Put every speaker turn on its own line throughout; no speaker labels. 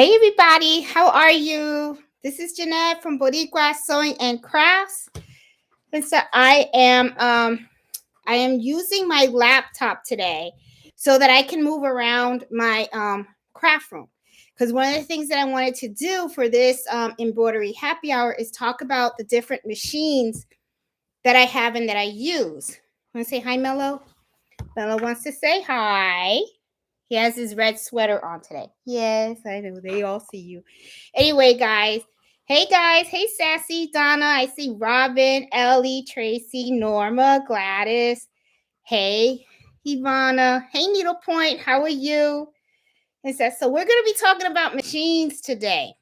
Hey everybody, how are you? This is Jeanette from Boricua Sewing and Crafts. And so I am using my laptop today so that I can move around my craft room. Because one of the things that I wanted to do for this embroidery happy hour is talk about the different machines that I have and that I use. Want to say hi, Mello? Mello wants to say hi. He has his red sweater on today. Yes, I know. They all see you. Anyway, guys. Hey, guys. Hey, Sassy, Donna. I see Robin, Ellie, Tracy, Norma, Gladys. Hey, Ivana. Hey, Needlepoint. How are you? And so we're going to be talking about machines today.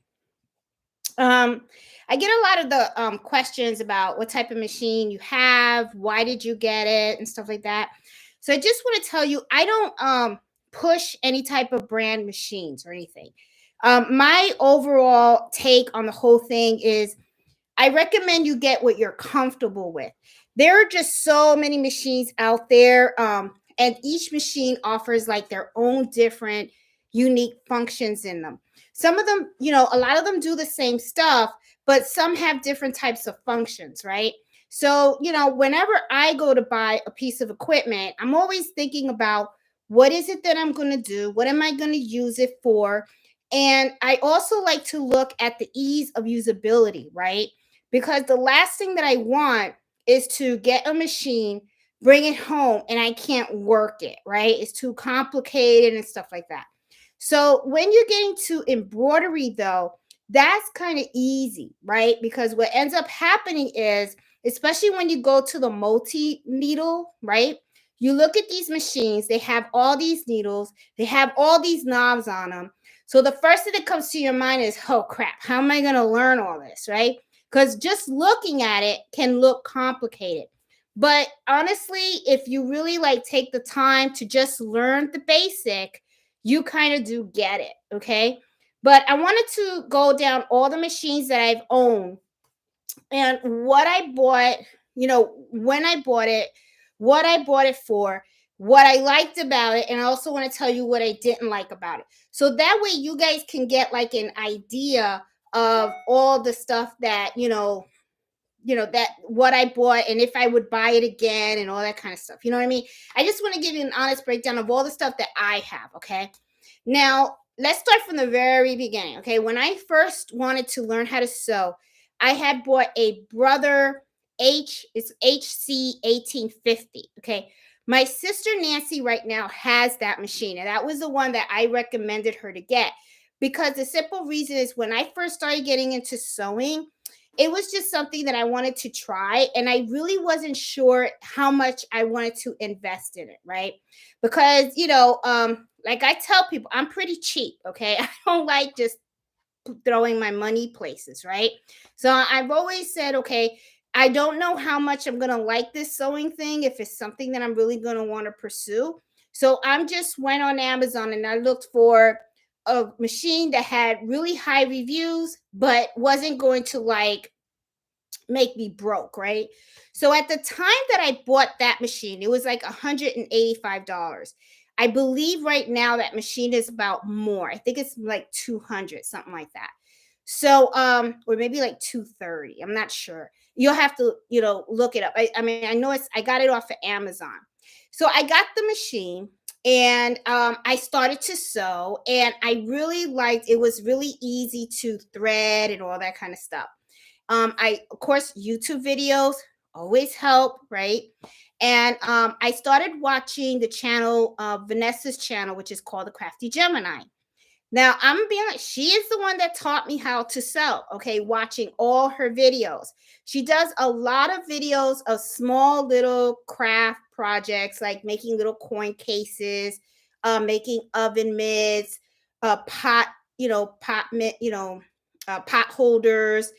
I get a lot of the questions about what type of machine you have, why did you get it, and stuff like that. So I just want to tell you, I don't push any type of brand machines or anything. My overall take on the whole thing is I recommend you get what you're comfortable with. There are just so many machines out there, and each machine offers like their own different unique functions in them. Some of them, a lot of them do the same stuff, but some have different types of functions, right? So, whenever I go to buy a piece of equipment, I'm always thinking about what is it that I'm going to do? What am I going to use it for? And I also like to look at the ease of usability, right? Because the last thing that I want is to get a machine, bring it home, and I can't work it, right? It's too complicated and stuff like that. So when you're getting to embroidery, though, that's kind of easy, right? Because what ends up happening is, especially when you go to the multi needle, right? You look at these machines, they have all these needles, they have all these knobs on them. So the first thing that comes to your mind is, oh crap, how am I going to learn all this, right? Because just looking at it can look complicated. But honestly, if you really like take the time to just learn the basic, you kind of do get it, okay? But I wanted to go down all the machines that I've owned and what I bought, when I bought it, what I bought it for, what I liked about it, and I also want to tell you what I didn't like about it. So that way you guys can get like an idea of all the stuff that, that what I bought and if I would buy it again and all that kind of stuff. You know what I mean? I just want to give you an honest breakdown of all the stuff that I have, okay? Now, let's start from the very beginning, okay? When I first wanted to learn how to sew, I had bought a Brother it's HC1850, okay? My sister Nancy right now has that machine, and that was the one that I recommended her to get because the simple reason is when I first started getting into sewing, it was just something that I wanted to try, and I really wasn't sure how much I wanted to invest in it, right? Because, like I tell people, I'm pretty cheap, okay? I don't like just throwing my money places, right? So I've always said, okay, I don't know how much I'm going to like this sewing thing, if it's something that I'm really going to want to pursue. So I'm just went on Amazon and I looked for a machine that had really high reviews, but wasn't going to like make me broke, right? So at the time that I bought that machine, it was like $185. I believe right now that machine is about more. I think it's like 200, something like that. So or maybe like 230. I'm not sure. You'll have to, look it up. I mean, I know I got it off of Amazon. So I got the machine and I started to sew and I really liked it was really easy to thread and all that kind of stuff. Of course, YouTube videos always help, right? And I started watching the channel, Vanessa's channel, which is called The Crafty Gemini. Now, I'm being like, she is the one that taught me how to sew, okay, watching all her videos. She does a lot of videos of small little craft projects, like making little coin cases, making oven mitts, pot, pot holders,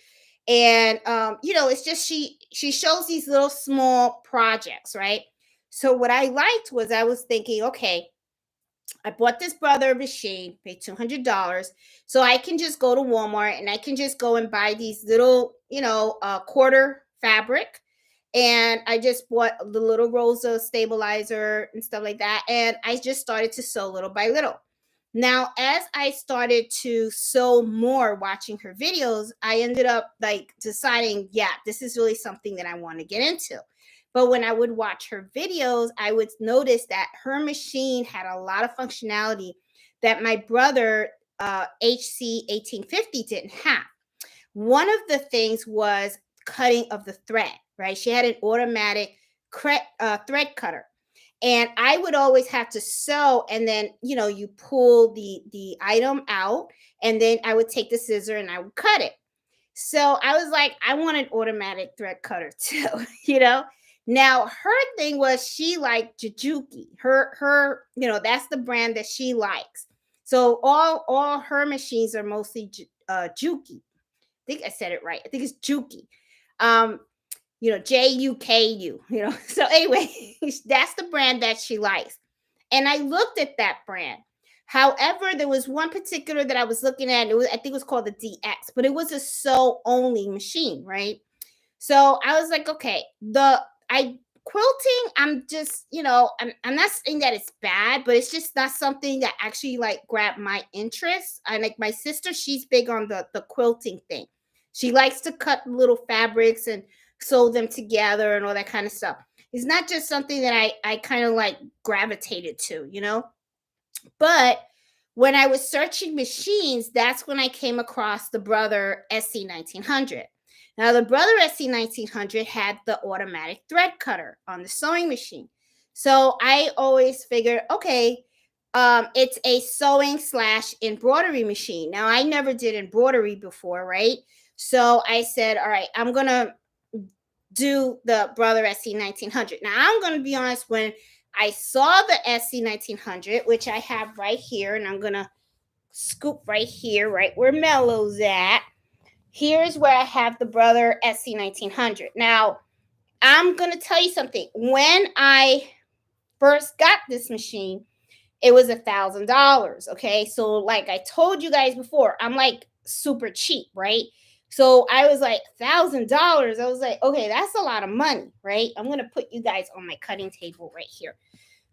and it's just she shows these little small projects, right? So what I liked was I was thinking, okay, I bought this Brother machine, paid $200, so I can just go to Walmart and I can just go and buy these little, quarter fabric, and I just bought the little rolls of stabilizer and stuff like that, and I just started to sew little by little. Now, as I started to sew more watching her videos, I ended up like deciding, yeah, this is really something that I want to get into. But when I would watch her videos, I would notice that her machine had a lot of functionality that my brother HC1850 didn't have. One of the things was cutting of the thread, right? She had an automatic thread cutter. And I would always have to sew, and then you pull the item out, and then I would take the scissor and I would cut it. So I was like, I want an automatic thread cutter too, you know. Now her thing was she liked Juki. That's the brand that she likes. So all her machines are mostly Juki. I think I said it right. I think it's Juki. Um, Juku, So anyway, that's the brand that she likes. And I looked at that brand. However, there was one particular that I was looking at. I think it was called the DX, but it was a sew only machine, right? So I was like, okay, the I quilting, I'm just, I'm not saying that it's bad, but it's just not something that actually like grabbed my interest. And like my sister, she's big on the quilting thing. She likes to cut little fabrics and sew them together and all that kind of stuff. It's not just something that I kind of like gravitated to. But when I was searching machines, that's when I came across the Brother SC1900. Now, the Brother SC1900 had the automatic thread cutter on the sewing machine. So I always figured, okay, it's a sewing / embroidery machine. Now, I never did embroidery before, right? So I said, all right, I'm going to do the Brother SC1900. Now, I'm going to be honest, when I saw the SC1900, which I have right here, and I'm going to scoop right here, right where Mellow's at. Here's where I have the Brother SC1900. Now, I'm going to tell you something. When I first got this machine, it was $1,000. Okay. So, like I told you guys before, I'm like super cheap, right? So I was like, $1,000. I was like, okay, that's a lot of money, right? I'm going to put you guys on my cutting table right here.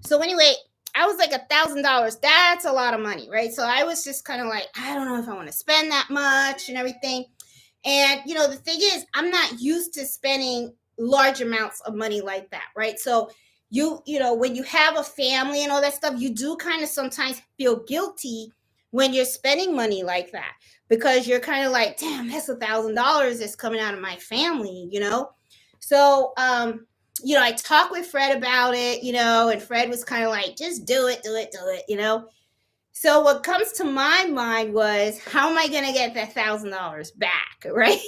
So, anyway, I was like, $1,000. That's a lot of money, right? So I was just kind of like, I don't know if I want to spend that much and everything. And, the thing is, I'm not used to spending large amounts of money like that, right? So when you have a family and all that stuff, you do kind of sometimes feel guilty when you're spending money like that, because you're kind of like, damn, that's $1,000 that's coming out of my family. So, I talked with Fred about it, and Fred was kind of like, just do it, do it, do it. So what comes to my mind was, how am I going to get that $1,000 back, right?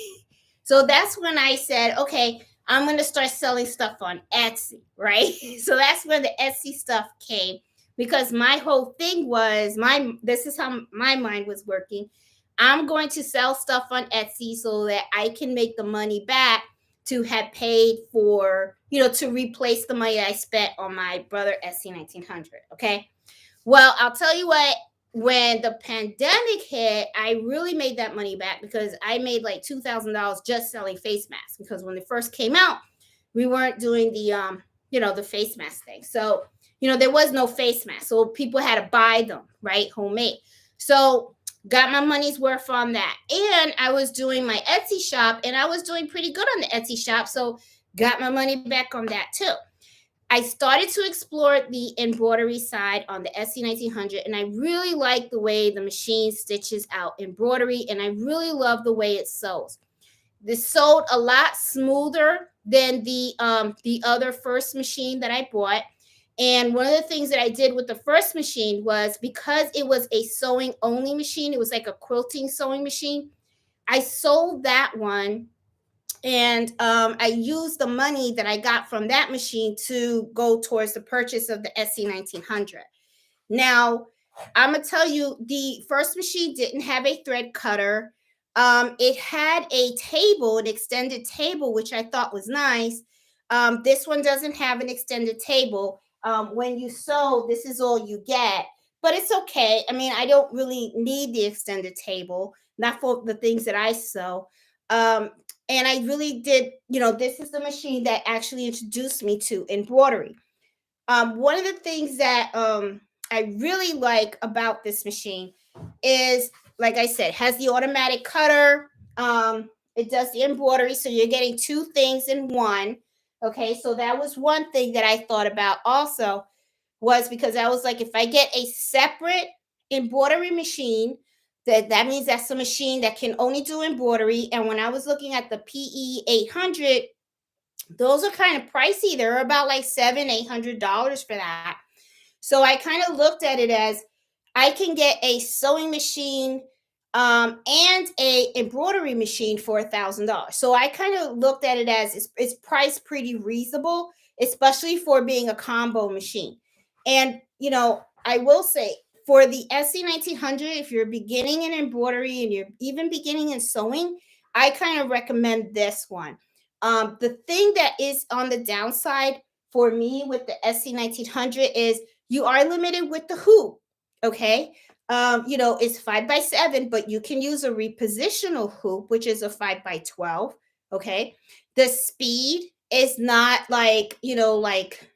So that's when I said, okay, I'm going to start selling stuff on Etsy, right? So that's when the Etsy stuff came, because my whole thing was, this is how my mind was working. I'm going to sell stuff on Etsy so that I can make the money back to have paid for, to replace the money I spent on my Brother SC1900, okay? Well, I'll tell you what, when the pandemic hit, I really made that money back, because I made like $2,000 just selling face masks, because when they first came out, we weren't doing the face mask thing. So, there was no face mask. So people had to buy them, right? Homemade. So got my money's worth on that. And I was doing my Etsy shop, and I was doing pretty good on the Etsy shop. So got my money back on that too. I started to explore the embroidery side on the SC1900, and I really like the way the machine stitches out embroidery, and I really love the way it sews. This sewed a lot smoother than the other first machine that I bought. And one of the things that I did with the first machine was, because it was a sewing only machine, it was like a quilting sewing machine, I sold that one, and I used the money that I got from that machine to go towards the purchase of the SC1900. Now, I'm going to tell you, the first machine didn't have a thread cutter. It had a table, an extended table, which I thought was nice. This one doesn't have an extended table. When you sew, this is all you get. But it's okay. I mean, I don't really need the extended table, not for the things that I sew. And I really did, this is the machine that actually introduced me to embroidery. One of the things that I really like about this machine is, like I said, has the automatic cutter. It does the embroidery, so you're getting two things in one. Okay, so that was one thing that I thought about also, was because I was like, if I get a separate embroidery machine, that means that's a machine that can only do embroidery. And when I was looking at the PE800, those are kind of pricey. They're about like $700-800 for that. So I kind of looked at it as I can get a sewing machine and a embroidery machine for $1,000. So I kind of looked at it as it's priced pretty reasonable, especially for being a combo machine. And I will say, for the SC1900, if you're beginning in embroidery and you're even beginning in sewing, I kind of recommend this one. The thing that is on the downside for me with the SC1900 is you are limited with the hoop. Okay. It's 5x7, but you can use a repositional hoop, which is a 5x12. Okay. The speed is not like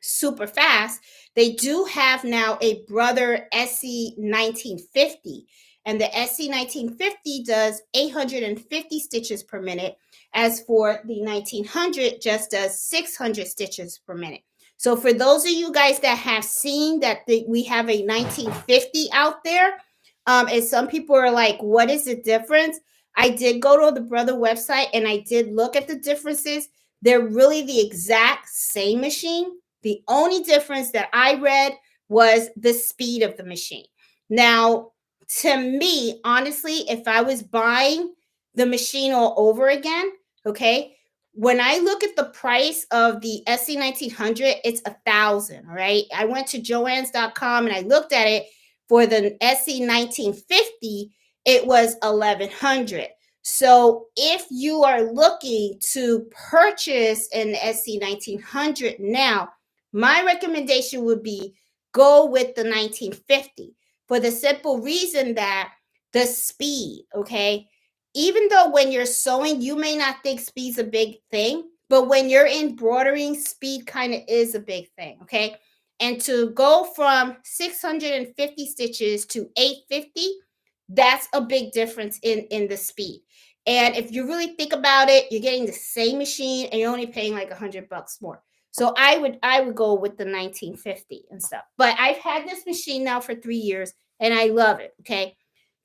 super fast. They do have now a Brother SC1950, and the SC1950 does 850 stitches per minute. As for the 1900, just does 600 stitches per minute. So for those of you guys that have seen that we have a 1950 out there, and some people are like, what is the difference? I did go to the Brother website and I did look at the differences. They're really the exact same machine. The only difference that I read was the speed of the machine. Now, to me, honestly, if I was buying the machine all over again, okay, when I look at the price of the SC1900, it's $1,000. All right. I went to joann's.com and I looked at it. For the SC1950, it was $1,100. So if you are looking to purchase an SC1900 now, my recommendation would be go with the 1950, for the simple reason that the speed, okay? Even though when you're sewing, you may not think speed's a big thing, but when you're embroidering, speed kind of is a big thing, okay? And to go from 650 stitches to 850, that's a big difference in the speed. And if you really think about it, you're getting the same machine and you're only paying like $100 more. So I would go with the 1950 and stuff. But I've had this machine now for 3 years and I love it. Okay.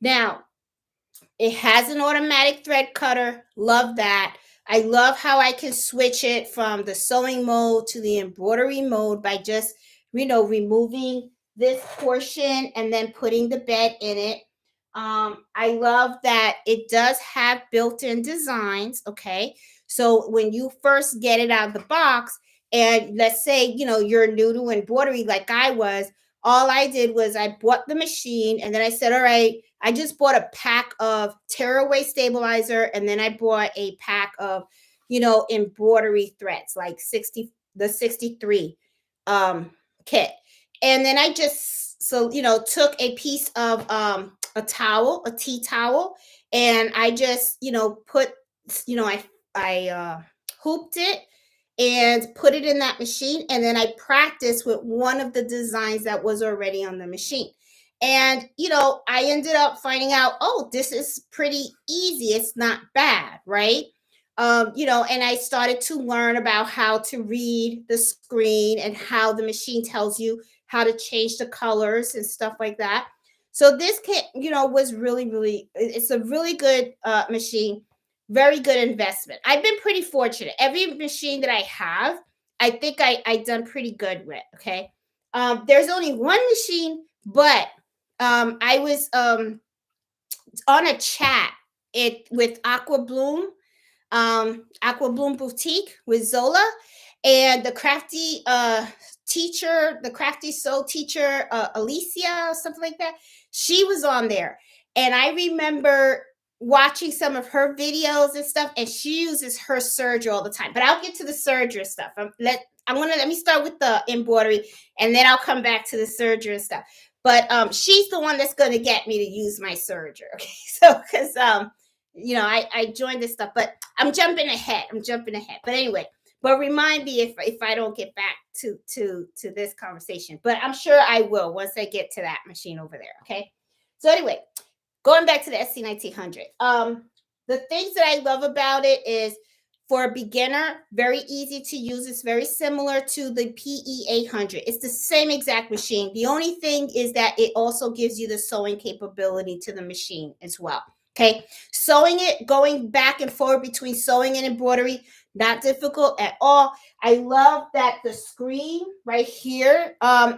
Now, it has an automatic thread cutter. Love that. I love how I can switch it from the sewing mode to the embroidery mode by just, removing this portion and then putting the bed in it. I love that it does have built-in designs. Okay. So when you first get it out of the box, and let's say, you're new to embroidery like I was, all I did was I bought the machine and then I said, all right, I just bought a pack of tearaway stabilizer, and then I bought a pack of, embroidery threads, like the 63 kit. And then I just took a piece of a towel, a tea towel, and I just put I hooped it and put it in that machine, and then I practiced with one of the designs that was already on the machine. And I ended up finding out, oh, this is pretty easy, it's not bad, right? And I started to learn about how to read the screen and how the machine tells you how to change the colors and stuff like that. So this kit, was really, really, it's a really good machine, very good investment. I've been pretty fortunate. Every machine that I have, I think I done pretty good with. Okay. There's only one machine, but I was on a chat with Aqua Bloom Boutique with Zola, and the crafty teacher, the crafty soul teacher, Alicia, something like that. She was on there, and I remember watching some of her videos and stuff, and she uses her Serger all the time. But I'll get to the Serger stuff. Let me start with the embroidery, and then I'll come back to the Serger and stuff. But she's the one that's going to get me to use my Serger. Okay, so because I joined this stuff, but I'm jumping ahead. But anyway, But remind me if I don't get back to this conversation. But I'm sure I will once I get to that machine over there. Okay. So anyway, going back to the SC1900. The things that I love about it is for a beginner, very easy to use. It's very similar to the PE800. It's the same exact machine. The only thing is that it also gives you the sewing capability to the machine as well. Okay, sewing it, going back and forth between sewing and embroidery, not difficult at all. I love that the screen right here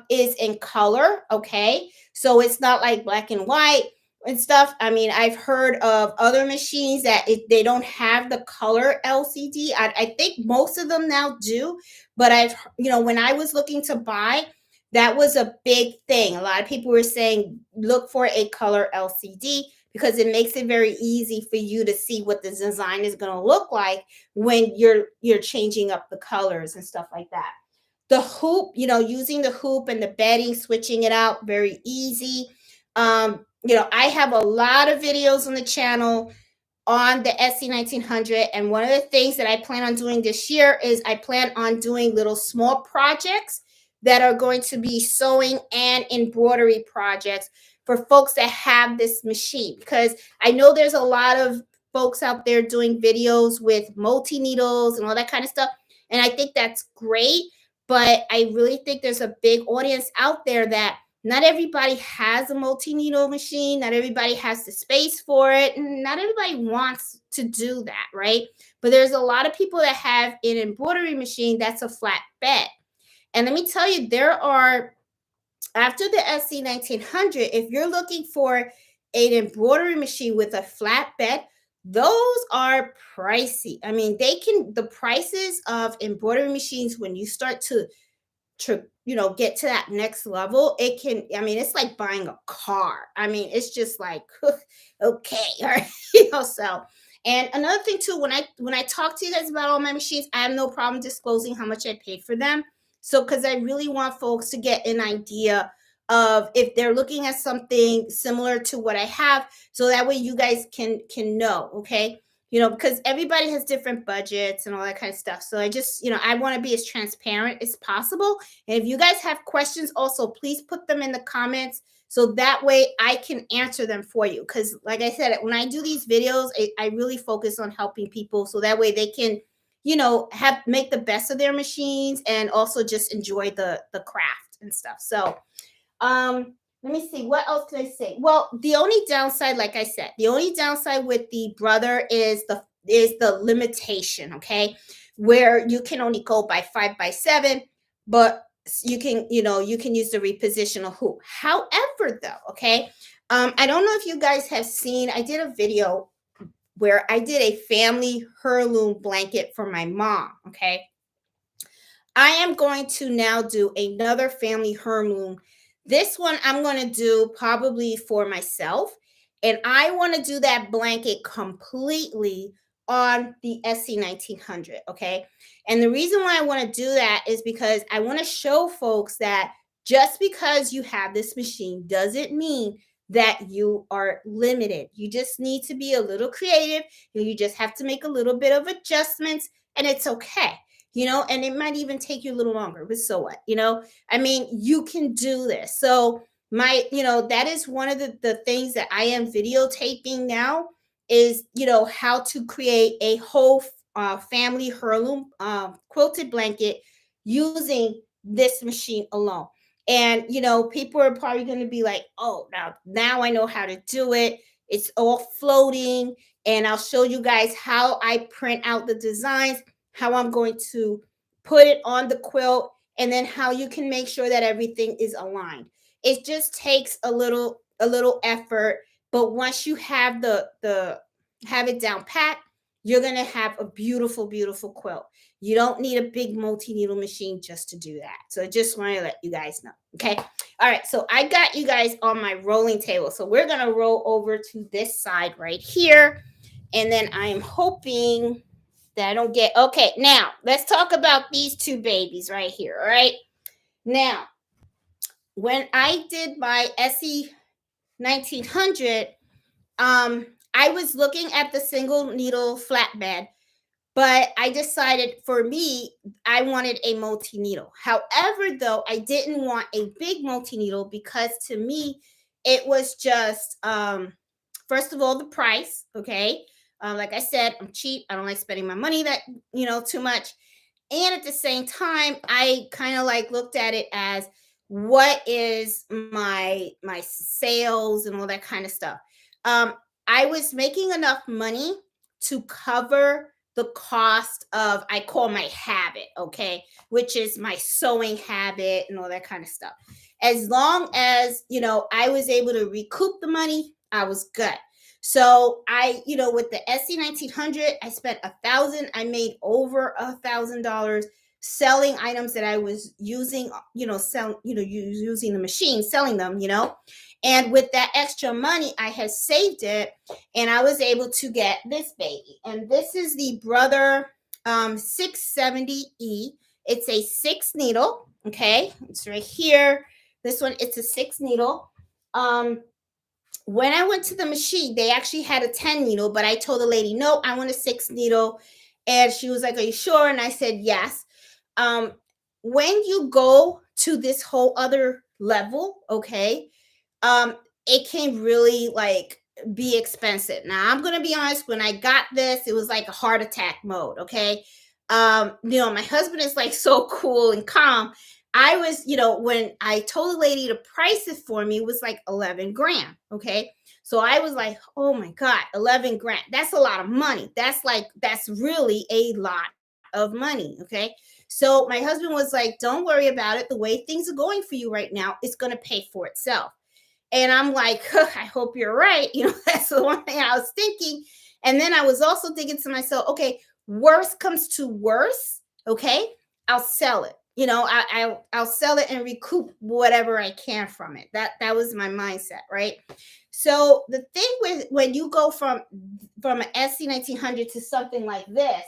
is in color. Okay, so it's not like black and white and stuff. I mean, I've heard of other machines that they don't have the color LCD. I think most of them now do, but when I was looking to buy, that was a big thing. A lot of people were saying, look for a color LCD because it makes it very easy for you to see what the design is going to look like when you're changing up the colors and stuff like that. The hoop, using the hoop and the bedding, switching it out, very easy. I have a lot of videos on the channel on the SC1900. And one of the things that I plan on doing this year is I plan on doing little small projects that are going to be sewing and embroidery projects for folks that have this machine. Because I know there's a lot of folks out there doing videos with multi-needles and all that kind of stuff. And I think that's great. But I really think there's a big audience out there that not everybody has a multi-needle machine. Not everybody has the space for it. And not everybody wants to do that, right? But there's a lot of people that have an embroidery machine that's a flat bed. And let me tell you, after the SC1900, if you're looking for an embroidery machine with a flat bed, those are pricey. I mean, the prices of embroidery machines, when you start to get to that next level, it's like buying a car. I mean, it's just like, okay, all right, so. And another thing too, when I talk to you guys about all my machines, I have no problem disclosing how much I paid for them. So, because I really want folks to get an idea of if they're looking at something similar to what I have, so that way you guys can know, okay? Because everybody has different budgets and all that kind of stuff. So I just, I want to be as transparent as possible. And if you guys have questions also, please put them in the comments so that way I can answer them for you. Because like I said, when I do these videos, I really focus on helping people so that way they can, make the best of their machines and also just enjoy the craft and stuff. So, let me see. What else can I say? Well, the only downside, like I said, the only downside with the Brother is the limitation, okay? Where you can only go by 5x7, but you can use the repositional hoop. However, though, okay, I don't know if you guys have seen, I did a video where I did a family heirloom blanket for my mom, okay? I am going to now do another family heirloom. This one I'm going to do probably for myself. And I want to do that blanket completely on the SC1900. Okay. And the reason why I want to do that is because I want to show folks that just because you have this machine doesn't mean that you are limited. You just need to be a little creative. And you just have to make a little bit of adjustments, and it's okay. And it might even take you a little longer, but so what, I mean, you can do this. So that is one of the things that I am videotaping now is, how to create a whole family heirloom quilted blanket using this machine alone. And, people are probably going to be like, oh, now I know how to do it. It's all floating. And I'll show you guys how I print out the designs, how I'm going to put it on the quilt, and then how you can make sure that everything is aligned. It just takes a little effort, but once you have have it down pat, you're going to have a beautiful, beautiful quilt. You don't need a big multi-needle machine just to do that. So I just want to let you guys know. Okay. All right. So I got you guys on my rolling table. So we're going to roll over to this side right here. And then I'm hoping that I don't get, okay, now let's talk about these two babies right here. All right. Now, when I did my SC1900, I was looking at the single needle flatbed, But I decided for me, I wanted a multi needle. However, though, I didn't want a big multi needle because to me, it was just, first of all, the price. Okay. Like I said, I'm cheap. I don't like spending my money too much. And at the same time, I kind of like looked at it as what is my sales and all that kind of stuff. Um, I was making enough money to cover the cost of, I call my habit, okay, which is my sewing habit and all that kind of stuff. As long as I was able to recoup the money, I was good. So with the SC1900, I spent 1,000. I made over $1,000 selling items that I was using, using the machine, selling them. And with that extra money, I had saved it, and I was able to get this baby. And this is the Brother 670E. It's a 6 needle. Okay, it's right here. This one, it's a 6 needle. When I went to the machine, they actually had a 10 needle, but I told the lady, no, I want a 6 needle. And she was like, are you sure? And I said, yes. Um, when you go to this whole other level, okay, um, it can really like be expensive. Now, I'm gonna be honest, when I got this, it was like a heart attack mode, okay? My husband is like so cool and calm. I was, when I told the lady to price it for me, it was like 11 grand. Okay. So I was like, oh my God, 11 grand. That's a lot of money. That's really a lot of money. Okay. So my husband was like, don't worry about it. The way things are going for you right now, it's going to pay for itself. And I'm like, huh, I hope you're right. That's the one thing I was thinking. And then I was also thinking to myself, okay, worst comes to worst, okay, I'll sell it. I'll sell it and recoup whatever I can from it. That was my mindset, right? So the thing with when you go from an SC1900 to something like this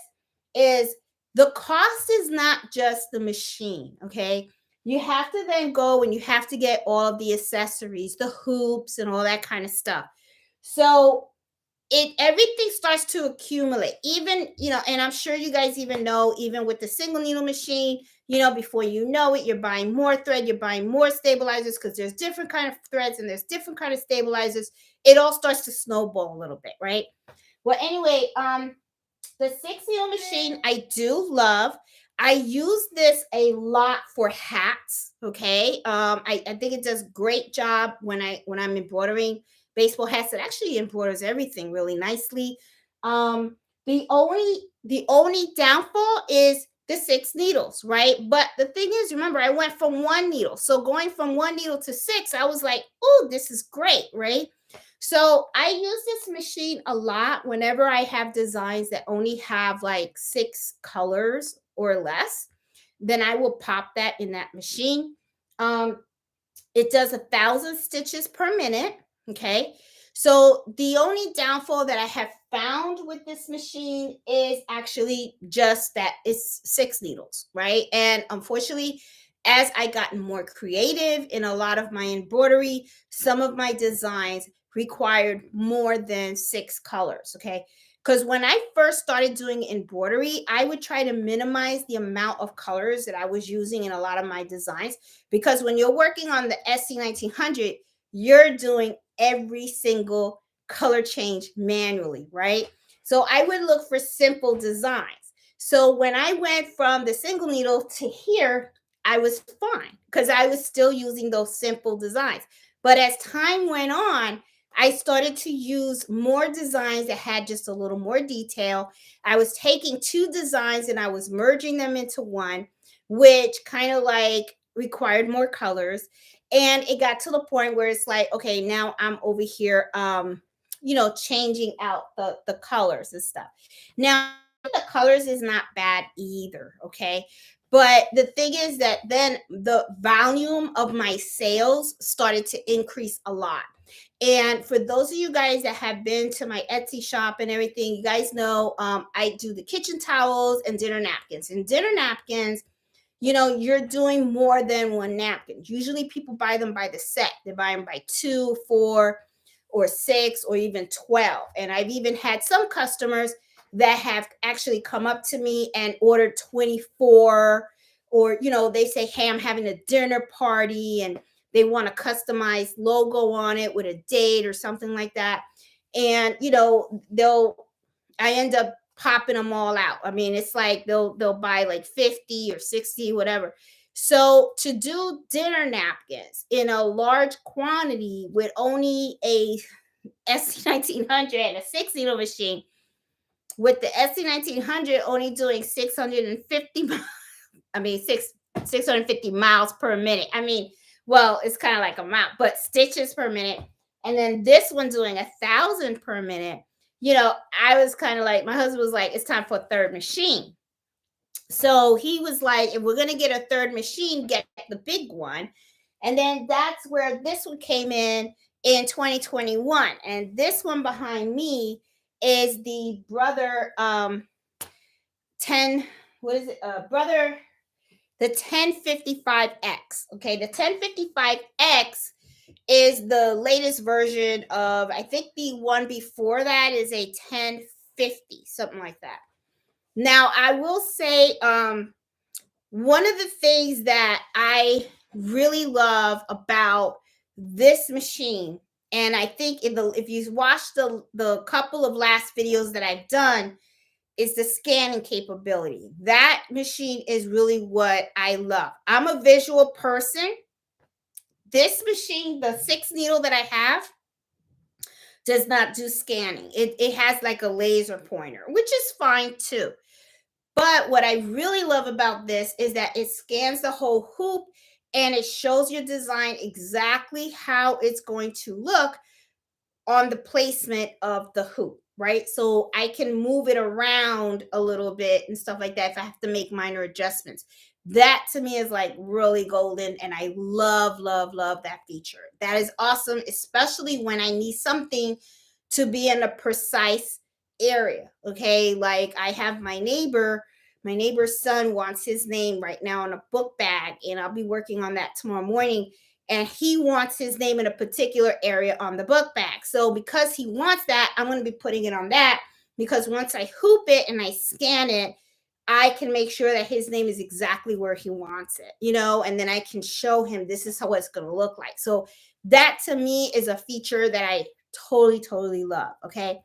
is the cost is not just the machine, okay? You have to then go and you have to get all of the accessories, the hoops and all that kind of stuff. So it everything starts to accumulate. Even, and I'm sure you guys even know, even with the single needle machine, before you know it, you're buying more thread, you're buying more stabilizers because there's different kind of threads and there's different kind of stabilizers. It all starts to snowball a little bit, right? Well, anyway, the 6 needle machine I do love. I use this a lot for hats. Okay. I think it does great job when I'm embroidering baseball hats. It actually embroiders everything really nicely. The only downfall is the 6 needles, right? But the thing is, remember, I went from 1 needle. So going from 1 needle to 6, I was like, oh, this is great, right? So I use this machine a lot whenever I have designs that only have like 6 colors or less. Then I will pop that in that machine. Um, it does 1,000 stitches per minute. Okay. So the only downfall that I have found with this machine is actually just that it's 6 needles, right? And unfortunately, as I gotten more creative in a lot of my embroidery, some of my designs required more than 6 colors. Okay. Because when I first started doing embroidery, I would try to minimize the amount of colors that I was using in a lot of my designs because when you're working on the SC1900, you're doing every single color change manually, right? So I would look for simple designs. So when I went from the single needle to here, I was fine because I was still using those simple designs. But as time went on, I started to use more designs that had just a little more detail. I was taking 2 designs and I was merging them into one, which kind of like required more colors. And it got to the point where it's like, okay, now I'm over here changing out the colors and stuff. Now the colors is not bad either, okay? But the thing is that then the volume of my sales started to increase a lot. And for those of you guys that have been to my Etsy shop and everything, you guys know I do the kitchen towels and dinner napkins. And dinner napkins, you're doing more than one napkin. Usually people buy them by the set. They buy them by 2, 4, or 6, or even 12. And I've even had some customers that have actually come up to me and ordered 24, or they say, hey, I'm having a dinner party and they want a customized logo on it with a date or something like that. And I end up popping them all out. I mean, it's like they'll buy like 50 or 60, whatever. So to do dinner napkins in a large quantity with only a SC1900 and a 6 needle machine, with the SC1900 only doing 650, I mean 650 miles per minute. I mean, well, it's kind of like a mile, but stitches per minute. And then this one doing 1,000 per minute. I was kind of like, my husband was like, it's time for a third machine. So he was like, if we're gonna get a third machine, get the big one. And then that's where this one came in 2021. And this one behind me is the Brother 10, what is it? Brother, the 1055X. Okay, the 1055X is the latest version of, I think the one before that is a 1050, something like that. Now, I will say, one of the things that I really love about this machine, and I think if you watch the couple of last videos that I've done, is the scanning capability. That machine is really what I love. I'm a visual person. This machine, the 6 needle that I have, does not do scanning. It has like a laser pointer, which is fine too. But what I really love about this is that it scans the whole hoop and it shows your design exactly how it's going to look on the placement of the hoop, right? So I can move it around a little bit and stuff like that if I have to make minor adjustments. That to me is like really golden, and I love, love, love that feature. That is awesome, especially when I need something to be in a precise area. Okay, like I have my neighbor's son wants his name right now on a book bag, and I'll be working on that tomorrow morning. And he wants his name in a particular area on the book bag. So because he wants that, I'm going to be putting it on that, because once I hoop it and I scan it, I can make sure that his name is exactly where he wants it, and then I can show him this is how it's going to look like. So that to me is a feature that I totally, totally love. Okay.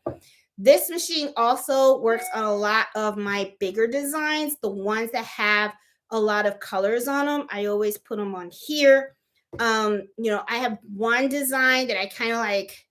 This machine also works on a lot of my bigger designs, the ones that have a lot of colors on them. I always put them on here. I have one design that I kind of like.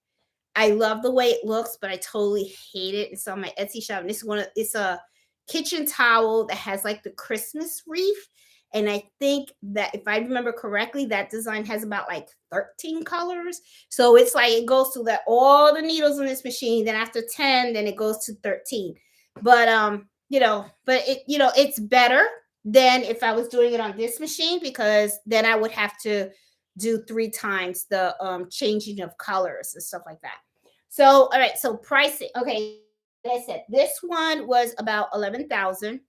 I love the way it looks, but I totally hate it. It's on my Etsy shop. And it's a kitchen towel that has like the Christmas wreath. And I think that if I remember correctly, that design has about like 13 colors. So it's like it goes through all the needles in this machine. Then after 10, then it goes to 13. But it's better than if I was doing it on this machine, because then I would have to do 3 times the changing of colors and stuff like that. So, all right, so pricing. Okay, like I said, this one was about 11,000.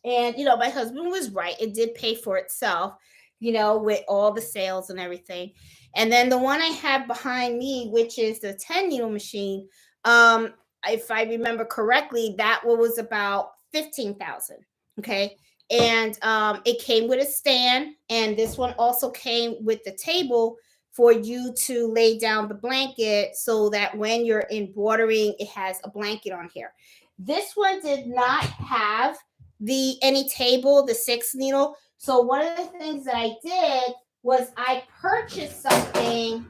And my husband was right. It did pay for itself, with all the sales and everything. And then the one I have behind me, which is the 10 needle machine, if I remember correctly, that one was about 15,000. Okay. And it came with a stand, and this one also came with the table for you to lay down the blanket, so that when you're embroidering, it has a blanket on here. This one did not have any table, the 6 needle. So one of the things that I did was I purchased something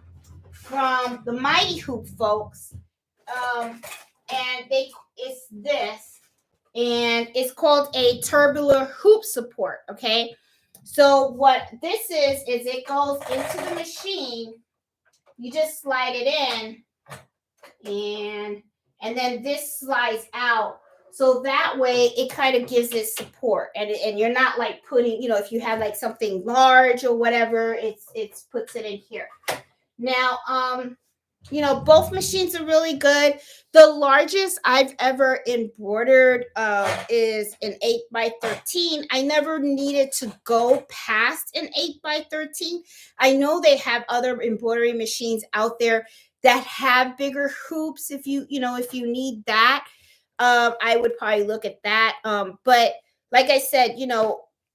from the Mighty Hoop folks, and it's this. And it's called a tubular hoop support. Okay. So what this is it goes into the machine. You just slide it in, and then this slides out. So that way it kind of gives it support, and you're not like putting, if you have like something large or whatever, it's puts it in here. Now, both machines are really good. The largest I've ever embroidered is an 8x13. I never needed to go past an 8x13. I know they have other embroidery machines out there that have bigger hoops if you need that. I would probably look at that. But like I said,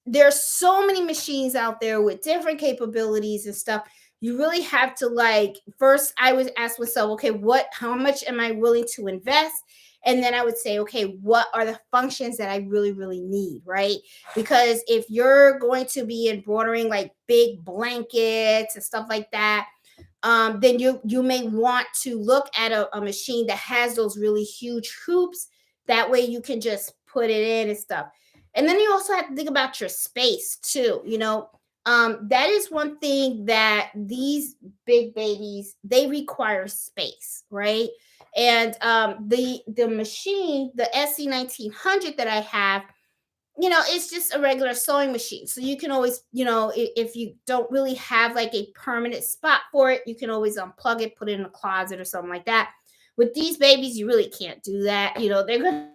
there's so many machines out there with different capabilities and stuff. You really have to, like, first I would ask myself, okay, how much am I willing to invest? And then I would say, okay, what are the functions that I really, really need, right? Because if you're going to be embroidering like big blankets and stuff like that, then you may want to look at a machine that has those really huge hoops. That way you can just put it in and stuff. And then you also have to think about your space too. That is one thing that these big babies, they require space, right? And the machine, the SC1900 that I have, it's just a regular sewing machine. So you can always, if you don't really have like a permanent spot for it, you can always unplug it, put it in a closet or something like that. With these babies, you really can't do that. They're gonna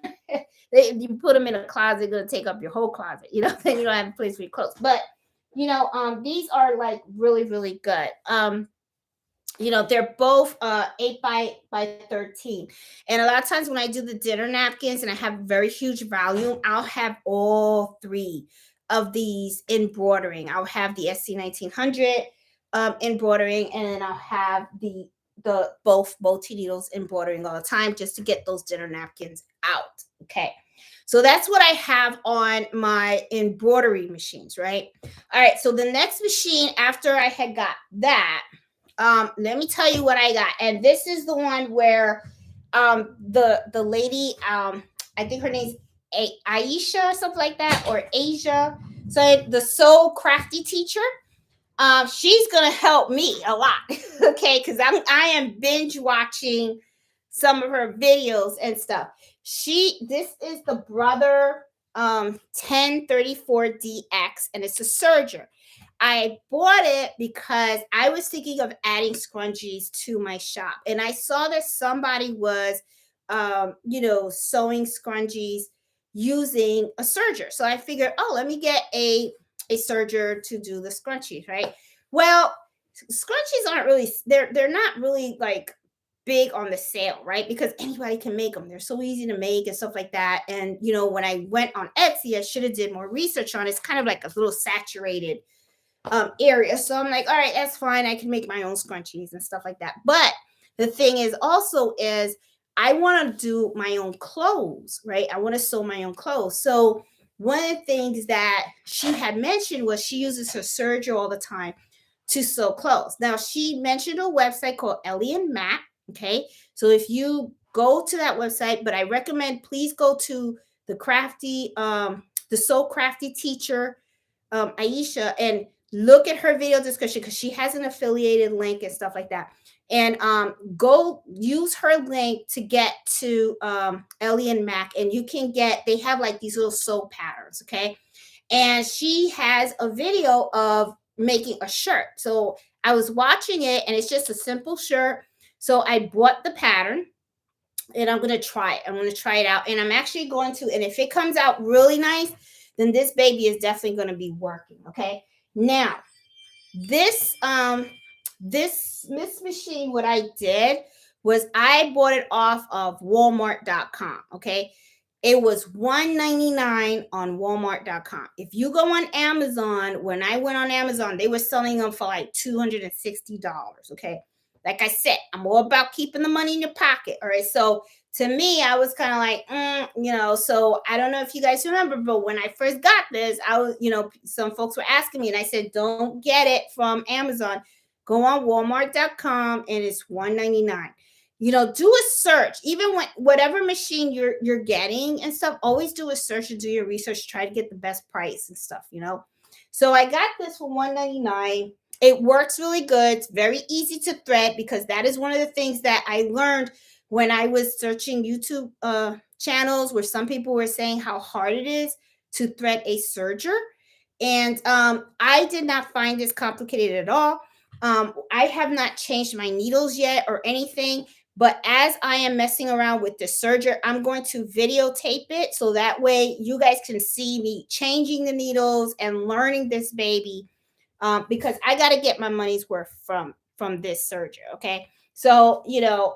you put them in a closet, they're gonna take up your whole closet. Then you don't have a place for your clothes. But these are like really, really good. They're both 8 by 13. And a lot of times when I do the dinner napkins and I have very huge volume, I'll have all three of these embroidering. I'll have the SC1900 embroidering, and then I'll have the both multi-needles embroidering all the time, just to get those dinner napkins out. Okay. So that's what I have on my embroidery machines, right? All right. So the next machine after I had got that, let me tell you what I got. And this is the one where the lady, I think her name's Aisha or something like that, or Asia. So the Soul Crafty Teacher. She's gonna help me a lot, okay? Because I am binge watching some of her videos and stuff. This is the Brother 1034DX, and it's a serger. I bought it because I was thinking of adding scrunchies to my shop, and I saw that somebody was, sewing scrunchies using a serger. So I figured, oh, let me get a serger to do the scrunchies, right? Well, scrunchies aren't really, they're not really like big on the sale, right? Because anybody can make them. They're so easy to make and stuff like that. And when I went on Etsy, I should have did more research on it. It's kind of like a little saturated area. So I'm like, all right, that's fine. I can make my own scrunchies and stuff like that. But the thing is also is I want to do my own clothes, right? I want to sew my own clothes. So one of the things that she had mentioned was she uses her serger all the time to sew clothes. Now she mentioned a website called Ellie and Matt. Okay. So if you go to that website, but I recommend please go to the Soul Crafty Teacher, Aisha, and look at her video description, because she has an affiliated link and stuff like that. And go use her link to get to Ellie and Mac, and you can they have like these little sew patterns, okay? And she has a video of making a shirt. So I was watching it, and it's just a simple shirt. So I bought the pattern, and I'm going to try it. I'm going to try it out, and I'm actually going to, and if it comes out really nice, then this baby is definitely going to be working, okay? Now, this machine, what I did was I bought it off of Walmart.com, okay? It was $1.99 on Walmart.com. If you go on Amazon, when I went on Amazon, they were selling them for like $260, okay? Like I said, I'm all about keeping the money in your pocket, all right? So to me, I was kind of like, so I don't know if you guys remember, but when I first got this, I was, some folks were asking me, and I said, don't get it from Amazon. Go on Walmart.com, and it's $1.99. Do a search. Even when whatever machine you're getting and stuff, always do a search and do your research. Try to get the best price and stuff, So I got this for $1.99. It works really good. It's very easy to thread, because that is one of the things that I learned when I was searching YouTube channels, where some people were saying how hard it is to thread a serger. And I did not find this complicated at all. I have not changed my needles yet or anything, but as I am messing around with the serger, I'm going to videotape it, so that way you guys can see me changing the needles and learning this baby, because I got to get my money's worth from this serger, okay? So,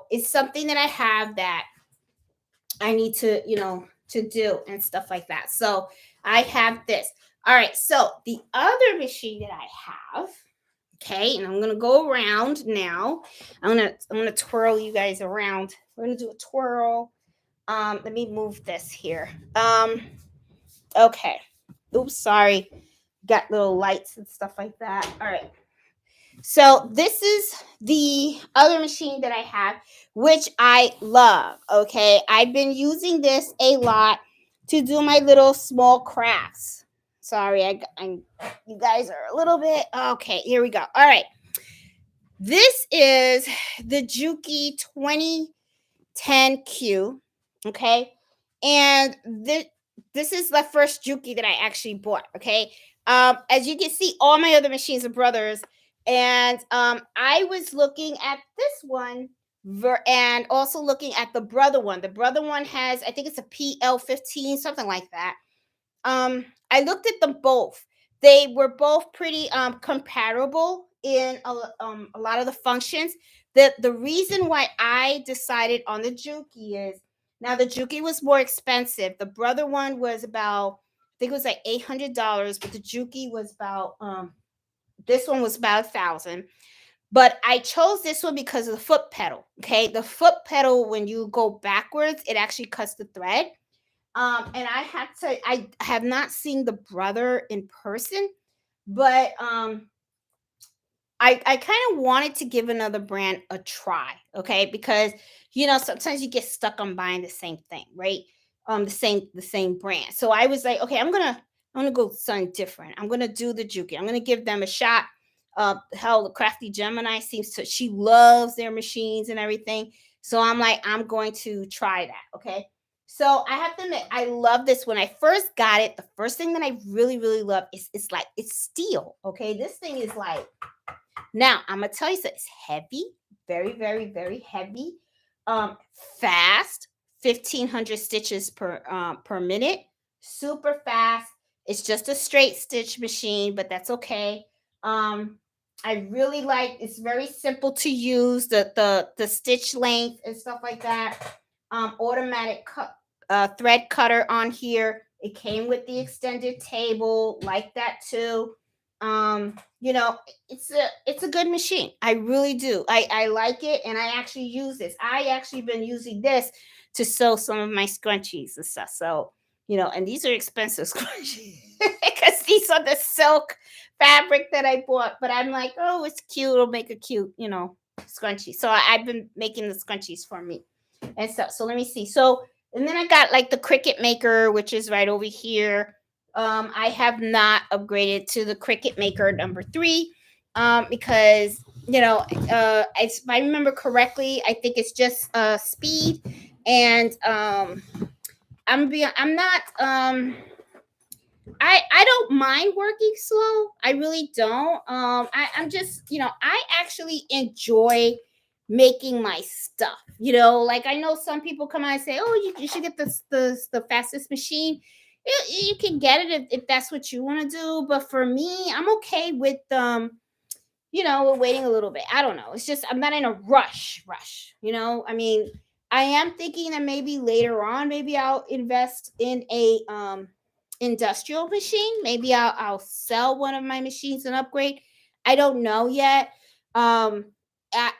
it's something that I have that I need to, to do and stuff like that. So I have this. All right. So the other machine that I have, okay, and I'm gonna go around now. I'm gonna twirl you guys around. We're gonna do a twirl. Let me move this here. Okay. Oops, sorry. Got little lights and stuff like that. All right. So this is the other machine that I have, which I love. Okay, I've been using this a lot to do my little small crafts. Sorry, I'm you guys are a little bit okay. Here we go. All right, this is the Juki 2010Q. Okay, and this is the first Juki that I actually bought. Okay, as you can see, all my other machines are brothers, and I was looking at this one and also looking at the brother one. The brother one has, I think it's a PL15, something like that. I looked at them both. They were both pretty comparable in a lot of the functions. The reason why I decided on the Juki is, now the Juki was more expensive. The brother one was about, I think it was like $800, but the Juki was about this one was about 1,000. But I chose this one because of the foot pedal. Okay, the foot pedal, when you go backwards, it actually cuts the thread. And I have not seen the brother in person, but I kind of wanted to give another brand a try, okay? Because sometimes you get stuck on buying the same thing, right? The same brand. So I was like, okay, I'm gonna go something different. I'm gonna do the Juki. I'm gonna give them a shot. Hell, the Crafty Gemini she loves their machines and everything. So I'm like, I'm going to try that, okay? So I have to admit, I love this. When I first got it, the first thing that I really, really love is it's steel. Okay, this thing is like, now I'm gonna tell you something. It's heavy, very, very, very heavy. Fast, 1,500 stitches per minute. Super fast. It's just a straight stitch machine, but that's okay. I really like. It's very simple to use. The stitch length and stuff like that. Automatic thread cutter on here. It came with the extended table, like that too. It's a good machine. I really do. I like it, and I actually use this. I actually been using this to sew some of my scrunchies and stuff. So, and these are expensive scrunchies because these are the silk fabric that I bought. But I'm like, oh, it's cute. It'll make a cute, scrunchie. So I've been making the scrunchies for me and stuff. So let me see. So, and then I got like the Cricut maker, which is right over here. I have not upgraded to the Cricut Maker number 3 because if I remember correctly, I think it's just speed, and I'm not I don't mind working slow. I really don't. I'm just, I actually enjoy making my stuff. Like I know some people come out and say, "Oh, you should get the fastest machine." You can get it if that's what you want to do. But for me, I'm okay with we're waiting a little bit. I don't know. It's just I'm not in a rush. I mean, I am thinking that maybe later on, maybe I'll invest in a industrial machine. Maybe I'll sell one of my machines and upgrade. I don't know yet. I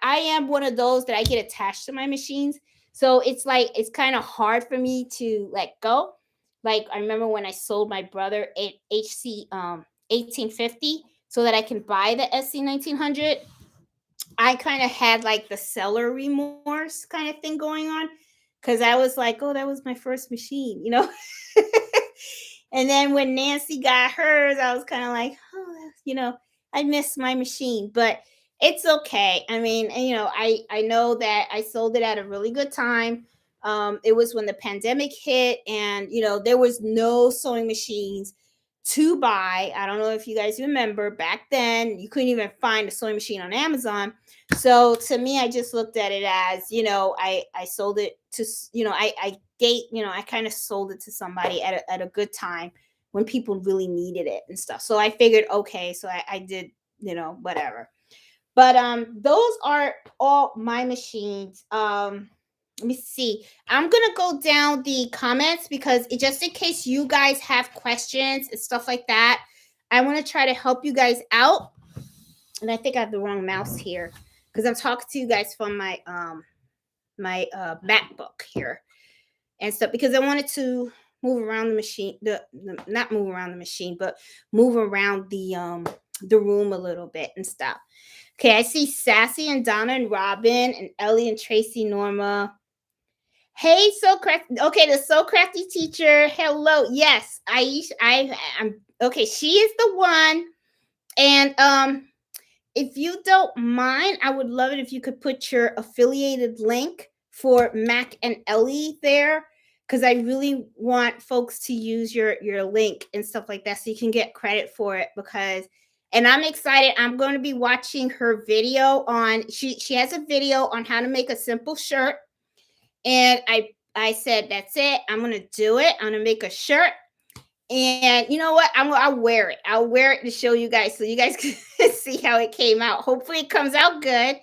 am one of those that I get attached to my machines. So it's like it's kind of hard for me to let go. Like I remember when I sold my brother a HC 1850 so that I can buy the SC1900. I kind of had like the seller remorse kind of thing going on because I was like, oh, that was my first machine. And then when Nancy got hers, I was kind of like, oh, I miss my machine, but it's okay. I mean, I know that I sold it at a really good time. It was when the pandemic hit, and there was no sewing machines to buy. I don't know if you guys remember back then, you couldn't even find a sewing machine on Amazon. So to me, I just looked at it as, I sold it to, I kind of sold it to somebody at a good time when people really needed it and stuff. So I figured, okay, so I did, whatever. But those are all my machines. let me see. I'm gonna go down the comments because just in case you guys have questions and stuff like that, I want to try to help you guys out. And I think I have the wrong mouse here because I'm talking to you guys from my MacBook here and stuff because I wanted to move around the machine, the not move around the machine, but move around the room a little bit and stuff. Okay, I see Sassy and Donna and Robin and Ellie and Tracy, Norma. Hey, so crafty. Okay, the so crafty teacher. Hello. Yes, I'm okay. She is the one. And if you don't mind, I would love it if you could put your affiliated link for Mac and Ellie there, because I really want folks to use your link and stuff like that, so you can get credit for it. Because, and I'm excited. I'm going to be watching her video on. She has a video on how to make a simple shirt, and I said that's it. I'm gonna do it. I'm gonna make a shirt. And you know what? I'll wear it. I'll wear it to show you guys so you guys can see how it came out. Hopefully it comes out good.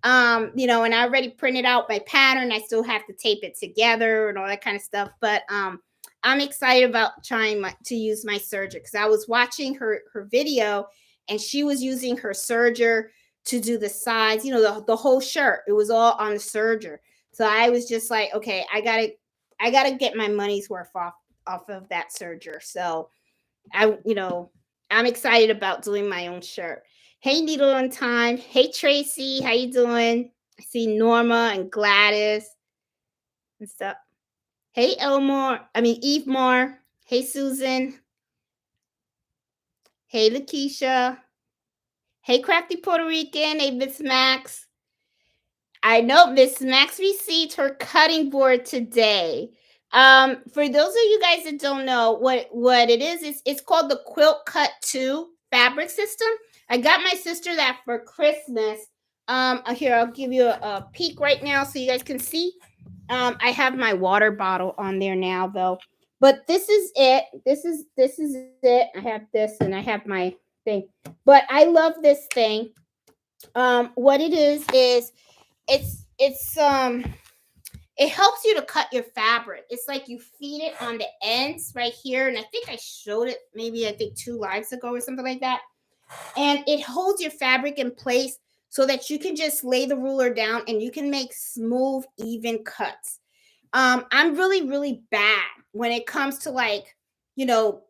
And I already printed out my pattern. I still have to tape it together and all that kind of stuff. But I'm excited about trying to use my serger because I was watching her video and she was using her serger to do the sides, the whole shirt. It was all on the serger. So I was just like, okay, I gotta get my money's worth off of that serger. So I'm excited about doing my own shirt. Hey, Needle on Time. Hey, Tracy. How you doing? I see Norma and Gladys and stuff. Hey, Eve Moore. Hey, Susan. Hey, Lakeisha. Hey, Crafty Puerto Rican. Hey, Miss Max. I know Miss Max received her cutting board today. For those of you guys that don't know what it is, it's called the Quilt Cut 2 fabric system. I got my sister that for Christmas. Here, I'll give you a peek right now so you guys can see. I have my water bottle on there now though. But this is it. This is it. I have this and I have my thing. But I love this thing. What it is it's it helps you to cut your fabric. It's like you feed it on the ends right here. And I think I showed it maybe 2 lives ago or something like that. And it holds your fabric in place so that you can just lay the ruler down and you can make smooth, even cuts. I'm really, really bad when it comes to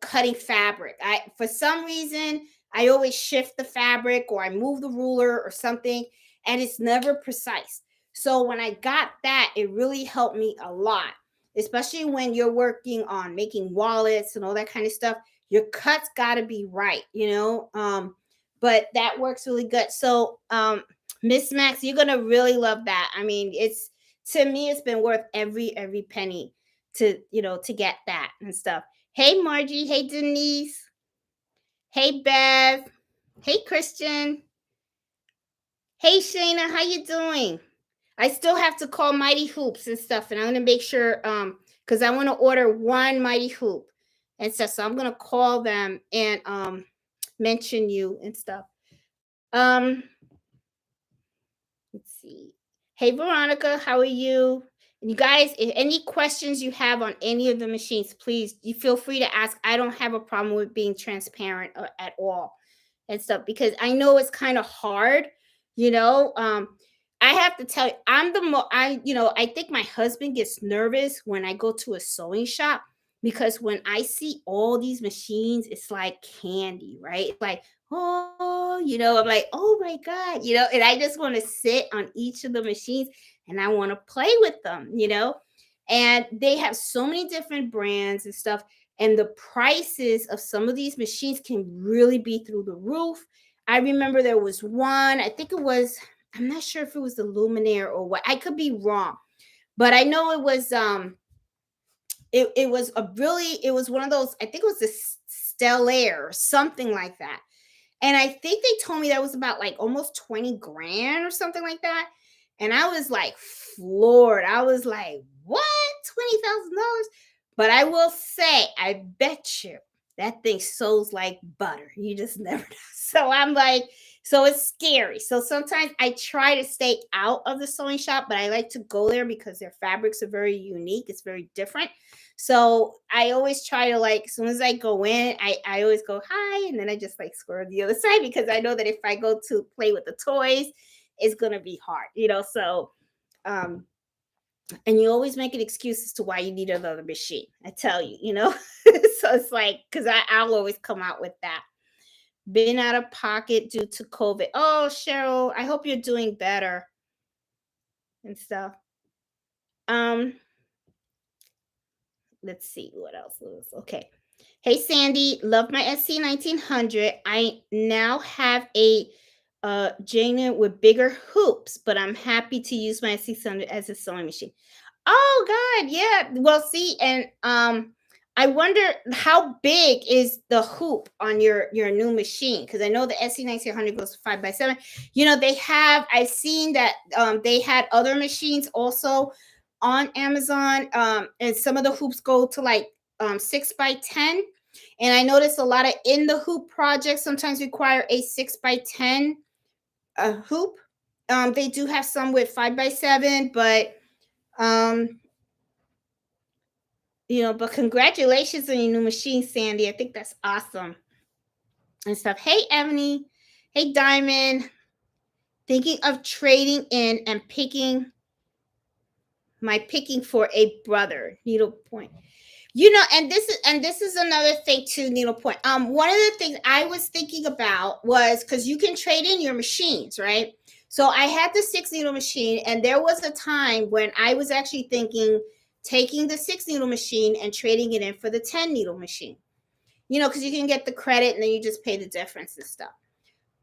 cutting fabric. For some reason, I always shift the fabric or I move the ruler or something, and it's never precise. So when I got that, it really helped me a lot, especially when you're working on making wallets and all that kind of stuff. Your cuts got to be right, but that works really good. So, Miss Max, you're going to really love that. I mean, to me, it's been worth every penny to get that and stuff. Hey, Margie. Hey, Denise. Hey, Bev. Hey, Christian. Hey, Shayna. How you doing? I still have to call Mighty Hoops and stuff, and I'm going to make sure, because I want to order one Mighty Hoop and stuff. So I'm going to call them and mention you and stuff. Let's see. Hey, Veronica, how are you? And you guys, if any questions you have on any of the machines, please, you feel free to ask. I don't have a problem with being transparent at all and stuff because I know it's kind of hard, I have to tell you, I think my husband gets nervous when I go to a sewing shop because when I see all these machines, it's like candy, right? It's like, oh, I'm like, oh my God, and I just want to sit on each of the machines and I want to play with them, and they have so many different brands and stuff. And the prices of some of these machines can really be through the roof. I remember there was one, I'm not sure if it was the Luminaire or what. I could be wrong, but I know it was it was one of those, I think it was a Stellaire or something like that. And I think they told me that was about like almost 20 grand or something like that. And I was like floored. I was like, what? $20,000? But I will say, I bet you that thing sews like butter. You just never know. So I'm like, So it's scary. So sometimes I try to stay out of the sewing shop, but I like to go there because their fabrics are very unique. It's very different. So I always try to, like, as soon as I go in, I always go hi, and then I just like square the other side because I know that if I go to play with the toys, it's gonna be hard, So um and you always make an excuse as to why you need another machine. I tell you. So it's like, because I'll always come out with that. Been out of pocket due to COVID. Oh, Cheryl, I hope you're doing better and stuff. Um, let's see what else was okay. Hey Sandy, love my SC1900. I now have a Jana with bigger hoops, but I'm happy to use my SC600 as a sewing machine. Oh God, yeah. Well, see, and I wonder how big is the hoop on your new machine, because I know the SC1900 goes 5x7. They have. I've seen that they had other machines also on Amazon, and some of the hoops go to like 6x10. And I noticed a lot of in the hoop projects sometimes require a 6x10 hoop. They do have some with 5x7, but um, but congratulations on your new machine, Sandy. I think that's awesome and stuff. Hey, Ebony. Hey, Diamond. Thinking of trading in and picking for a brother needlepoint. And this is another thing too, needlepoint. One of the things I was thinking about was, because you can trade in your machines, right? So I had the 6 needle machine, and there was a time when I was actually thinking taking the 6 needle machine and trading it in for the 10 needle machine. Because you can get the credit and then you just pay the difference and stuff.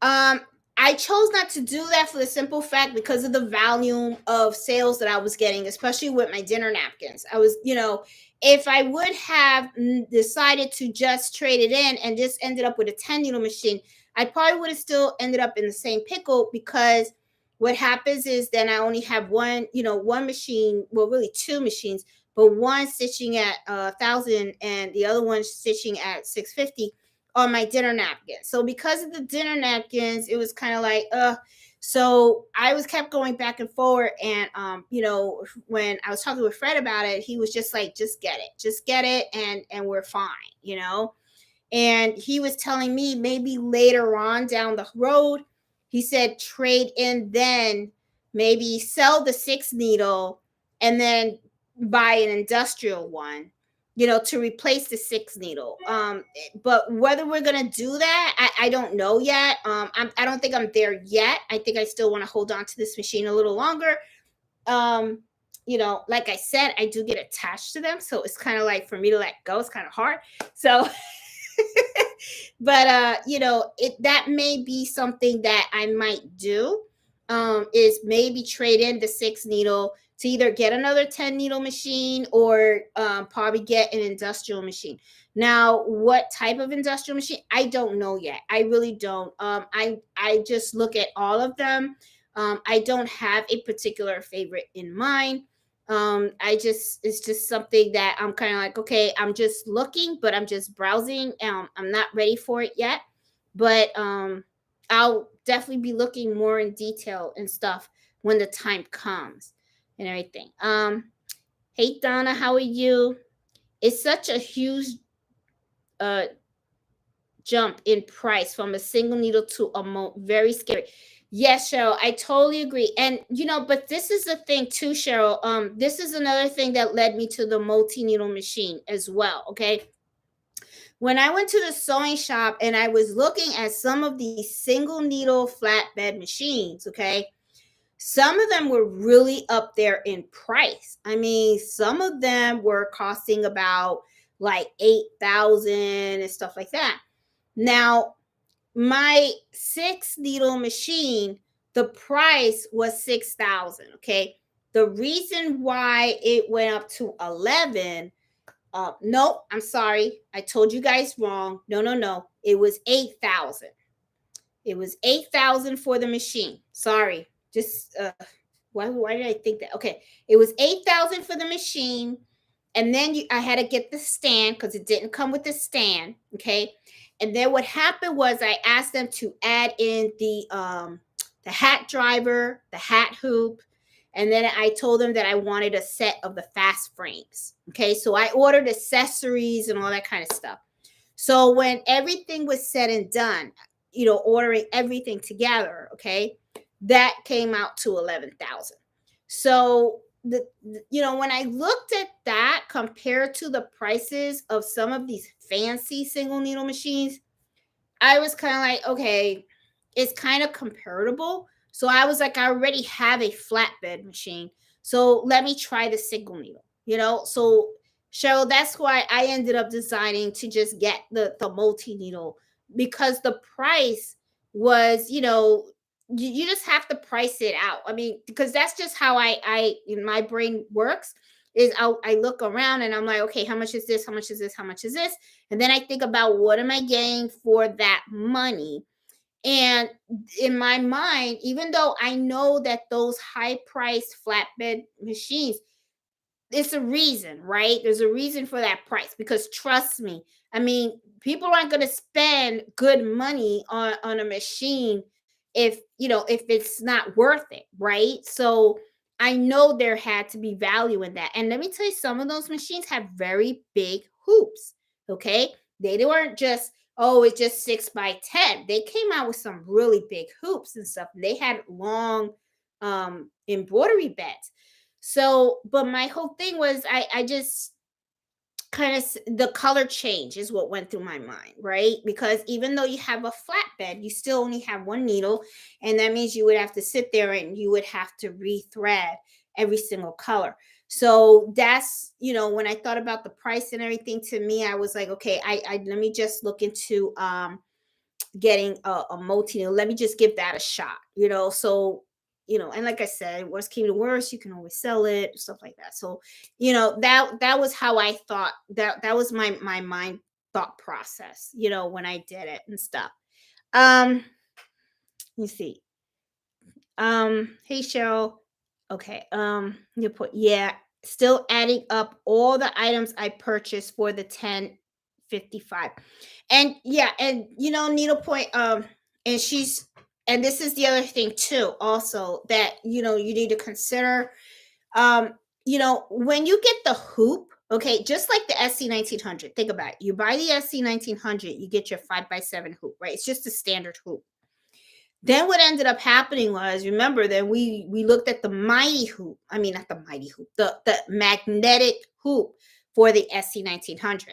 Um, I chose not to do that for the simple fact, because of the volume of sales that I was getting, especially with my dinner napkins. I was, if I would have decided to just trade it in and just ended up with a 10 needle machine, I probably would have still ended up in the same pickle, because what happens is then I only have one machine, well, really 2 machines, but one stitching at 1,000 and the other one stitching at 650 on my dinner napkins. So because of the dinner napkins, it was kind of like, so I was kept going back and forward. And when I was talking with Fred about it, he was just like, just get it, and we're fine. And he was telling me maybe later on down the road, he said trade in, then maybe sell the 6 needle and then buy an industrial one, to replace the 6 needle. But whether we're gonna do that, I don't know yet. I don't think I'm there yet. I think I still want to hold on to this machine a little longer. Like I said, I do get attached to them, so it's kind of like, for me to let go, it's kind of hard. So but that may be something that I might do, is maybe trade in the 6 needle to either get another 10 needle machine, or probably get an industrial machine. Now, what type of industrial machine, I don't know yet. I really don't. I just look at all of them. I don't have a particular favorite in mind. It's just something that I'm kind of like, okay, I'm just looking, but I'm just browsing. I'm not ready for it yet, but I'll definitely be looking more in detail and stuff when the time comes and everything. Hey Donna, how are you? It's such a huge uh jump in price from a single needle to a very scary. Yes, Cheryl, I totally agree. And but this is the thing too, Cheryl. This is another thing that led me to the multi-needle machine as well. Okay. When I went to the sewing shop and I was looking at some of these single needle flatbed machines, okay, some of them were really up there in price. I mean, some of them were costing about like 8,000 and stuff like that. Now, my 6 needle machine, the price was 6,000. Okay. The reason why it went up to 11, no, I'm sorry. I told you guys wrong. No. It was 8,000. It was 8,000 for the machine. Sorry. Just, why did I think that? Okay. It was 8,000 for the machine. And then I had to get the stand because it didn't come with the stand. Okay. And then what happened was I asked them to add in the hat driver, the hat hoop, and then I told them that I wanted a set of the fast frames. Okay, so I ordered accessories and all that kind of stuff. So when everything was said and done, ordering everything together, okay, that came out to 11,000. So when I looked at that compared to the prices of some of these fancy single needle machines, I was kind of like, okay, it's kind of comparable. So I was like, I already have a flatbed machine. So let me try the single needle. So Cheryl, that's why I ended up deciding to just get the multi needle, because the price was, you just have to price it out. I mean, because that's just how I in my brain works. Is I look around and I'm like, okay, how much is this? How much is this? How much is this? And then I think about, what am I getting for that money? And in my mind, even though I know that those high priced flatbed machines, it's a reason, right? There's a reason for that price, because trust me, I mean, people aren't going to spend good money on a machine if it's not worth it, right? So I know there had to be value in that. And let me tell you, some of those machines have very big hoops. Okay, they weren't just, oh, it's just 6 by 10. They came out with some really big hoops and stuff. They had long embroidery beds. So, but my whole thing was, I just kind of, the color change is what went through my mind, right? Because even though you have a flatbed, you still only have one needle, and that means you would have to sit there and you would have to rethread every single color. So that's, when I thought about the price and everything, to me, I was like, okay, I let me just look into getting a multi needle. Let me just give that a shot. So, and like I said, worst came to worst, you can always sell it, stuff like that. So, that was how I thought, that was my mind thought process, when I did it and stuff. You see. Hey Cheryl. Okay. You put, yeah, still adding up all the items I purchased for the 1055. And yeah, and needlepoint, and she's, and this is the other thing too, also, that you need to consider. When you get the hoop, okay, just like the SC1900, think about it. You buy the SC1900, you get your 5x7 hoop, right? It's just a standard hoop. Then what ended up happening was, remember, that we looked at the mighty hoop. I mean, not the mighty hoop, the magnetic hoop for the SC1900.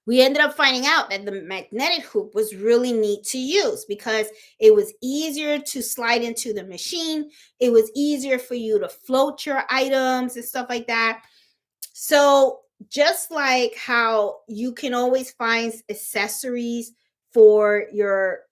We ended up finding out that the magnetic hoop was really neat to use, because it was easier to slide into the machine. It was easier for you to float your items and stuff like that. So just like how you can always find accessories for your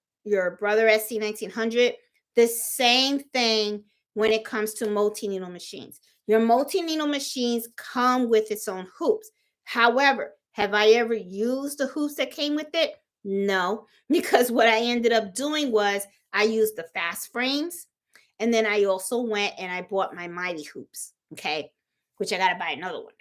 Brother SC1900, the same thing when it comes to multi-needle machines. Your multi-needle machines come with its own hoops. However, have I ever used the hoops that came with it? No, because what I ended up doing was I used the fast frames, and then I also went and I bought my mighty hoops, okay, which I got to buy another one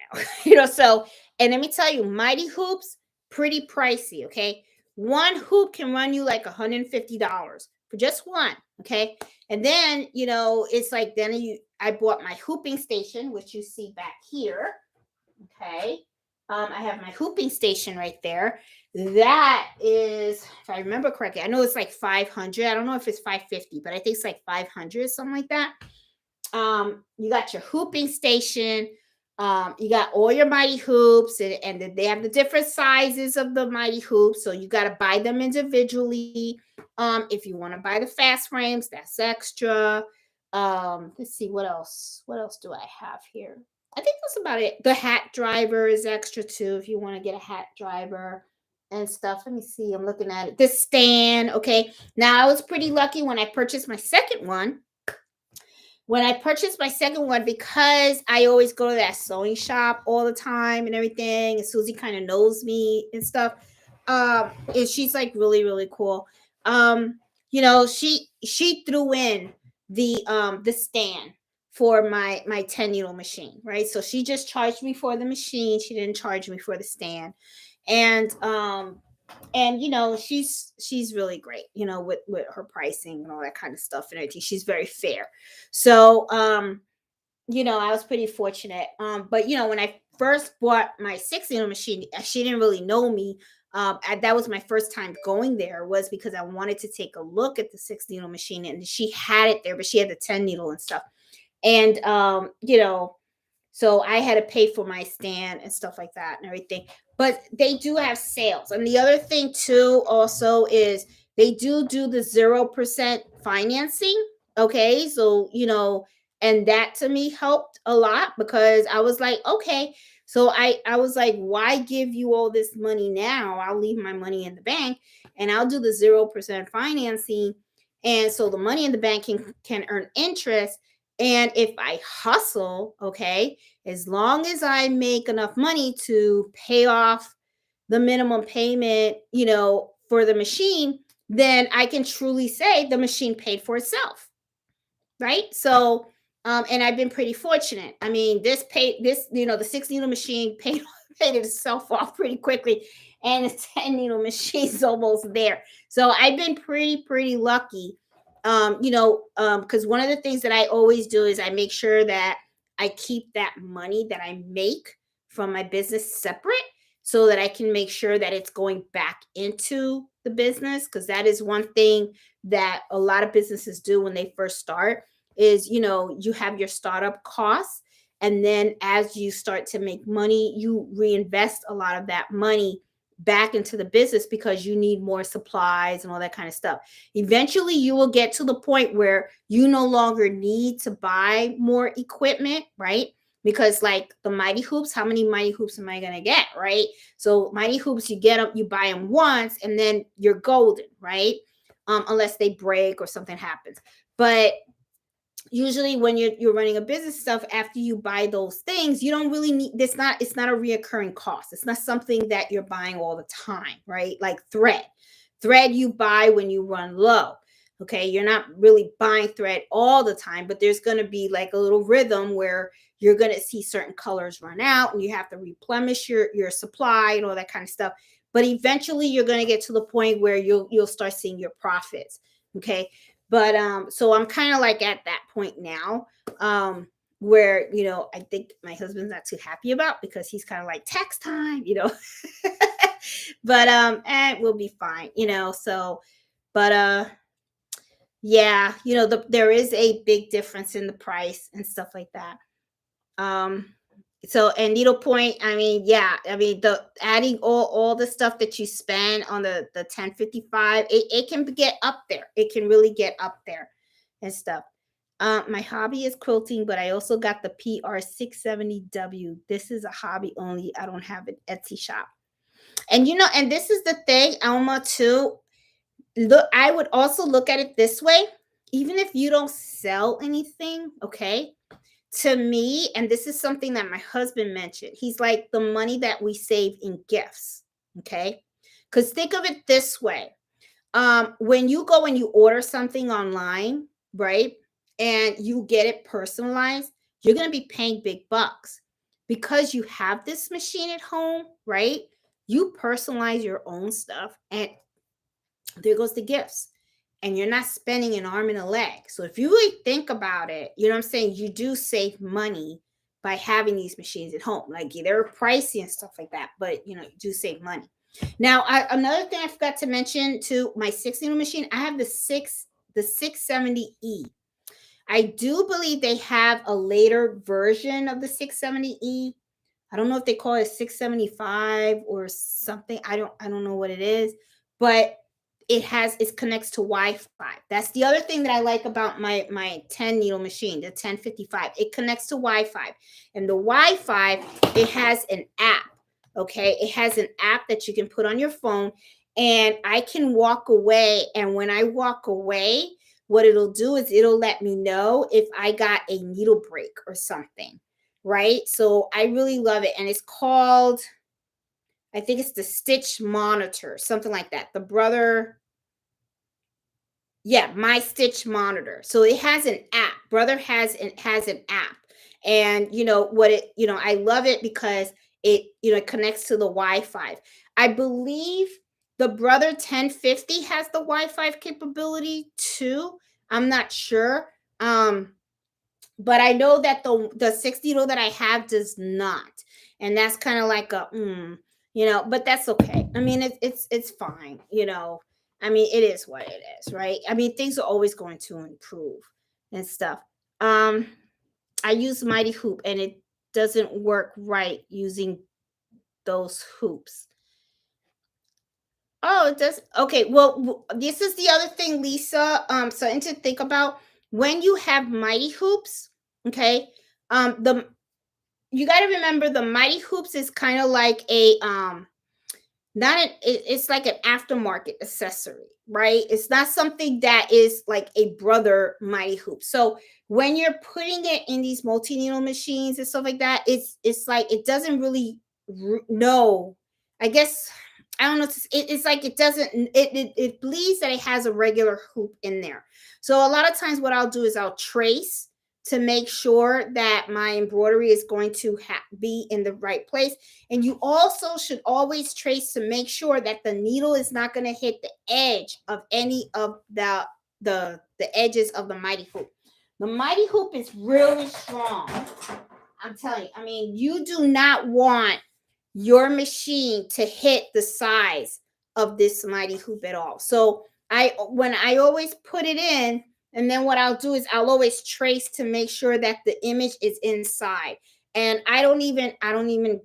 now. So, and let me tell you, mighty hoops, pretty pricey, okay? One hoop can run you like $150 for just one, okay? And then, it's like, then I bought my hooping station, which you see back here, okay? I have my hooping station right there. That is, if I remember correctly, I know it's like 500. I don't know if it's 550, but I think it's like 500, something like that. You got your hooping station. You got all your mighty hoops, and they have the different sizes of the mighty hoops. So you got to buy them individually. If you want to buy the fast frames, that's extra. Let's see, what else? What else do I have here? I think that's about it. The hat driver is extra too, if you want to get a hat driver and stuff. Let me see. I'm looking at it. The stand. Okay. Now I was pretty lucky when I purchased my second one. Because I always go to that sewing shop all the time and everything, and Susie kind of knows me and stuff. And she's like really, really cool. She threw in the stand for my 10 needle machine, right? So she just charged me for the machine. She didn't charge me for the stand. And And she's really great, with her pricing and all that kind of stuff and everything. She's very fair. So I was pretty fortunate. But when I first bought my 6 needle machine, she didn't really know me. That was my first time going there, was because I wanted to take a look at the 6 needle machine, and she had it there, but she had the 10 needle and stuff. And so I had to pay for my stand and stuff like that and everything. But they do have sales. And the other thing too also is they do the 0% financing. Okay. So, and that to me helped a lot, because I was like, okay. So I was like, why give you all this money now? I'll leave my money in the bank and I'll do the 0% financing. And so the money in the bank can earn interest. And if I hustle, okay, as long as I make enough money to pay off the minimum payment, for the machine, then I can truly say the machine paid for itself. Right. So, and I've been pretty fortunate. I mean, the 6 needle machine paid itself off pretty quickly, and the 10 needle machine's almost there. So I've been pretty lucky. Because one of the things that I always do is I make sure that I keep that money that I make from my business separate, so that I can make sure that it's going back into the business. Because that is one thing that a lot of businesses do when they first start, is you have your startup costs, and then as you start to make money, you reinvest a lot of that money back into the business, because you need more supplies and all that kind of stuff. Eventually you will get to the point where you no longer need to buy more equipment, right? Because like the mighty hoops, how many mighty hoops am I going to get, right? So mighty hoops, you get them, you buy them once, and then you're golden, right? Unless they break or something happens. But usually when you're running a business stuff, after you buy those things, you don't really need it's not a reoccurring cost. It's not something that you're buying all the time, right? Like thread you buy when you run low. Okay, you're not really buying thread all the time, but there's going to be like a little rhythm where you're going to see certain colors run out and you have to replenish your supply and all that kind of stuff. But eventually you're going to get to the point where you'll start seeing your profits. Okay. But so I'm kind of like at that point now, where I think my husband's not too happy about, because he's kind of like, tax time, but we'll be fine, so. But yeah, there is a big difference in the price and stuff like that. So, and needlepoint, I mean, yeah, I mean, the adding all the stuff that you spend on the 1055, it can get up there. It can really get up there and stuff. My hobby is quilting, but I also got the PR670W. This is a hobby only. I don't have an Etsy shop. And and this is the thing, Alma, too. Look, I would also look at it this way. Even if you don't sell anything, okay? To me, and this is something that my husband mentioned, he's like, the money that we save in gifts. Okay. Because think of it this way. When you go and you order something online, right, and you get it personalized, you're going to be paying big bucks, because you have this machine at home, right? You personalize your own stuff, and there goes the gifts, and you're not spending an arm and a leg. So if you really think about it, you know what I'm saying, you do save money by having these machines at home. Like, they're pricey and stuff like that, but you do save money. Now, another thing I forgot to mention to my 6 needle machine, I have the 670E. I do believe they have a later version of the 670E. I don't know if they call it 675 or something. I don't know what it is, but it connects to Wi-Fi. That's the other thing that I like about my 10 needle machine, the 1055. It connects to Wi-Fi, and the Wi-Fi, it has an app. Okay, it has an app that you can put on your phone, and I can walk away. And when I walk away, what it'll do is it'll let me know if I got a needle break or something. Right? So I really love it, and it's called, I think it's the Stitch Monitor, something like that. My Stitch Monitor. So it has an app. Brother has an app. And I love it because it connects to the Wi-Fi. I believe The Brother 1050 has the Wi-Fi capability too. I'm not sure. But I know that the 6 needle that I have does not. And that's kind of like a but that's okay. I mean, it's fine, I mean, it is what it is, right? I mean, things are always going to improve and stuff. Um, I use Mighty Hoop and it doesn't work right using those hoops. Oh, it does. Okay. Well, this is the other thing, Lisa. Something to think about when you have mighty hoops. Okay. The You got to remember the mighty hoops is kind of like a not an it's like an aftermarket accessory, right? It's not something that is like a brother mighty hoop. So when you're putting it in these multi needle machines and stuff like that, it's like it doesn't really know. I guess I don't know. It's like it doesn't. It believes that it has a regular hoop in there. So a lot of times, what I'll do is I'll trace to make sure that my embroidery is going to be in the right place. And you also should always trace to make sure that the needle is not going to hit the edge of any of the edges of the mighty hoop. The mighty hoop is really strong. I'm telling you. I mean, you do not want your machine to hit the size of this mighty hoop at all. So when I always put it in, and then what I'll do is I'll always trace to make sure that the image is inside. And I don't even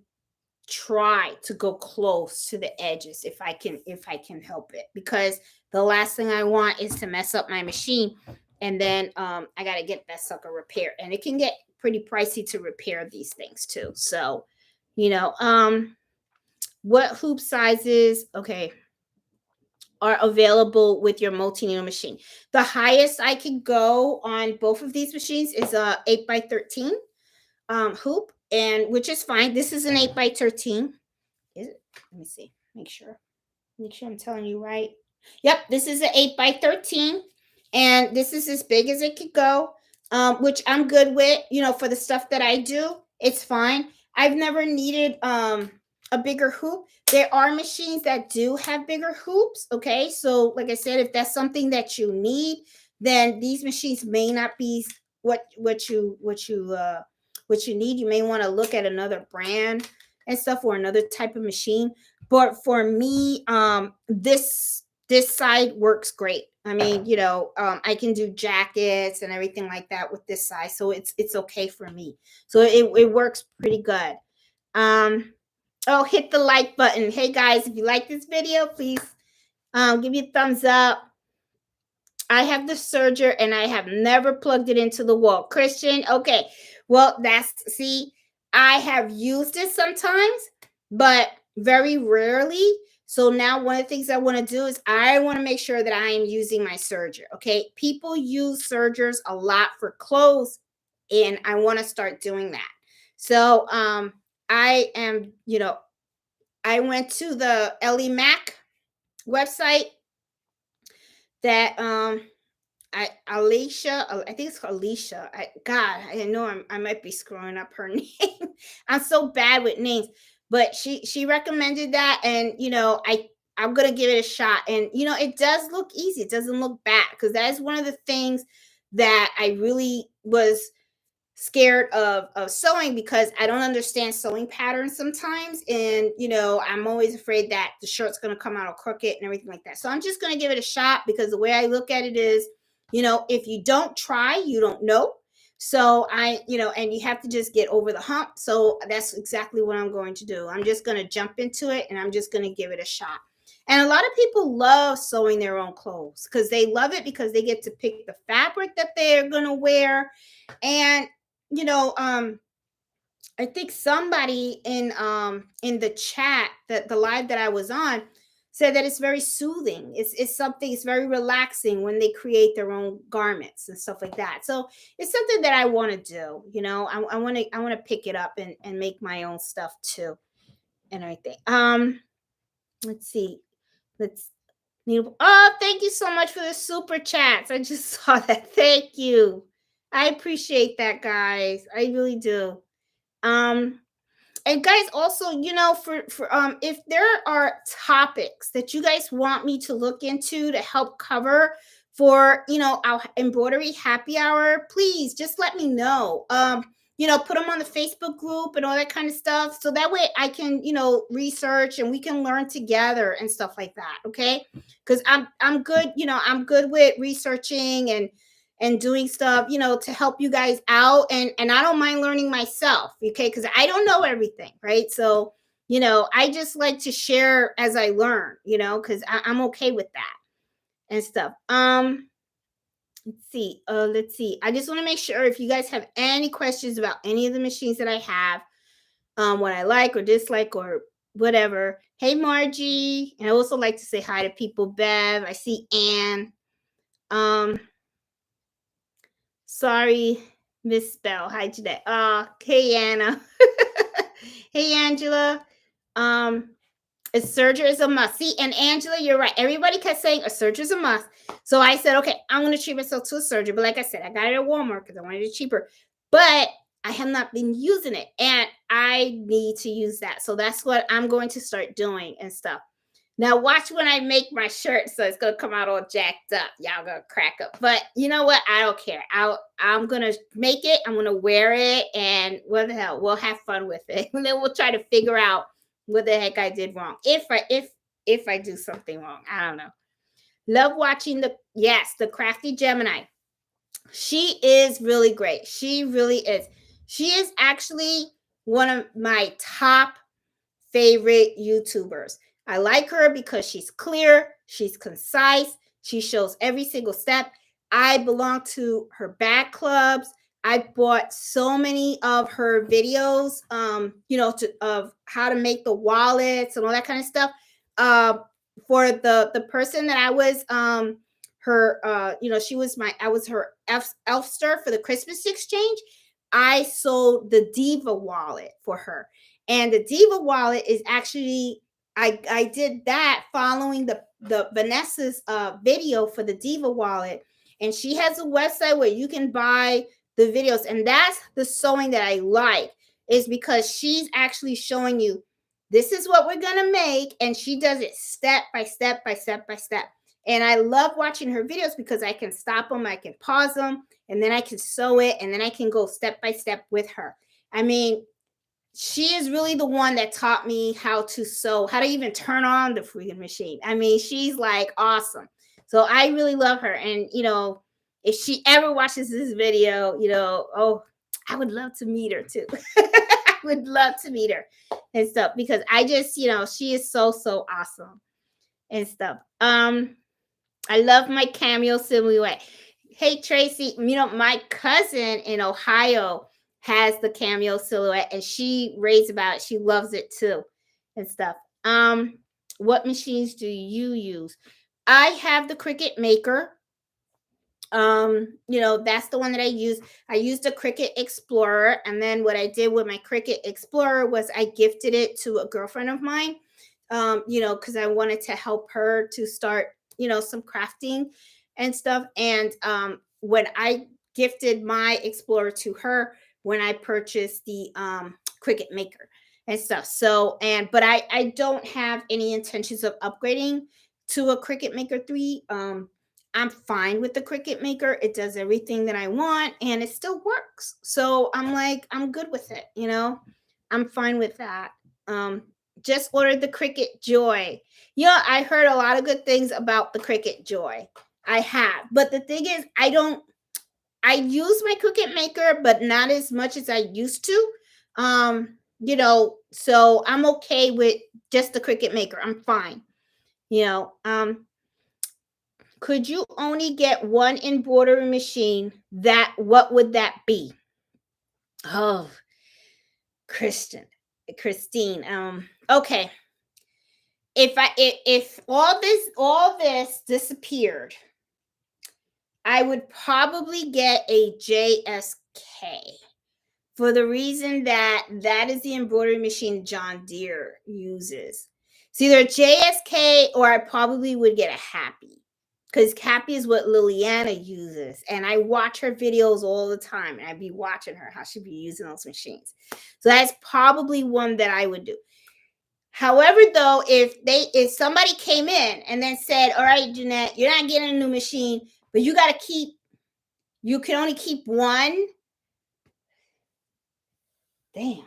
try to go close to the edges if I can help it, because the last thing I want is to mess up my machine, and then I got to get that sucker repaired, and it can get pretty pricey to repair these things too. So, what hoop sizes are available with your multi-needle machine? The highest I can go on both of these machines is a 8x13 hoop, and which is fine. This is an 8x13. Is it? Let me see. Make sure I'm telling you right. Yep, this is an 8x13, and this is as big as it could go, which I'm good with. For the stuff that I do, it's fine. I've never needed a bigger hoop. There are machines that do have bigger hoops. Okay, so like I said, if that's something that you need, then these machines may not be what you need. You may want to look at another brand and stuff, or another type of machine. But for me, this side works great. I mean, I can do jackets and everything like that with this size, so it's okay for me. So it works pretty good. Oh, hit the like button. Hey guys, if you like this video, please give me a thumbs up. I have the Serger and I have never plugged it into the wall. Christian, okay. Well, I have used it sometimes, but very rarely. So now one of the things I want to do is I want to make sure that I am using my Serger. Okay. People use Sergers a lot for clothes, and I want to start doing that. So I am, I went to the Ellie Mac website that I think it's Alicia. I know I might be screwing up her name. I'm so bad with names, but she recommended that, and I'm gonna give it a shot. And it does look easy. It doesn't look bad, because that is one of the things that I really was scared of sewing, because I don't understand sewing patterns sometimes, and I'm always afraid that the shirt's going to come out all crooked and everything like that. So I'm just going to give it a shot, because the way I look at it is, if you don't try, you don't know. So and you have to just get over the hump. So that's exactly what I'm going to do. I'm just going to jump into it, and I'm just going to give it a shot. And a lot of people love sewing their own clothes, because they love it, because they get to pick the fabric that they're going to wear. And I think somebody in the chat, that the live that I was on, said that it's very soothing. It's very relaxing when they create their own garments and stuff like that. So it's something that I want to do. I want to pick it up and make my own stuff too, and everything. Let's see. Oh, thank you so much for the super chats. I just saw that. Thank you. I appreciate that, guys. I really do. And guys, also, for if there are topics that you guys want me to look into to help cover for our embroidery happy hour, please just let me know. Put them on the Facebook group and all that kind of stuff, so that way I can research and we can learn together and stuff like that. Okay, because I'm good. I'm good with researching and doing stuff, to help you guys out. And I don't mind learning myself, okay? Because I don't know everything, right? So, I just like to share as I learn, because I'm okay with that and stuff. Let's see. I just want to make sure if you guys have any questions about any of the machines that I have, what I like or dislike or whatever. Hey, Margie. And I also like to say hi to people. Bev, I see Anne. Sorry, misspell. Hi, today. Hey, Anna. Hey, Angela. A Serger is a must. See, and Angela, you're right. Everybody kept saying a Serger is a must. So I said, okay, I'm going to treat myself to a Serger. But like I said, I got it at Walmart because I wanted it cheaper. But I have not been using it, and I need to use that. So that's what I'm going to start doing and stuff. Now watch when I make my shirt, so it's gonna come out all jacked up. Y'all gonna crack up. But you know what? I don't care. I'm gonna make it. I'm gonna wear it, and what the hell? We'll have fun with it. And then we'll try to figure out what the heck I did wrong. If I do something wrong, I don't know. Love watching the crafty Gemini. She is really great. She really is. She is actually one of my top favorite YouTubers. I like her because she's clear, she's concise, she shows every single step. I belong to her bag clubs. I bought so many of her videos, of how to make the wallets and all that kind of stuff. For the person that I was, I was her elfster for the Christmas exchange. I sold the Diva wallet for her. And the Diva wallet is actually, I did that following the Vanessa's video for the Diva wallet. And she has a website where you can buy the videos. And that's the sewing that I like, is because she's actually showing you, this is what we're going to make. And she does it step by step by step by step. And I love watching her videos because I can stop them, I can pause them, and then I can sew it, and then I can go step by step with her. I mean, she is really the one that taught me how to sew, how to even turn on the freaking machine. I mean, she's like awesome. So I really love her. And, if she ever watches this video, I would love to meet her too. I would love to meet her and stuff, because I just, she is so, so awesome and stuff. I love my cameo silhouette. Hey, Tracy, my cousin in Ohio has the cameo silhouette, and she raves about it. She loves it too and stuff. What machines do you use? I have the Cricut Maker. That's the one that I use. I used a Cricut Explorer, and then what I did with my Cricut Explorer was I gifted it to a girlfriend of mine, because I wanted to help her to start, some crafting and stuff. And when I gifted my Explorer to her, when I purchased the Cricut Maker and stuff. So, but I don't have any intentions of upgrading to a Cricut Maker 3. I'm fine with the Cricut Maker. It does everything that I want, and it still works. So I'm good with it. I'm fine with that. Just ordered the Cricut Joy. Yeah, I heard a lot of good things about the Cricut Joy. I have, but the thing is, I use my Cricut Maker, but not as much as I used to. So I'm okay with just the Cricut Maker. I'm fine. Could you only get one embroidery machine? What would that be? Oh, Christine. Okay. If all this disappeared, I would probably get a JSK, for the reason that is the embroidery machine John Deere uses. It's either a JSK or I probably would get a Happy. because Cappy is what Liliana uses. And I watch her videos all the time. And I'd be watching her, how she'd be using those machines. So that's probably one that I would do. However, though, if somebody came in and then said, all right, Jeanette, you're not getting a new machine, but you can only keep one. Damn.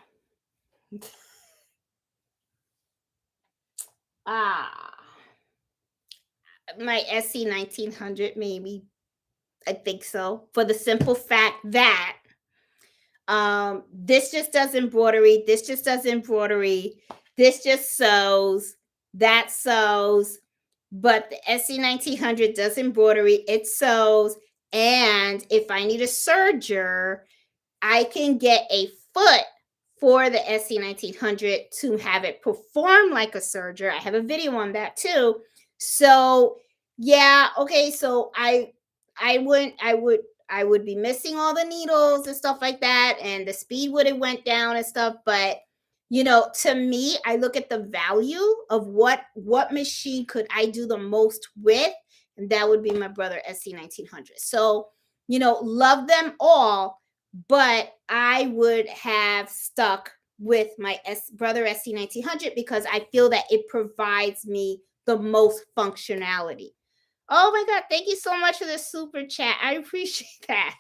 My SC1900, maybe. I think so. For the simple fact that this just does embroidery, this just does embroidery, this just sews, that sews, but the SC1900 does embroidery, it sews, and if I need a serger, I can get a foot for the SC1900 to have it perform like a serger. I have a video on that too. So yeah, okay, so I would be missing all the needles and stuff like that, and the speed would have went down and stuff. But to me, I look at the value of what machine could I do the most with, and that would be my Brother SC1900. So love them all, but I would have stuck with my Brother SC1900 because I feel that it provides me the most functionality. Oh my God, thank you so much for the super chat. I appreciate that.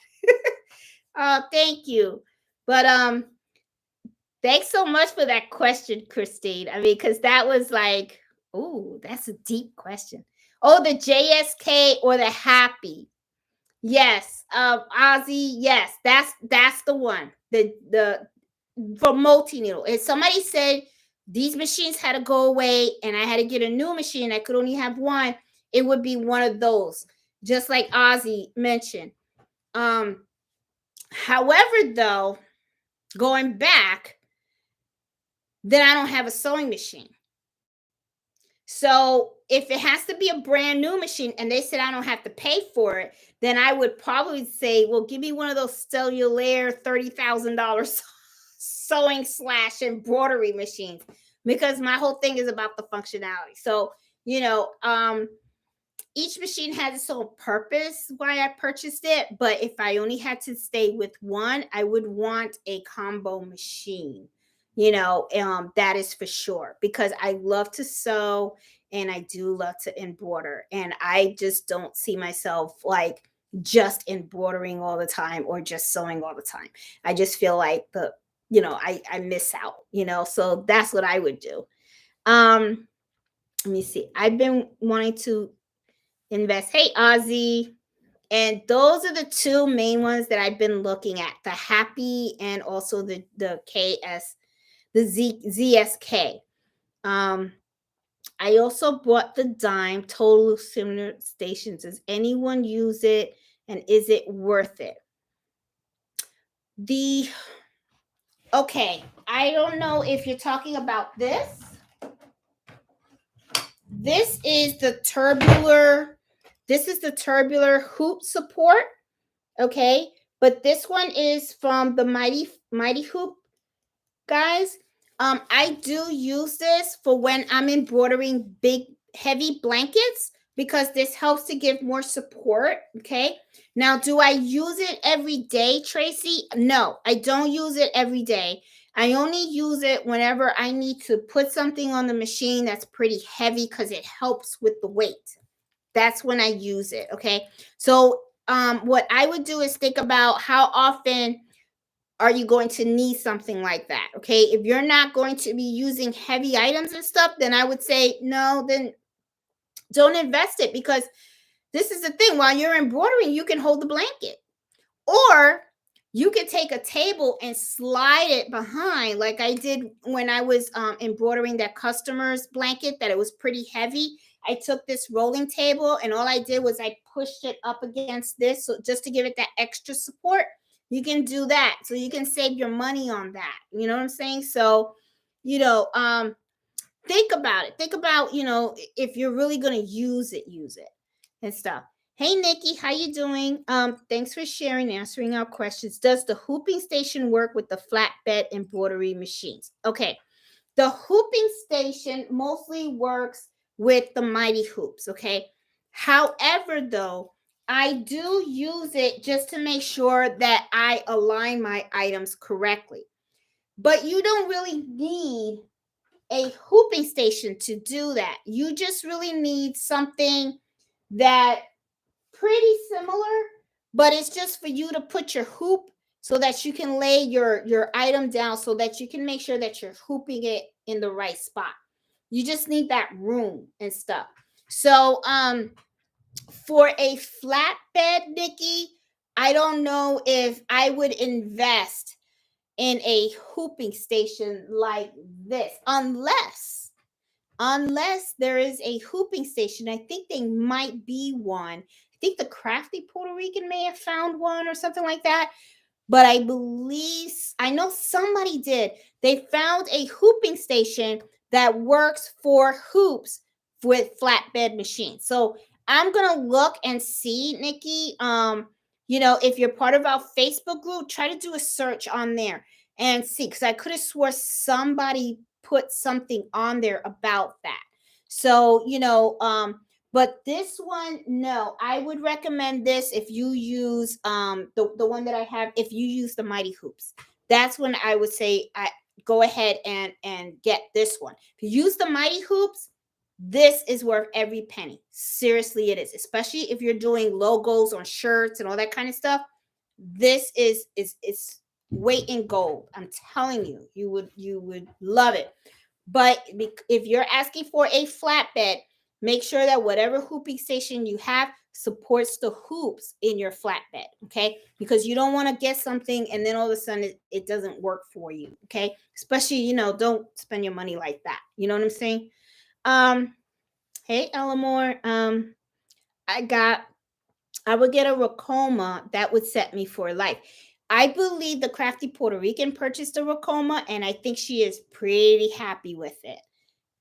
Thank you. But thanks so much for that question, Christine. I mean, because that was like, ooh, that's a deep question. Oh, the JSK or the Happy. Yes. Ozzy, yes, that's the one. The for multi-needle. If somebody said these machines had to go away and I had to get a new machine, I could only have one, it would be one of those, just like Ozzy mentioned. However, though, going back, then I don't have a sewing machine. So if it has to be a brand new machine and they said I don't have to pay for it, then I would probably say, well, give me one of those cellular $30,000 sewing / embroidery machines, because my whole thing is about the functionality. So, each machine has its own purpose why I purchased it. But if I only had to stay with one, I would want a combo machine. That is for sure, because I love to sew and I do love to embroider. And I just don't see myself like just embroidering all the time or just sewing all the time. I just feel like I miss out, so that's what I would do. Let me see. I've been wanting to invest. Hey, Ozzy. And those are the two main ones that I've been looking at, the Happy and also the ZSK. I also bought the Dime, total similar stations. Does anyone use it, and is it worth it? Okay, I don't know if you're talking about this. This is the tubular hoop support. Okay, but this one is from the Mighty Hoop guys. I do use this for when I'm embroidering big heavy blankets, because this helps to give more support. Okay, now do I use it every day, Tracy? No, I don't use it every day. I only use it whenever I need to put something on the machine that's pretty heavy, because it helps with the weight. That's when I use it. Okay, so what I would do is think about how often are you going to need something like that. Okay, if you're not going to be using heavy items and stuff, then I would say no, then don't invest it, because this is the thing, while you're embroidering, you can hold the blanket, or you could take a table and slide it behind, like I did when I was embroidering that customer's blanket that it was pretty heavy. I took this rolling table and all I did was I pushed it up against this, so just to give it that extra support. You can do that, so you can save your money on that. You know what I'm saying? So, think about it. Think about, if you're really going to use it and stuff. Hey, Nikki, how you doing? Thanks for sharing, answering our questions. Does the hooping station work with the flatbed embroidery machines? Okay, the hooping station mostly works with the Mighty Hoops. Okay, However, though, I do use it just to make sure that I align my items correctly. But you don't really need a hooping station to do that. You just really need something that pretty similar, but it's just for you to put your hoop so that you can lay your item down so that you can make sure that you're hooping it in the right spot. You just need that room and stuff. So for a flatbed, Nikki, I don't know if I would invest in a hooping station like this unless there is a hooping station. I think they might be one. I think the Crafty Puerto Rican may have found one or something like that. But I believe, I know somebody did. They found a hooping station that works for hoops with flatbed machines. So I'm gonna look and see, Nikki. If you're part of our Facebook group, try to do a search on there and see, because I could have swore somebody put something on there about that. So, but this one, no, I would recommend this if you use the one that I have. If you use the Mighty Hoops, that's when I would say I go ahead and get this one. If you use the Mighty Hoops, this is worth every penny. Seriously, it is. Especially if you're doing logos on shirts and all that kind of stuff. This is weight in gold. I'm telling you, you would love it. But if you're asking for a flatbed, make sure that whatever hooping station you have supports the hoops in your flatbed, okay? Because you don't want to get something and then all of a sudden it doesn't work for you, okay? Especially, don't spend your money like that. You know what I'm saying? Hey, Elamore, I would get a Racoma that would set me for life. I believe the Crafty Puerto Rican purchased a Racoma, and I think she is pretty happy with it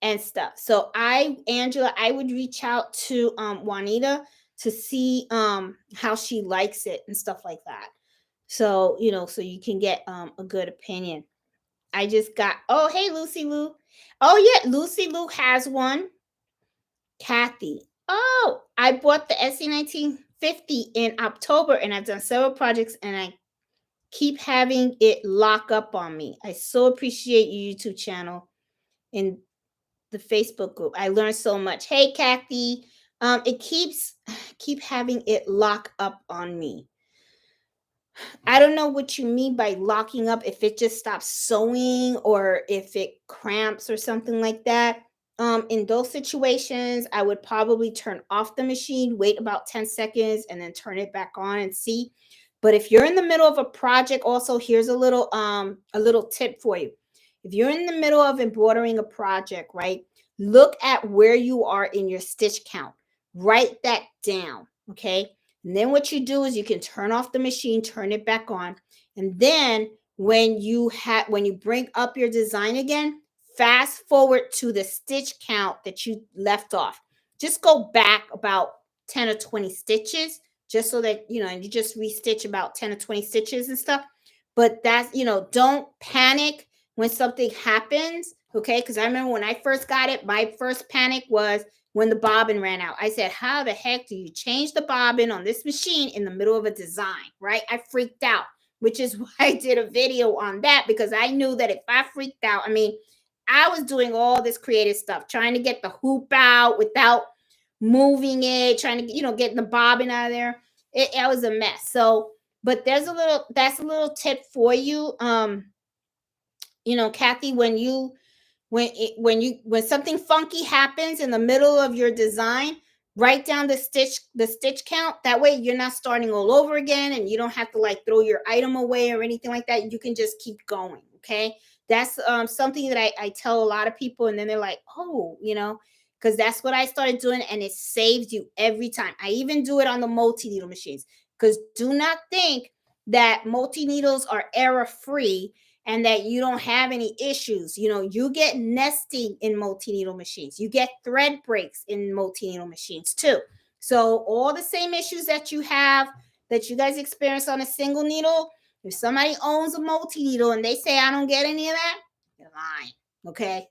and stuff. So Angela, I would reach out to Juanita to see how she likes it and stuff like that. So, so you can get a good opinion. I just got, oh, hey, Lucy Lou. Oh, yeah, Lucy Lou has one. Kathy. Oh, I bought the SC1950 in October and I've done several projects and I keep having it lock up on me. I so appreciate your YouTube channel and the Facebook group. I learned so much. Hey, Kathy. It keep having it lock up on me. I don't know what you mean by locking up, if it just stops sewing or if it cramps or something like that. In those situations, I would probably turn off the machine, wait about 10 seconds, and then turn it back on and see. But if you're in the middle of a project, also here's a little tip for you. If you're in the middle of embroidering a project, right? Look at where you are in your stitch count. Write that down, okay? And then what you do is you can turn off the machine, turn it back on, and then when you bring up your design again, fast forward to the stitch count that you left off. Just go back about 10 or 20 stitches, just so that, and you just restitch about 10 or 20 stitches and stuff. But that's, don't panic when something happens, okay? Because I remember when I first got it, my first panic was when the bobbin ran out. I said, how the heck do you change the bobbin on this machine in the middle of a design, right? I freaked out, which is why I did a video on that, because I knew that if I freaked out, I was doing all this creative stuff, trying to get the hoop out without moving it, trying to, get the bobbin out of there. It was a mess. So, but that's a little tip for you. Kathy, when something funky happens in the middle of your design, write down the stitch count. That way you're not starting all over again and you don't have to like throw your item away or anything like that. You can just keep going. Okay. That's something that I tell a lot of people, and then they're like, oh, because that's what I started doing, and it saves you every time. I even do it on the multi-needle machines, because do not think that multi-needles are error-free and that you don't have any issues. You get nesting in multi-needle machines. You get thread breaks in multi-needle machines too. So all the same issues that you have, that you guys experience on a single needle, if somebody owns a multi-needle and they say, I don't get any of that, they're lying, okay?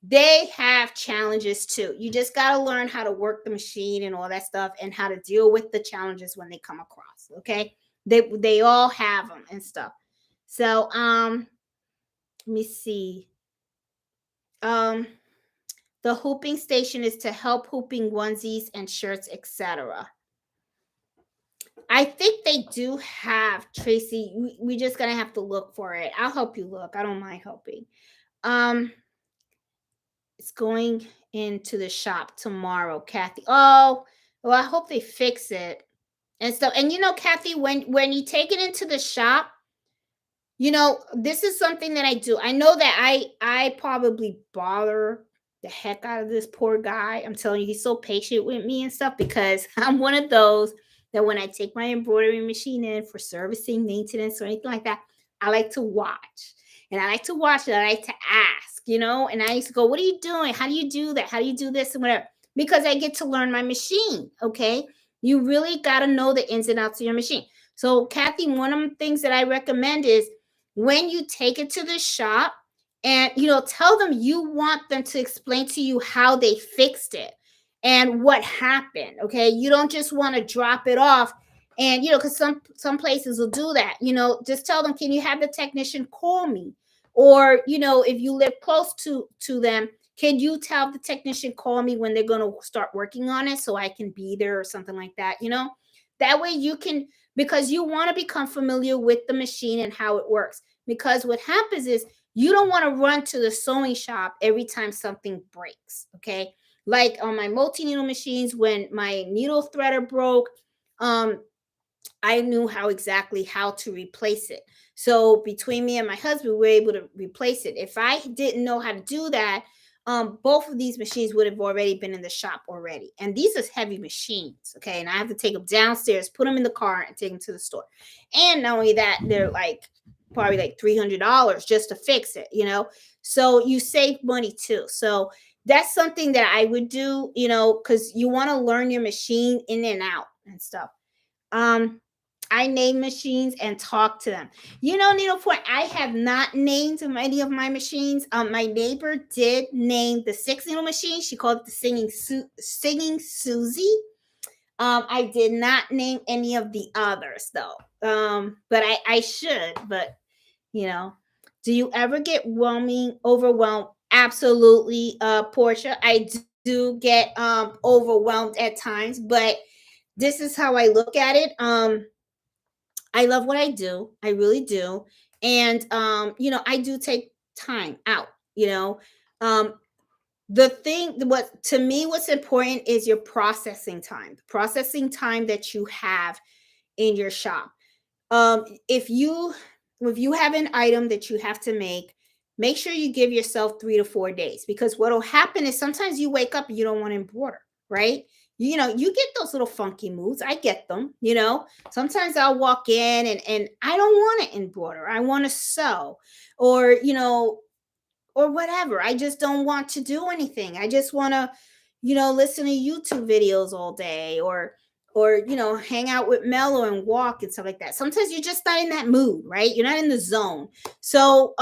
they have challenges too. You just got to learn how to work the machine and all that stuff and how to deal with the challenges when they come across. Okay. They all have them and stuff. So let me see. Um the hooping station is to help hooping onesies and shirts, etc. I think they do have, Tracy. We just gonna have to look for it. I'll help you look. I don't mind helping. Um it's going into the shop tomorrow, Kathy. Oh, well, I hope they fix it and stuff. And Kathy, when you take it into the shop, this is something that I do. I know that I probably bother the heck out of this poor guy. I'm telling you, he's so patient with me and stuff because I'm one of those that when I take my embroidery machine in for servicing, maintenance, or anything like that, I like to watch. And I like to watch it. I like to ask, and I used to go, "What are you doing? How do you do that? How do you do this?" and whatever. Because I get to learn my machine. Okay. You really got to know the ins and outs of your machine. So, Kathy, one of the things that I recommend is when you take it to the shop and tell them you want them to explain to you how they fixed it and what happened. Okay, you don't just want to drop it off. And because some places will do that. Just tell them, can you have the technician call me? Or if you live close to them, can you tell the technician call me when they're going to start working on it so I can be there, or something like that. That way you can, because you want to become familiar with the machine and how it works. Because what happens is you don't want to run to the sewing shop every time something breaks. Okay. Like on my multi-needle machines, when my needle threader broke, I knew exactly how to replace it. So between me and my husband, we were able to replace it. If I didn't know how to do that, both of these machines would have already been in the shop already. And these are heavy machines, okay? And I have to take them downstairs, put them in the car, and take them to the store. And not only that, they're probably like $300 just to fix it, So you save money too. So that's something that I would do, because you want to learn your machine in and out and stuff. I name machines and talk to them. Needlepoint, I have not named any of my machines. My neighbor did name the 6-needle machine. She called it the Singing Susie. I did not name any of the others though. But I should. But do you ever get overwhelmed? Absolutely, Portia. I do get overwhelmed at times, but this is how I look at it. I love what I do. I really do. And I do take time out, Um the thing what to me what's important is your processing time. The processing time that you have in your shop. If you have an item that you have to make sure you give yourself 3 to 4 days, because what'll happen is sometimes you wake up and you don't want to embroider, right? You get those little funky moods. I get them. Sometimes I'll walk in and I don't want to embroider. I want to sew, or or whatever. I just don't want to do anything. I just want to, listen to YouTube videos all day, or hang out with Mello and walk and stuff like that. Sometimes you're just not in that mood, right? You're not in the zone. So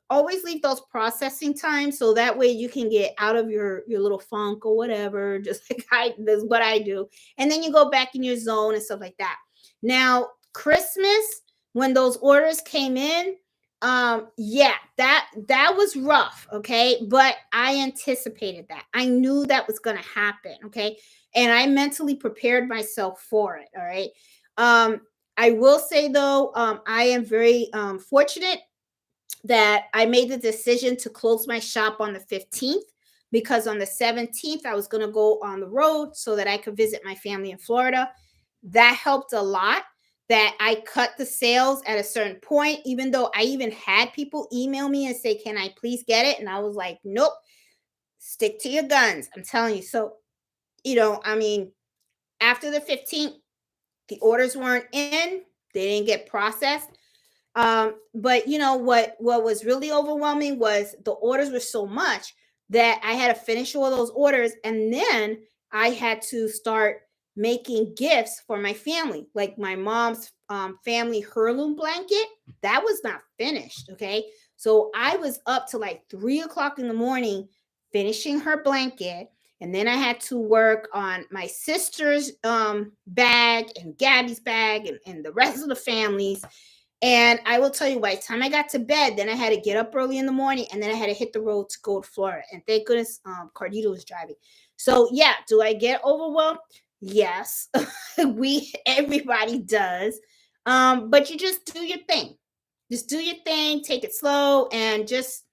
always leave those processing times so that way you can get out of your little funk or whatever. Just like that's what I do. And then you go back in your zone and stuff like that. Now, Christmas, when those orders came in, yeah, that was rough, okay? But I anticipated that. I knew that was going to happen, okay? And I mentally prepared myself for it, all right? I will say though, I am very fortunate that I made the decision to close my shop on the 15th, because on the 17th I was going to go on the road so that I could visit my family in Florida. That helped a lot, that I cut the sales at a certain point, even though I even had people email me and say, "Can I please get it?" And I was like, "Nope, stick to your guns." I'm telling you. So, I mean, after the 15th, the orders weren't in, they didn't get processed. But what was really overwhelming was the orders were so much that I had to finish all those orders, and then I had to start making gifts for my family, like my mom's family heirloom blanket. That was not finished. Okay, so I was up to like 3 o'clock in the morning finishing her blanket. And then I had to work on my sister's bag and Gabby's bag and the rest of the families. And I will tell you, by the time I got to bed, then I had to get up early in the morning, and then I had to hit the road to go to Florida. And thank goodness Cardito was driving. So yeah, do I get overwhelmed? Yes. Everybody does. But you just do your thing. Just do your thing, take it slow, and just,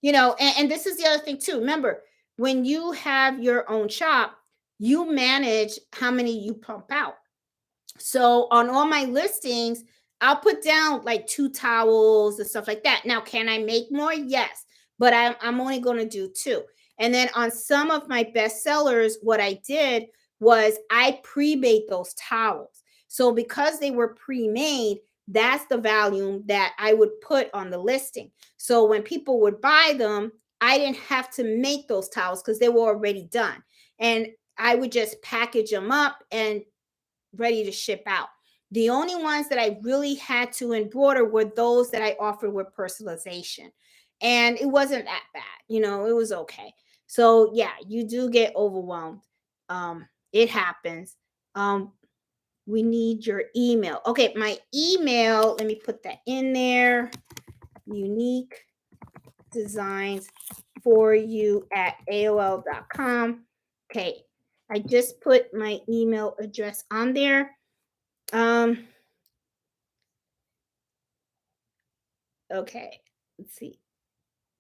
and this is the other thing too. Remember, when you have your own shop, you manage how many you pump out. So on all my listings, I'll put down like 2 towels and stuff like that. Now, can I make more? Yes, but I'm only going to do 2. And then on some of my best sellers, what I did was I pre-made those towels. So because they were pre-made, that's the volume that I would put on the listing. So when people would buy them, I didn't have to make those towels because they were already done. And I would just package them up and ready to ship out. The only ones that I really had to embroider were those that I offered with personalization. And it wasn't that bad. It was okay. So yeah, you do get overwhelmed. It happens. We need your email. Okay, my email, let me put that in there. Unique designs for you at AOL.com. Okay, I just put my email address on there. Okay, let's see.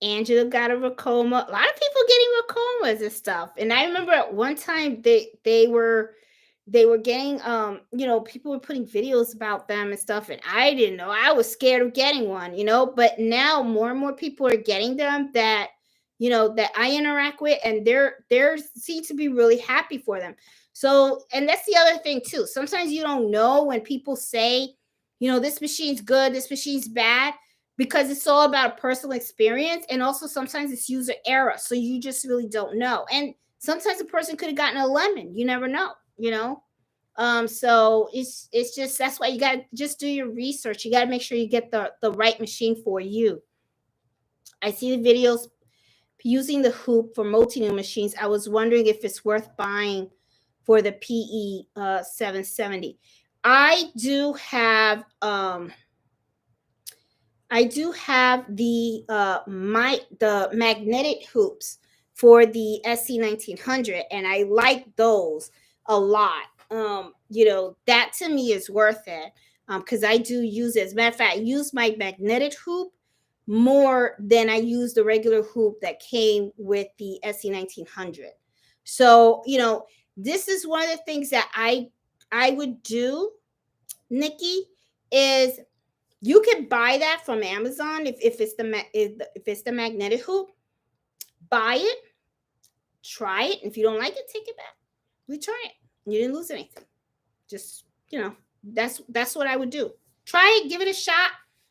Angela got a Racoma. A lot of people getting Racomas and stuff. And I remember at one time they were getting people were putting videos about them and stuff, and I didn't know. I was scared of getting one, but now more and more people are getting them that that I interact with, and they're seem to be really happy for them. So, and that's the other thing too. Sometimes you don't know when people say, this machine's good, this machine's bad, because it's all about personal experience, and also sometimes it's user error. So you just really don't know. And sometimes a person could have gotten a lemon. You never know. So it's just, that's why you got to just do your research. You got to make sure you get the right machine for you. I see the videos using the hoop for multi-new machines. I was wondering if it's worth buying for the PE 770. I do have the the magnetic hoops for the SC1900, and I like those a lot. That to me is worth it, because I do use it. As a matter of fact, I use my magnetic hoop more than I use the regular hoop that came with the SC1900. So, this is one of the things that I would do, Nikki, is you can buy that from Amazon if it's the magnetic hoop. Buy it, try it. If you don't like it, take it back. Return it. You didn't lose anything. Just, that's what I would do. Try it, give it a shot,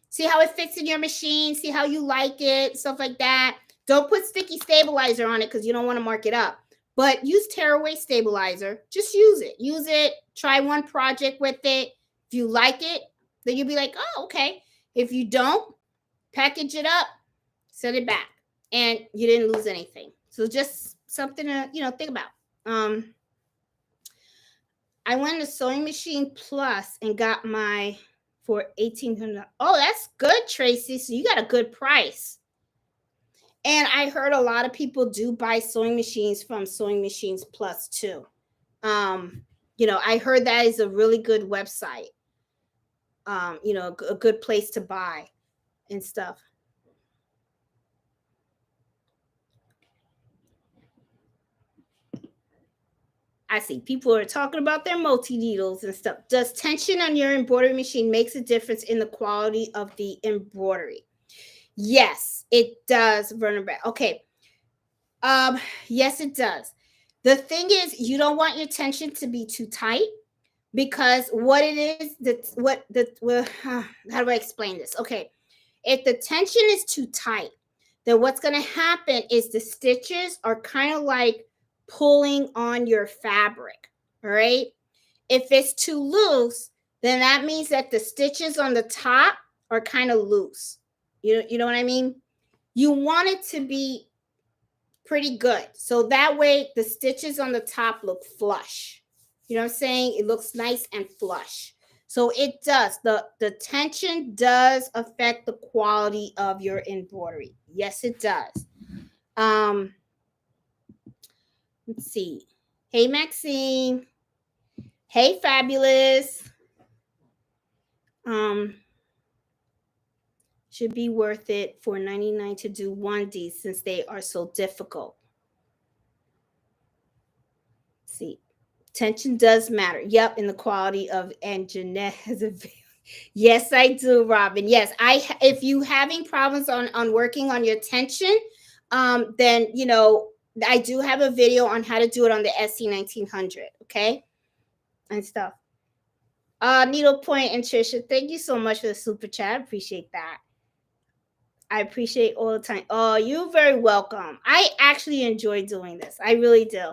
see how it fits in your machine, see how you like it, stuff like that. Don't put sticky stabilizer on it because you don't want to mark it up. But use tearaway stabilizer. Just use it. Use it. Try one project with it. If you like it, then you'll be like, oh, okay. If you don't, package it up, send it back, and you didn't lose anything. So just something to think about. I went to Sewing Machine Plus and got my for $1,800. Oh, that's good, Tracy. So you got a good price. And I heard a lot of people do buy sewing machines from Sewing Machines Plus too. I heard that is a really good website. A good place to buy and stuff. I see people are talking about their multi-needles and stuff. Does tension on your embroidery machine makes a difference in the quality of the embroidery? Yes, it does, Vernon. Okay. Yes, it does. The thing is, you don't want your tension to be too tight, because what it is, how do I explain this? Okay. If the tension is too tight, then what's going to happen is the stitches are kind of like pulling on your fabric. All right. If it's too loose, then that means that the stitches on the top are kind of loose. You know what I mean? You want it to be pretty good. So that way the stitches on the top look flush. You know what I'm saying? It looks nice and flush. So it does. The tension does affect the quality of your embroidery. Yes, it does. Let's see. Hey, Maxine. Hey, Fabulous. Should be worth it for $99 to do 1D since they are so difficult. Let's see. Tension does matter. Yep, in the quality of, and Jeanette has a video. Yes, I do, Robin. Yes, if you having problems on working on your tension, then you know I do have a video on how to do it on the SC1900. Okay, and stuff. Needlepoint and Trisha, thank you so much for the super chat. I appreciate that. I appreciate all the time. Oh, you're very welcome. I actually enjoy doing this. I really do.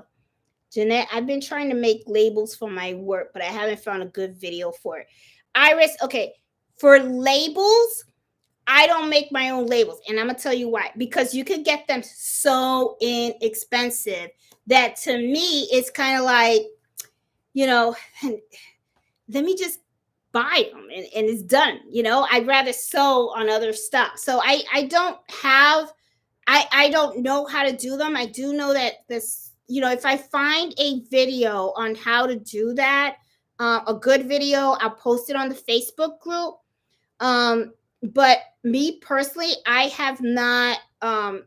Jeanette, I've been trying to make labels for my work, but I haven't found a good video for it. Iris, okay, for labels, I don't make my own labels. And I'm going to tell you why. Because you can get them so inexpensive that to me, it's kind of like, you know, let me just buy them and it's done. You know, I'd rather sew on other stuff. So I don't have, I don't know how to do them. I do know that this, you know, if I find a video on how to do that, a good video, I'll post it on the Facebook group. But me personally, I have not, I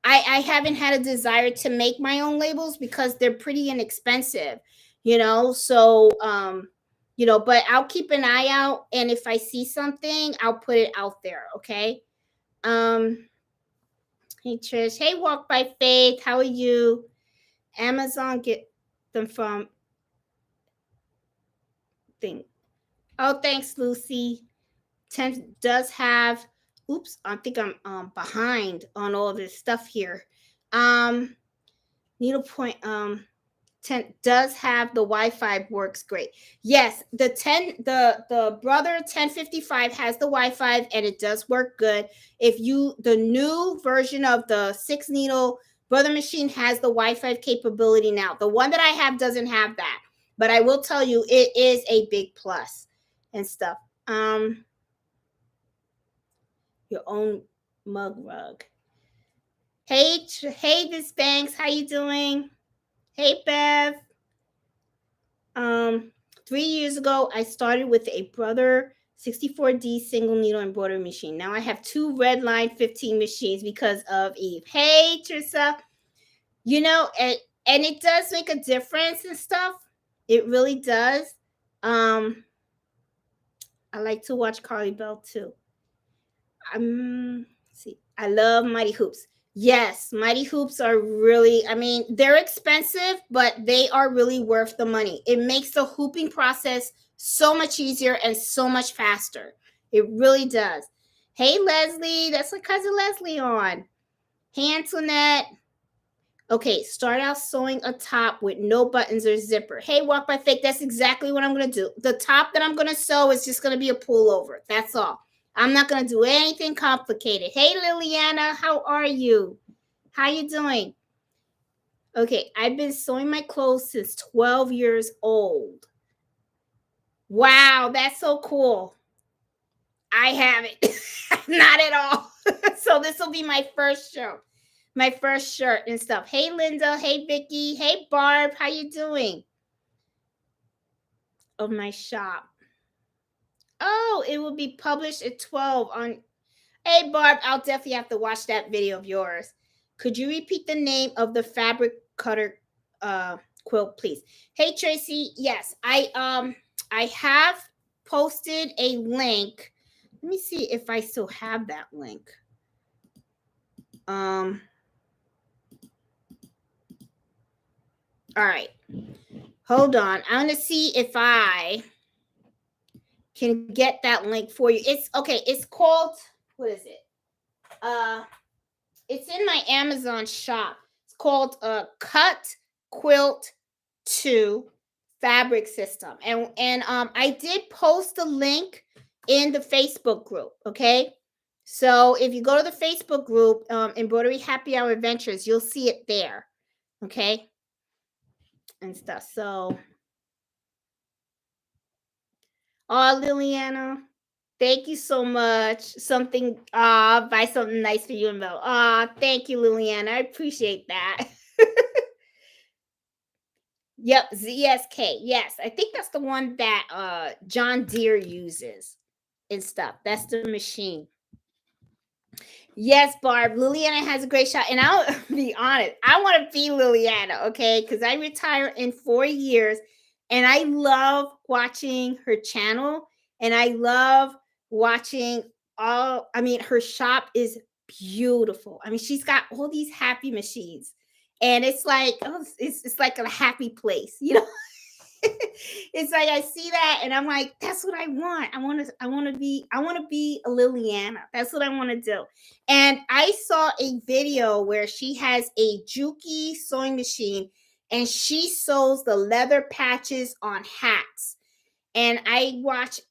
haven't had a desire to make my own labels because they're pretty inexpensive, you know? So, you know, but I'll keep an eye out. And if I see something, I'll put it out there. Okay. Hey Trish. Hey, Walk by Faith. How are you? Amazon get them from thing. Oh, thanks, Lucy. 10 does have, oops, I think I'm behind on all this stuff here. Needlepoint 10 does have the Wi-Fi, works great. Yes, the Brother 1055 has the Wi-Fi and it does work good. If you the new version of the 6-needle Brother machine has the Wi-Fi capability now. The one that I have doesn't have that, but I will tell you it is a big plus and stuff. Your own mug rug. Hey, Miss Banks, how you doing? Hey, Bev. 3 years ago, I started with a Brother 64D single needle embroidery machine. Now I have 2 red line 15 machines because of Eve. Hey, Trissa. You know, and it does make a difference and stuff. It really does. I like to watch Carly Bell too. See, I love Mighty Hoops. Yes, Mighty Hoops are really, I mean, they're expensive, but they are really worth the money. It makes the hooping process so much easier and so much faster. It really does. Hey, Leslie, that's my cousin Leslie on. Hey, Antoinette. Okay, start out sewing a top with no buttons or zipper. Hey, Walk by Faith, that's exactly what I'm going to do. The top that I'm going to sew is just going to be a pullover. That's all. I'm not going to do anything complicated. Hey, Liliana, how are you? How you doing? Okay, I've been sewing my clothes since 12 years old. Wow, that's so cool. I haven't. Not at all. So this will be my first show. My first shirt and stuff. Hey, Linda. Hey, Vicky. Hey, Barb. How you doing? Of my shop. Oh, it will be published at 12 on. Hey, Barb. I'll definitely have to watch that video of yours. Could you repeat the name of the fabric cutter quilt, please? Hey, Tracy. Yes, I have posted a link. Let me see if I still have that link. All right. Hold on. I'm going to see if I can get that link for you. It's okay. It's called, what is it? It's in my Amazon shop. It's called Cut Quilt 2 Fabric System. And I did post the link in the Facebook group, okay? So if you go to the Facebook group, Embroidery Happy Hour Adventures, you'll see it there. Okay. And stuff. So, oh, Liliana, thank you so much. Something, buy something nice for you and Mel. Thank you, Liliana. I appreciate that. Yep, ZSK. Yes, I think that's the one that John Deere uses and stuff. That's the machine. Yes, Barb. Liliana has a great shot. And I'll be honest, I want to be Liliana, okay? Because I retire in 4 years and I love watching her channel and I love watching her shop is beautiful. I mean, she's got all these happy machines and it's like, oh, it's like a happy place, you know? It's like I see that and I'm like, that's what I want. I want to be a Liliana. That's what I want to do. And I saw a video where she has a Juki sewing machine and she sews the leather patches on hats. And I watch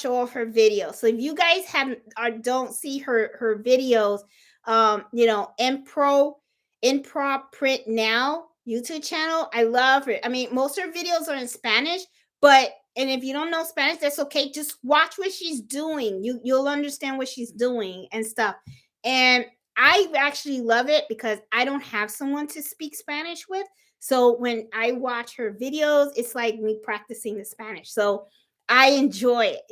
all her videos. So if you guys haven't or don't see her videos, Impro Print Now YouTube channel, I love her. I mean, most of her videos are in Spanish, and if you don't know Spanish, that's okay. Just watch what she's doing. You'll understand what she's doing and stuff. And I actually love it because I don't have someone to speak Spanish with. So when I watch her videos, it's like me practicing the Spanish. So I enjoy it,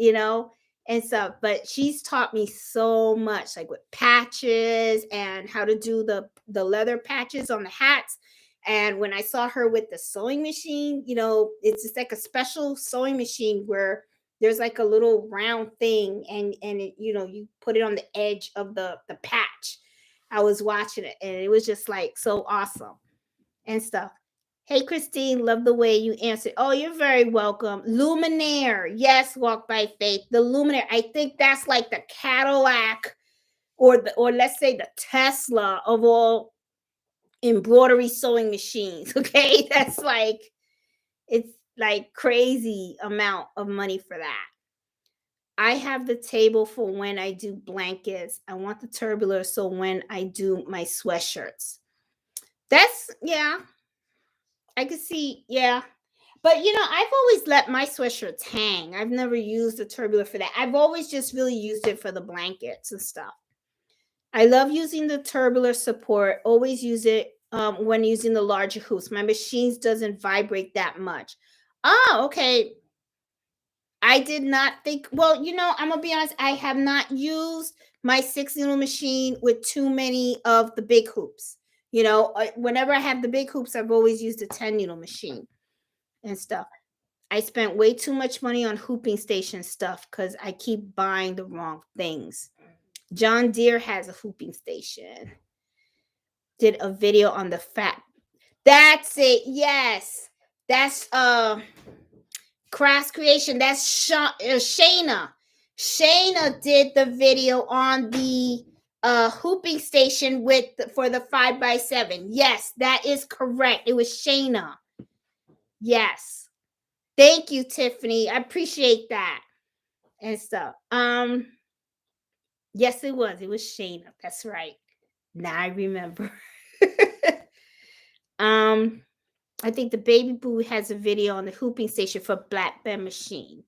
and stuff. But she's taught me so much, like with patches and how to do the leather patches on the hats. And when I saw her with the sewing machine, it's just like a special sewing machine where there's like a little round thing and it, you put it on the edge of the patch. I was watching it and it was just like so awesome and stuff. Hey, Christine, love the way you answered. Oh, you're very welcome. Luminaire. Yes, Walk by Faith. The Luminaire. I think that's like the Cadillac or let's say the Tesla of all embroidery sewing machines. Okay. That's like, it's like crazy amount of money for that. I have the table for when I do blankets. I want the tubular so when I do my sweatshirts. That's, yeah. I could see, yeah. But I've always let my sweatshirts hang. I've never used the tubular for that. I've always just really used it for the blankets and stuff. I love using the tubular support. Always use it when using the larger hoops. My machines doesn't vibrate that much. Oh, okay. I did not think. Well, I'm gonna be honest. I have not used my 6 needle machine with too many of the big hoops. Whenever I have the big hoops, I've always used a 10 needle machine and stuff. I spent way too much money on hooping station stuff because I keep buying the wrong things. John Deere has a hooping station. Did a video on the fat. That's it. Yes. That's Crafts Creation. That's Shayna. Shayna did the video on the hooping station for the 5x7. Yes, that is correct. It was Shayna. Yes. Thank you, Tiffany. I appreciate that and stuff. Yes, it was. It was Shayna. That's right. Now I remember. I think the Baby Boo has a video on the hooping station for Black Bear Machine.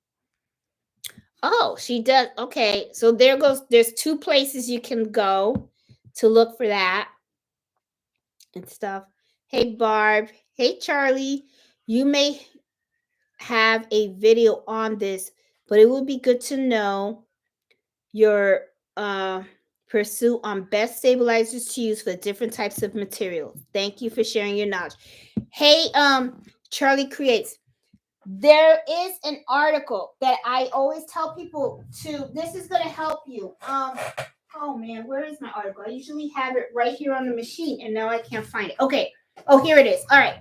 Oh, she does. Okay, so there's 2 places you can go to look for that and stuff. Hey, Barb. Hey, Charlie. You may have a video on this, but it would be good to know your pursuit on best stabilizers to use for different types of materials. Thank you for sharing your knowledge. Hey, Charlie Creates. There is an article that I always tell people this is going to help you. Oh man, where is my article? I usually have it right here on the machine and now I can't find it. Okay. Oh, here it is. All right.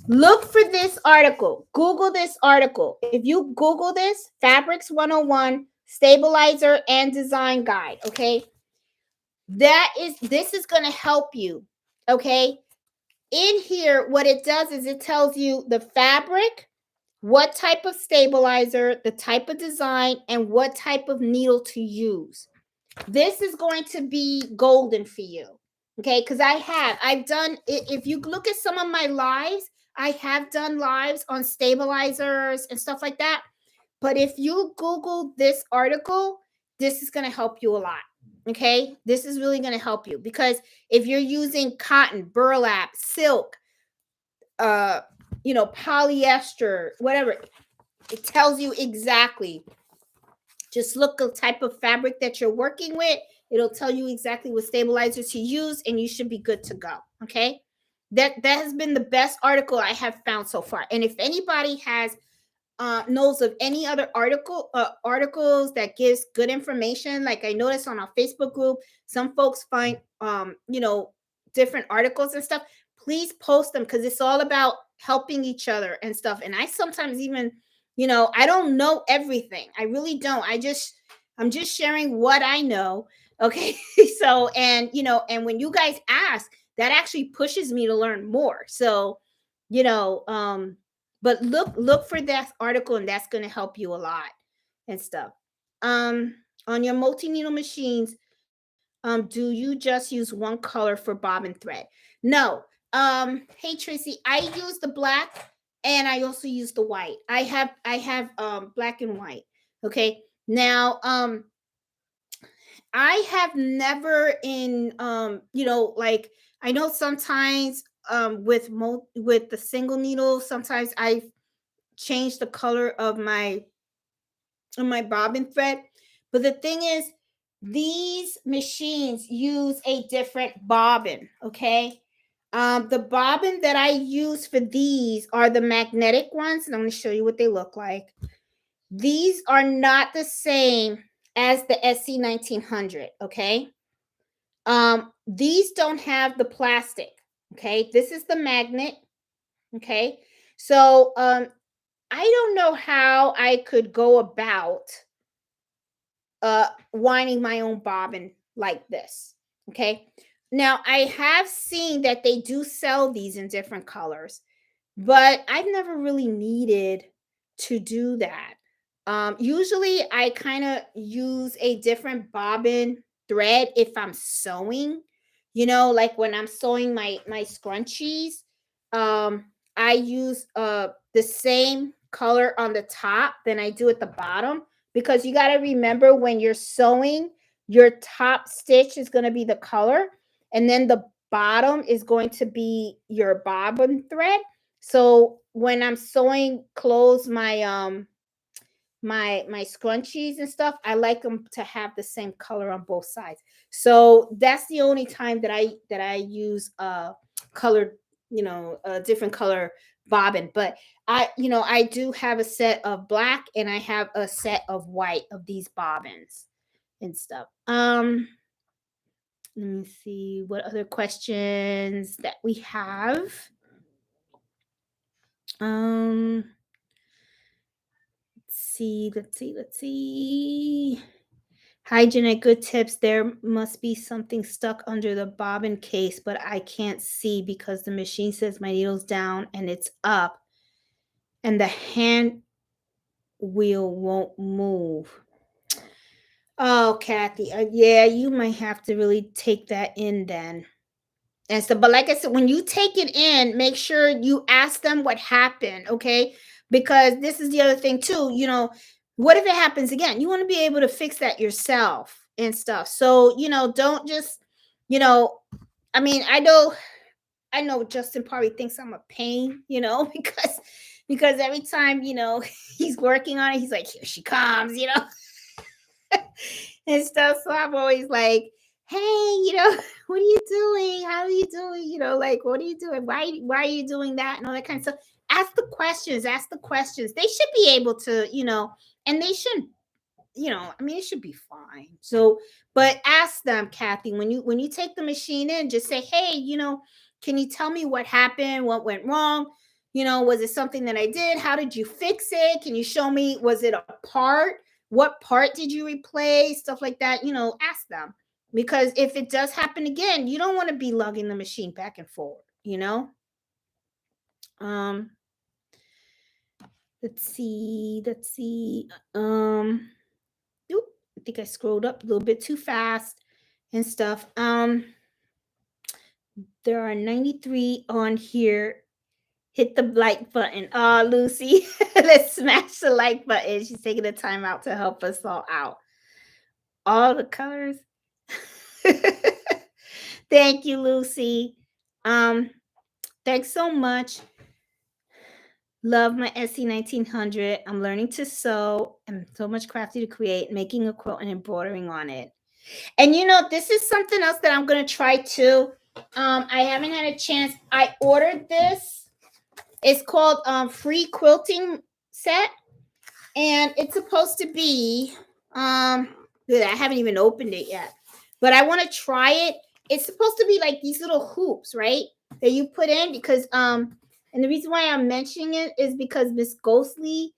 Look for this article. Google this article. If you Google this, Fabrics 101 Stabilizer and Design Guide, okay? This is going to help you, okay? In here, what it does is it tells you the fabric what type of stabilizer, the type of design, and what type of needle to use. This is going to be golden for you. Okay, because I've done, if you look at some of my lives, I have done lives on stabilizers and stuff like that. But if you Google this article, this is going to help you a lot. Okay, this is really going to help you, because if you're using cotton, burlap, silk, uh polyester, whatever, it tells you exactly. Just look the type of fabric that you're working with. It'll tell you exactly what stabilizer to use, and you should be good to go. Okay, that has been the best article I have found so far. And if anybody has knows of any other articles that gives good information, like I noticed on our Facebook group, some folks find different articles and stuff. Please post them, because it's all about helping each other and stuff. And I sometimes even, I don't know everything. I really don't. I'm just sharing what I know. Okay. So, and when you guys ask, that actually pushes me to learn more. So, you know, but look for that article, and that's going to help you a lot and stuff. um on your multi-needle machines, do you just use one color for bobbin thread? No. Hey Tracy, I use the black, and I also use the white. I have black and white. Okay, now I have never in like, I know sometimes with the single needle, sometimes I change the color of my bobbin thread. But the thing is, these machines use a different bobbin. Okay. The bobbin that I use for these are the magnetic ones, and I'm going to show you what they look like. These are not the same as the SC1900. Okay. These don't have the plastic. Okay. This is the magnet. Okay. So I don't know how I could go about winding my own bobbin like this. Okay. Now I have seen that they do sell these in different colors, but I've never really needed to do that. Usually I kind of use a different bobbin thread if I'm sewing, like when I'm sewing my scrunchies. I use the same color on the top than I do at the bottom, because you got to remember, when you're sewing, your top stitch is going to be the color, and then the bottom is going to be your bobbin thread. So when I'm sewing close my scrunchies and stuff, I like them to have the same color on both sides. So that's the only time that I use colored, a different color bobbin. But I do have a set of black, and I have a set of white of these bobbins and stuff. Let me see what other questions that we have. um let's see. Hi, Jeanette. Good tips. There must be something stuck under the bobbin case, but I can't see because the machine says my needle's down and it's up, and the hand wheel won't move. Oh, Kathy. Yeah, you might have to really take that in then. And so, but like I said, when you take it in, make sure you ask them what happened, okay? Because this is the other thing too, what if it happens again? You want to be able to fix that yourself and stuff. So, don't just, you know, I mean, I know Justin probably thinks I'm a pain, because every time, he's working on it, he's like, here she comes, and stuff. So I'm always like, hey, what are you doing? How are you doing? Like, what are you doing? Why are you doing that? And all that kind of stuff. Ask the questions. Ask the questions. They should be able to, and they shouldn't, I mean, it should be fine. So, but ask them, Kathy, when you take the machine in, just say, hey, can you tell me what happened? What went wrong? Was it something that I did? How did you fix it? Can you show me? Was it a part? What part did you replace? Stuff like that. Ask them, because if it does happen again, you don't want to be lugging the machine back and forward. Um, let's see. Oop, I think I scrolled up a little bit too fast and stuff. There are 93 on here. Hit the like button. Oh, Lucy, let's smash the like button. She's taking the time out to help us all out. All the colors. Thank you, Lucy. Um, thanks so much. Love my SC1900. I'm learning to sew. I'm so much crafty to create, making a quilt and embroidering on it. And this is something else that I'm gonna try too. I haven't had a chance. I ordered this. It's called free quilting set, and it's supposed to be I haven't even opened it yet, but I want to try it. It's supposed to be like these little hoops, right? That you put in because and the reason why I'm mentioning it is because Miss Ghostly,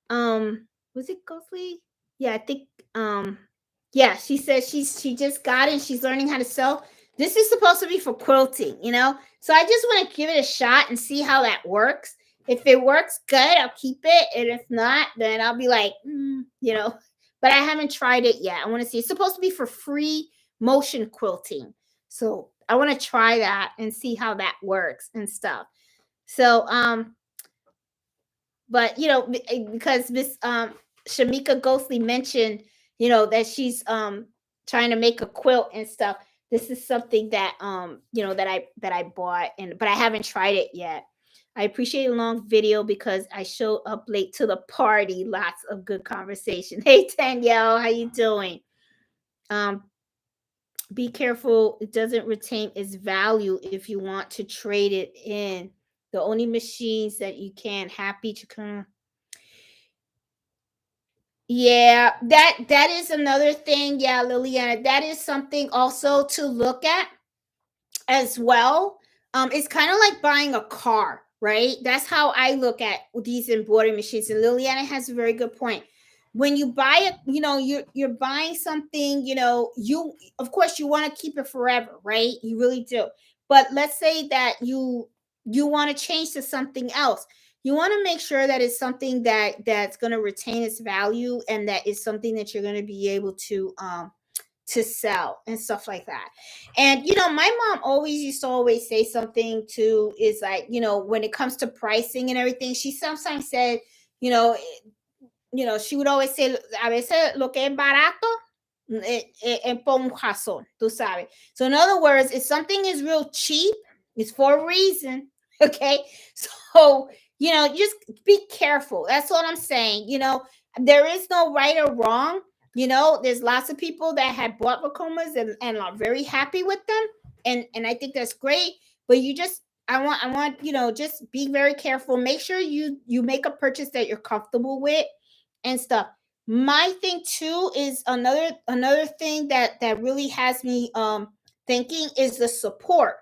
was it Ghostly? Yeah, I think yeah, she says she just got it and she's learning how to sew. This is supposed to be for quilting, So I just want to give it a shot and see how that works. If it works good, I'll keep it. And if not, then I'll be like, but I haven't tried it yet. I want to see. It's supposed to be for free motion quilting. So I want to try that and see how that works and stuff. So, but because Miss Shamika Ghostly mentioned, that she's trying to make a quilt and stuff. This is something that that I bought but I haven't tried it yet. I appreciate a long video because I showed up late to the party. Lots of good conversation. Hey Danielle, how you doing? Be careful it doesn't retain its value if you want to trade it in. The only machines that you can happy to come. Yeah, that is another thing. Yeah, Liliana, that is something also to look at as well. It's kind of like buying a car, right? That's how I look at these embroidery machines. And Liliana has a very good point. When you buy it, you're buying something, you of course you want to keep it forever, right? You really do. But let's say that you want to change to something else. You want to make sure that it's something that's going to retain its value and that is something that you're going to be able to sell and stuff like that. And my mom always used to always say something too, is like, when it comes to pricing and everything, she sometimes said, she would always say, a veces lo que es barato es por un razón, tú sabes. So in other words, if something is real cheap, it's for a reason. Okay. So, just be careful. That's what I'm saying. There is no right or wrong. There's lots of people that have bought Vacomas and are very happy with them. And I think that's great. But I want, just be very careful. Make sure you make a purchase that you're comfortable with and stuff. My thing too is another thing that really has me thinking is the support.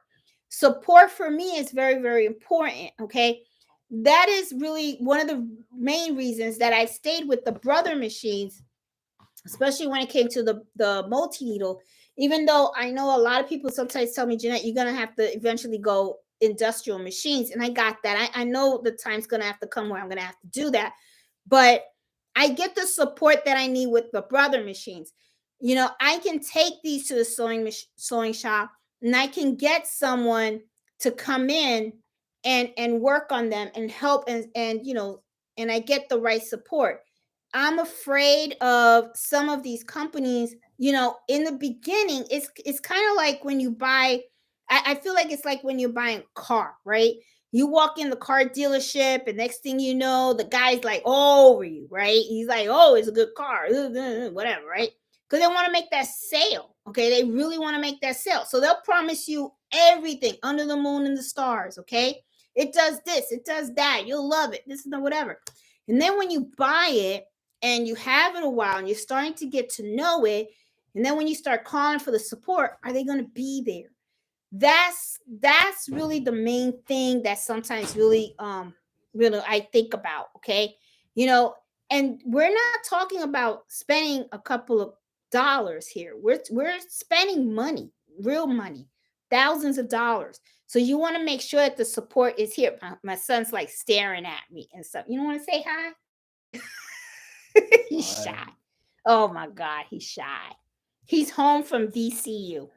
Support for me is very, very important. Okay. That is really one of the main reasons that I stayed with the Brother machines, especially when it came to the multi-needle. Even though I know a lot of people sometimes tell me, Jeanette, you're gonna have to eventually go industrial machines, and I got that. I know the time's gonna have to come where I'm gonna have to do that, but I get the support that I need with the Brother machines. I can take these to the sewing shop, and I can get someone to come in and work on them and help and I get the right support. I'm afraid of some of these companies. In the beginning, it's kind of like when you buy. I feel like it's like when you're buying a car, right? You walk in the car dealership, and next thing you know, the guy's like all over you, right? He's like, "Oh, it's a good car, whatever," right? Because they want to make that sale. Okay, they really want to make that sale, so they'll promise you everything under the moon and the stars. Okay, it does this, it does that, you'll love it, this and whatever. And then when you buy it and you have it a while and you're starting to get to know it, and then when you start calling for the support, are they going to be there? That's really the main thing that sometimes really I think about. Okay, and we're not talking about spending a couple of dollars here. We're spending money, real money, thousands of dollars. So you want to make sure that the support is here. My son's like staring at me and stuff. You don't want to say hi? He's shy. Oh my God, he's shy. He's home from VCU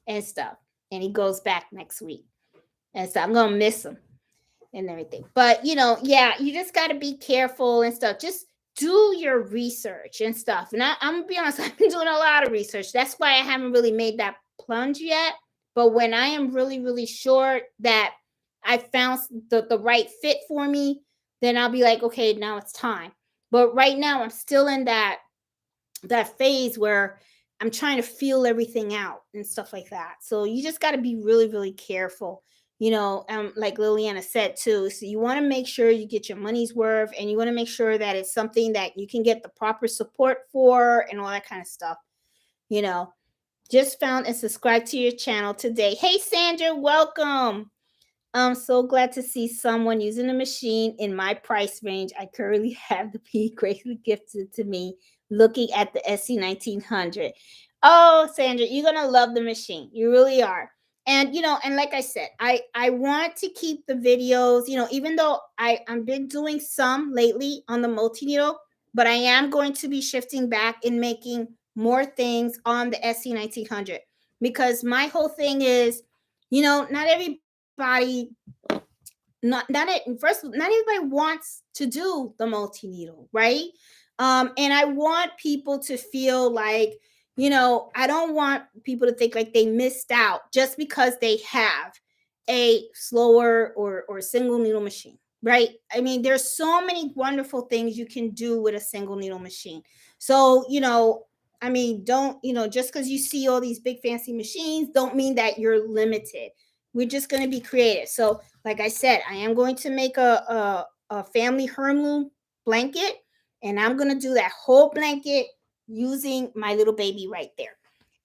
and stuff. And he goes back next week. And so I'm gonna miss him and everything. But yeah, you just gotta be careful and stuff. Just do your research and stuff. And I'm gonna be honest, I've been doing a lot of research. That's why I haven't really made that plunge yet. But when I am really, really sure that I found the right fit for me, then I'll be like, okay, now it's time. But right now I'm still in that phase where I'm trying to feel everything out and stuff like that. So you just got to be really, really careful. Like Liliana said too. So you want to make sure you get your money's worth, and you want to make sure that it's something that you can get the proper support for and all that kind of stuff. Just found and subscribed to your channel today. Hey, Sandra, welcome. I'm so glad to see someone using a machine in my price range. I currently have the P greatly gifted to me looking at the SC1900. Oh, Sandra, you're going to love the machine. You really are. And, and like I said, I want to keep the videos, even though I've been doing some lately on the multi-needle, but I am going to be shifting back and making more things on the SC1900, because my whole thing is, not everybody not everybody wants to do the multi-needle, right? And I want people to feel like, I don't want people to think like they missed out just because they have a slower or single needle machine, right? I mean, there's so many wonderful things you can do with a single needle machine. So, I mean, don't, just because you see all these big fancy machines, don't mean that you're limited. We're just going to be creative. So, like I said, I am going to make a family heirloom blanket, and I'm going to do that whole blanket using my little baby right there.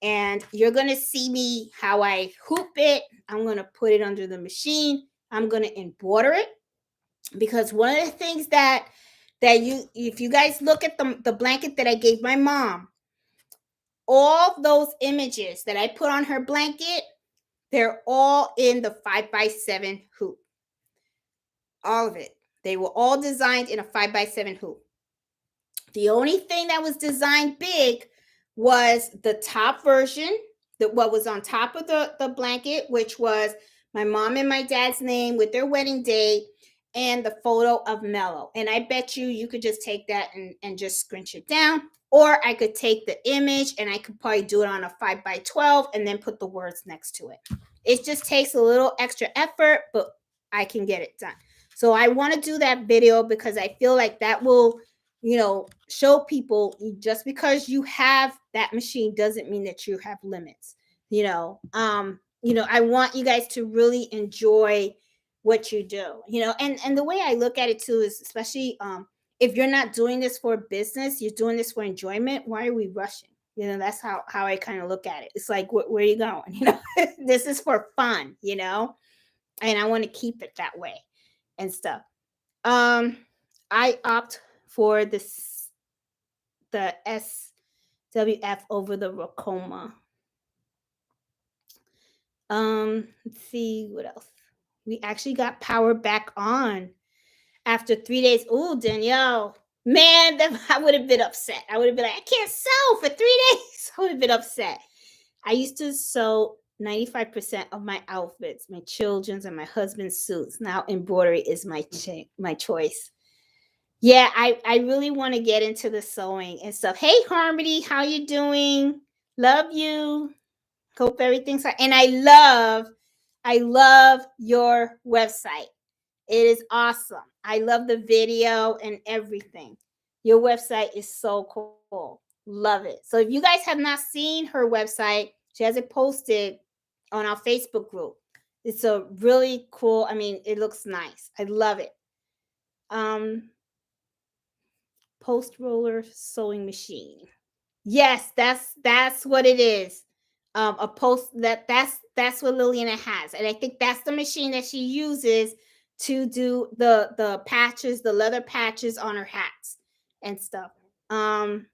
And you're going to see me how I hoop it. I'm going to put it under the machine. I'm going to embroider it, because one of the things that if you guys look at the blanket that I gave my mom, all those images that I put on her blanket, they're all in the 5x7 hoop. All of it. They were all designed in a 5x7 hoop. The only thing that was designed big was the top version, what was on top of the blanket, which was my mom and my dad's name with their wedding date and the photo of Mello. And I bet you could just take that and just scrunch it down. Or I could take the image and I could probably do it on a 5x12 and then put the words next to it. It just takes a little extra effort, but I can get it done. So I want to do that video because I feel like that will, show people just because you have that machine doesn't mean that you have limits. I want you guys to really enjoy what you do, and the way I look at it too is, especially if you're not doing this for business, you're doing this for enjoyment. Why are we rushing? That's how I kind of look at it. It's like, where are you going? This is for fun, and I want to keep it that way and stuff. I opt for the SWF over the Racoma. Let's see what else. We actually got power back on after 3 days. Oh, Danielle, man, I would have been upset. I would have been like, I can't sew for 3 days. I would have been upset. I used to sew 95% of my outfits, my children's and my husband's suits. Now embroidery is my choice. Yeah, I really want to get into the sewing and stuff. Hey, Harmony, how you doing? Love you. Hope everything's fine. And I love your website. It is awesome. I love the video and everything. Your website is so cool. Love it. So if you guys have not seen her website, she has it posted on our Facebook group. It's a really cool, I mean, it looks nice. I love it. Post roller sewing machine. Yes, that's what it is. A post that's what Liliana has, and I think that's the machine that she uses to do the patches, the leather patches on her hats and stuff. Let's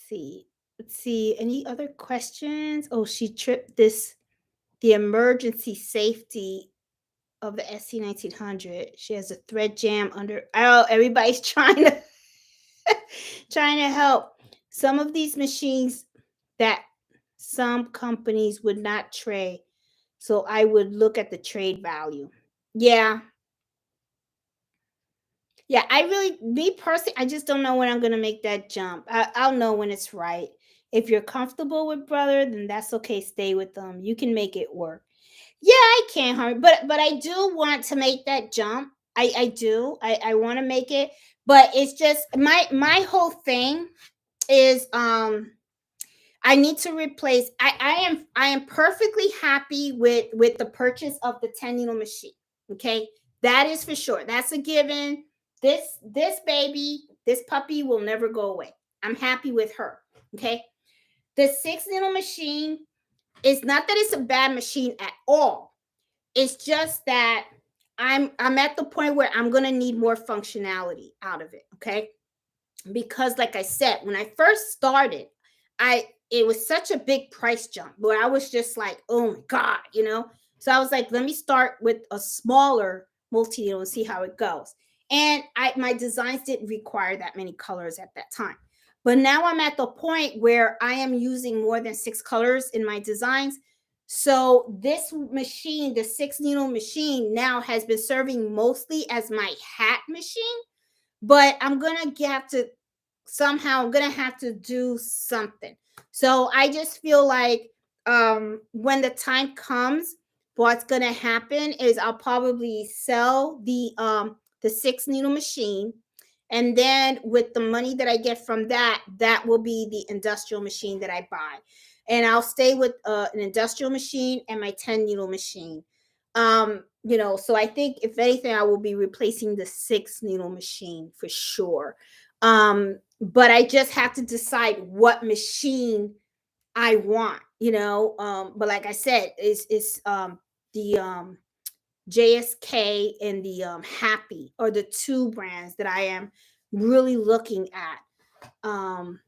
see, Let's see. Any other questions? Oh, she tripped the emergency safety of the SC1900. She has a thread jam under. Oh, everybody's trying to trying to help. Some of these machines that some companies would not trade. So I would look at the trade value. Yeah. Yeah, I really, me personally, I just don't know when I'm gonna make that jump. I'll know when it's right. If you're comfortable with brother, then that's okay. Stay with them. You can make it work. Yeah, I can, hurry, but I do want to make that jump. I do. I want to make it, but it's just my whole thing is I need to replace. I am perfectly happy with the purchase of the 10 needle machine. Okay, that is for sure. That's a given. This baby, this puppy will never go away. I'm happy with her. Okay, the 6 needle machine is not that it's a bad machine at all. It's just that I'm at the point where I'm gonna need more functionality out of it. Okay, because like I said, when I first started, I it was such a big price jump where I was just like, oh my god. So I was like, let me start with a smaller multi needle and see how it goes. And my designs didn't require that many colors at that time. But now I'm at the point where I am using more than 6 colors in my designs. So this machine, the 6 needle machine, now has been serving mostly as my hat machine, but I'm gonna have to do something. So I just feel like when the time comes, what's gonna happen is I'll probably sell the 6 needle machine, and then with the money that I get from that, that will be the industrial machine that I buy. And I'll stay with an industrial machine and my 10 needle machine. So I think if anything, I will be replacing the 6 needle machine for sure. But I just have to decide what machine I want. But like I said, it's the JSK and the Happy are the two brands that I am really looking at. And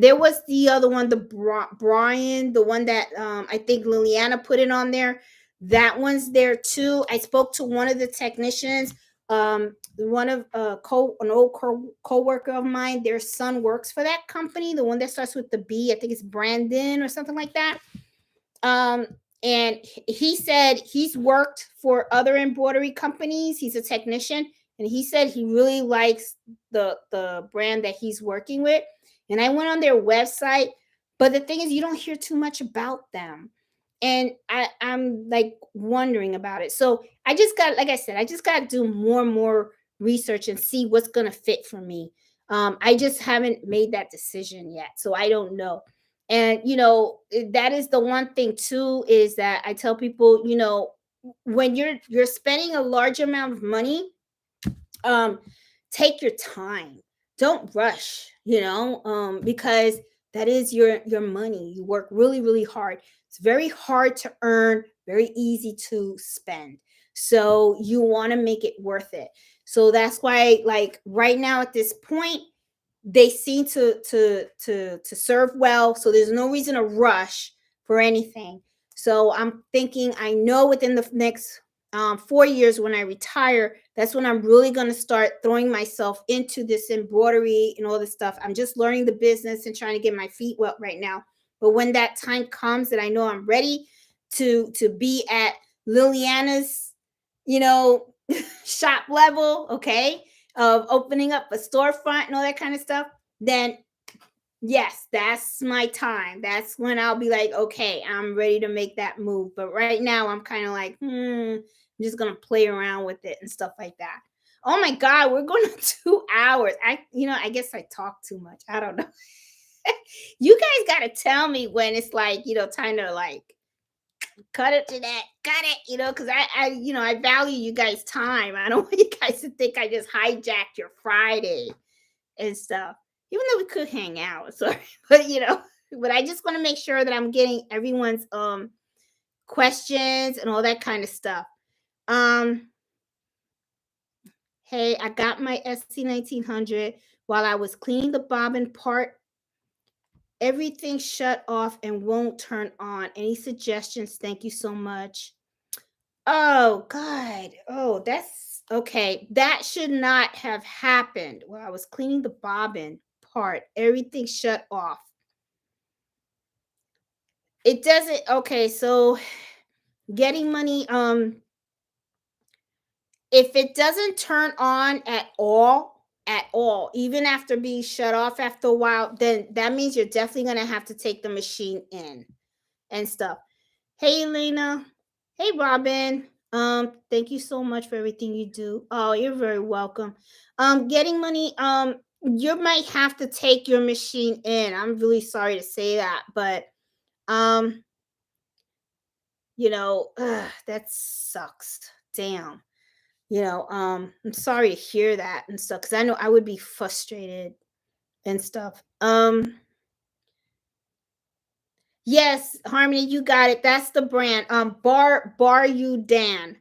there was the other one, the Brian, the one that I think Liliana put it on there. That one's there too. I spoke to one of the technicians. One of an old co-worker of mine, their son works for that company, the one that starts with the B. I think it's Brandon or something like that. Um, and he said he's worked for other embroidery companies. He's a technician, and he said he really likes the brand that he's working with. And I went on their website, but the thing is, you don't hear too much about them. And I'm like wondering about it. So I just got, like I said, I just got to do more and more research and see what's going to fit for me. I just haven't made that decision yet. So I don't know. And that is the one thing too, is that I tell people, when you're spending a large amount of money, um take your time. Don't rush, because that is your money. You work really, really hard. It's very hard to earn, very easy to spend. So you want to make it worth it. So that's why, like, right now at this point, they seem to serve well, so there's no reason to rush for anything. So I'm thinking, I know within the next 4 years, when I retire, that's when I'm really going to start throwing myself into this embroidery and all this stuff. I'm just learning the business and trying to get my feet wet right now. But when that time comes that I know I'm ready to be at Liliana's, you know shop level, okay, of opening up a storefront and all that kind of stuff, then yes, that's my time. That's when I'll be like, okay, I'm ready to make that move. But right now, I'm kind of like, I'm just gonna play around with it and stuff like that. Oh my God, we're going to 2 hours. I guess I talk too much. I don't know. You guys gotta tell me when it's like, time to like cut it to that, cut it, because I value you guys' time. I don't want you guys to think I just hijacked your Friday and stuff. Even though we could hang out, sorry, but but I just want to make sure that I'm getting everyone's questions and all that kind of stuff. Um, hey, I got my SC1900 while I was cleaning the bobbin part Everything shut off and won't turn on. Any suggestions? Thank you so much. Oh, God. Oh, that's okay. That should not have happened. Well, I was cleaning the bobbin part. Everything shut off. It doesn't. Okay, so getting money. If it doesn't turn on at all, even after being shut off after a while, then that means you're definitely gonna have to take the machine in and stuff. Hey, Elena. Hey, Robin. Thank you so much for everything you do. Oh, you're very welcome. Getting money. You might have to take your machine in. I'm really sorry to say that, but um, that sucks. Damn. I'm sorry to hear that and stuff because I know I would be frustrated and stuff. Yes, Harmony, you got it. That's the brand. Bar You Dan.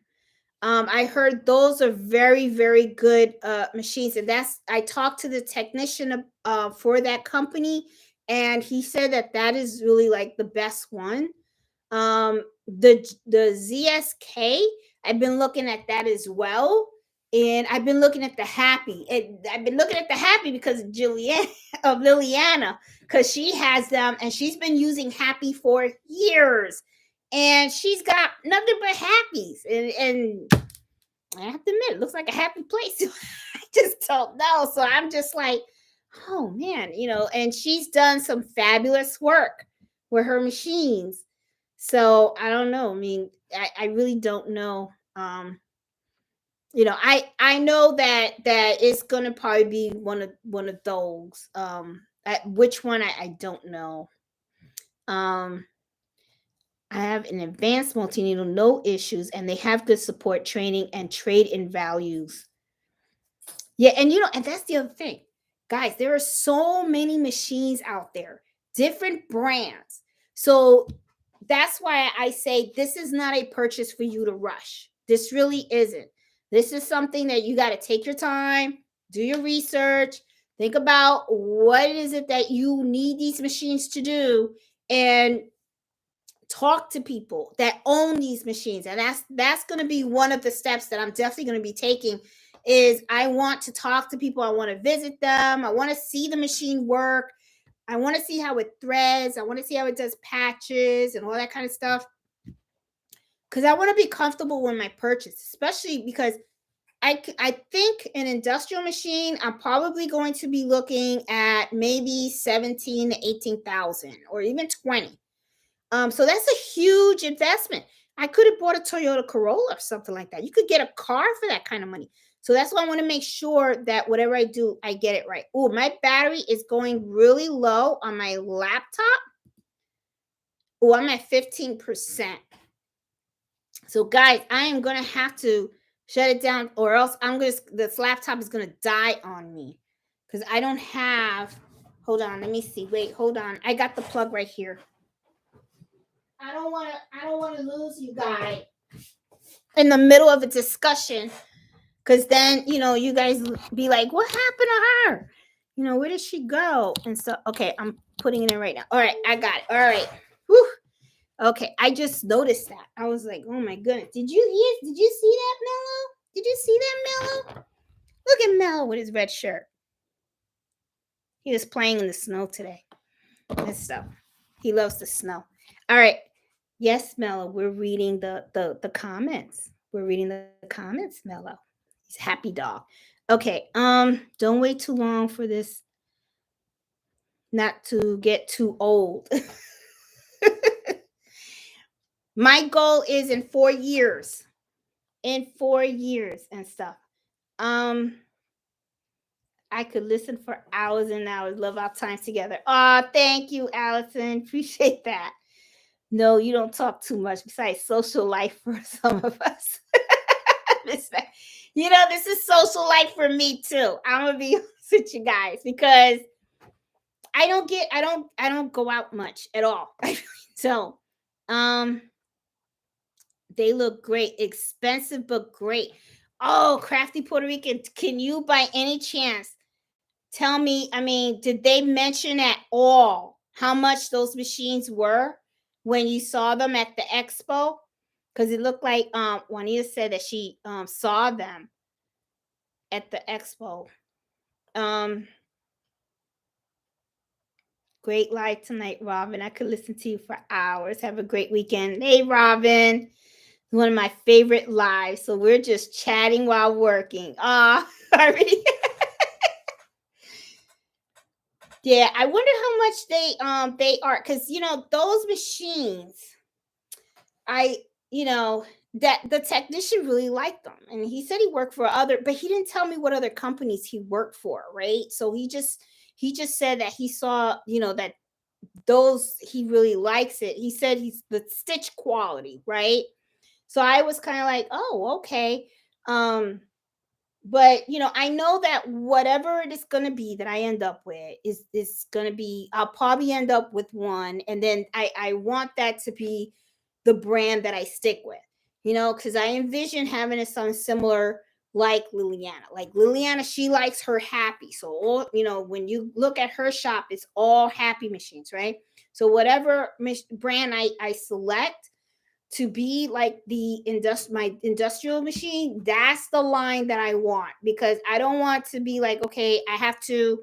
I heard those are very, very good machines, and that's I talked to the technician for that company, and he said that is really like the best one. The ZSK, I've been looking at that as well. And I've been looking at the Happy. And I've been looking at the Happy because of Liliana, because she has them and she's been using Happy for years. And she's got nothing but Happies. And I have to admit, it looks like a happy place. I just don't know. So I'm just like, oh man, and she's done some fabulous work with her machines. So I don't know. I mean, I really don't know. I know that it's gonna probably be one of those. Which one I don't know. I have an advanced multi-needle, no issues, and they have good support training and trade in values. Yeah, and that's the other thing. Guys, there are so many machines out there, different brands. So that's why I say this is not a purchase for you to rush. This really isn't. This is something that you got to take your time, do your research, think about what is it that you need these machines to do, and talk to people that own these machines. And that's going to be one of the steps that I'm definitely going to be taking. Is I want to talk to people. I want to visit them. I want to see the machine work. I want to see how it threads. I want to see how it does patches and all that kind of stuff. Because I want to be comfortable with my purchase, especially because I think an industrial machine, I'm probably going to be looking at maybe 17 to 18,000 or even 20. So that's a huge investment. I could have bought a Toyota Corolla or something like that. You could get a car for that kind of money. So that's why I want to make sure that whatever I do, I get it right. Oh, my battery is going really low on my laptop. Oh, I'm at 15%. So guys, I am going to have to shut it down or else this laptop is going to die on me because I don't have, hold on, let me see. Wait, hold on. I got the plug right here. I don't want to lose you guys in the middle of a discussion because then, you guys be like, what happened to her? Where did she go? And so, okay, I'm putting it in right now. All right, I got it. All right. Whew. Okay, I just noticed that. I was like, oh my goodness. Did you see that, Mello? Did you see that, Mello? Look at Mello with his red shirt. He was playing in the snow today and stuff. He loves the snow. All right. Yes, Mello, we're reading the comments. We're reading the comments, Mello. He's a happy dog. Okay, don't wait too long for this not to get too old. My goal is in 4 years. In 4 years and stuff. I could listen for hours and hours. Love our time together. Oh, thank you, Allison. Appreciate that. No, you don't talk too much besides social life for some of us. This is social life for me too. I'm gonna be honest with you guys because I don't go out much at all. So, they look great, expensive but great. Oh, Crafty Puerto Rican, can you by any chance tell me? I mean, did they mention at all how much those machines were when you saw them at the expo? Because it looked like Juanita said that she saw them at the expo. Um, Great live tonight, Robin. I could listen to you for hours. Have a great weekend. Hey, Robin. One of my favorite lives. So we're just chatting while working. Already. Yeah, I wonder how much they are, because those machines, I that the technician really liked them, and he said he worked for other, but he didn't tell me what other companies he worked for, right? So he just said that he saw, that those, he really likes it. He said he's the stitch quality, right? So I was kind of like, oh, okay. But I know that whatever it is going to be that I end up with is going to be, I'll probably end up with one, and then I want that to be the brand that I stick with, because I envision having it something similar like Liliana. Like Liliana, she likes her happy. So all, when you look at her shop, it's all happy machines, right? So whatever brand I select to be like my industrial machine, that's the line that I want, because I don't want to be like, okay, I have to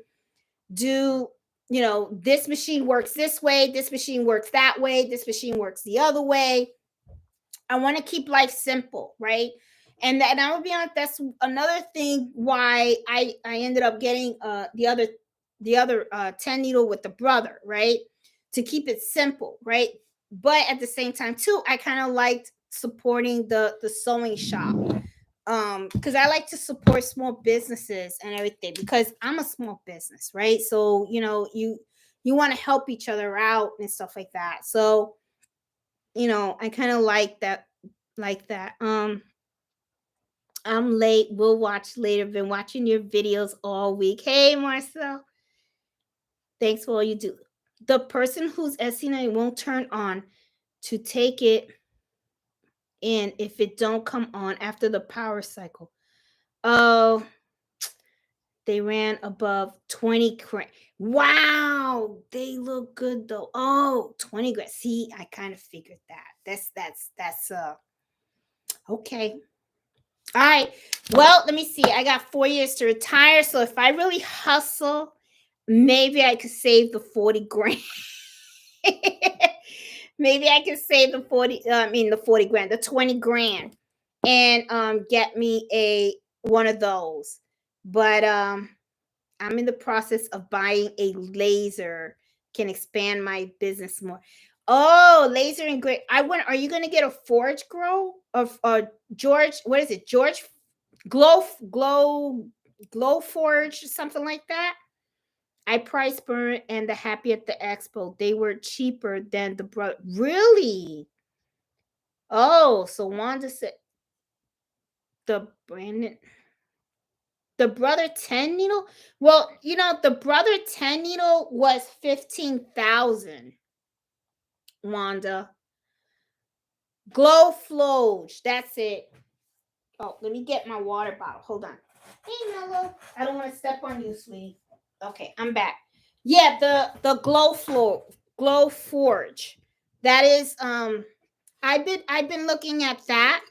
do, this machine works this way, this machine works that way, this machine works the other way. I want to keep life simple, right? And I will be honest, that's another thing why I ended up getting the other 10 needle with the brother, right? To keep it simple, right? But at the same time too, I kind of liked supporting the sewing shop, because I like to support small businesses and everything, because I'm a small business, right? So you want to help each other out and stuff like that. So I kind of like that. I'm late. We'll watch later. Been watching your videos all week. Hey, Marcel. Thanks for all you do. The person whose SC9 won't turn on to take it in if it don't come on after the power cycle. Oh, they ran above 20 grand. Wow, they look good though. Oh, 20 grand. See, I kind of figured that. That's okay. All right. Well, let me see. I got 4 years to retire. So if I really hustle, maybe I could save the 40 grand. Maybe I could save the 40 grand, the 20 grand, and get me one of those. But I'm in the process of buying a laser, can expand my business more. Oh, laser and great. Are you gonna get a forge grow of George? What is it? George glow glow forge, something like that. I priced Burn and the Happy at the Expo. They were cheaper than the brother. Really? Oh, so Wanda said the Brandon, the brother 10 needle. Well, the brother 10 needle was 15,000. Wanda. Glow Floge. That's it. Oh, let me get my water bottle. Hold on. Hey, Mello. I don't want to step on you, sweetie. Okay, I'm back. Yeah, the glow forge. That is I've been looking at that,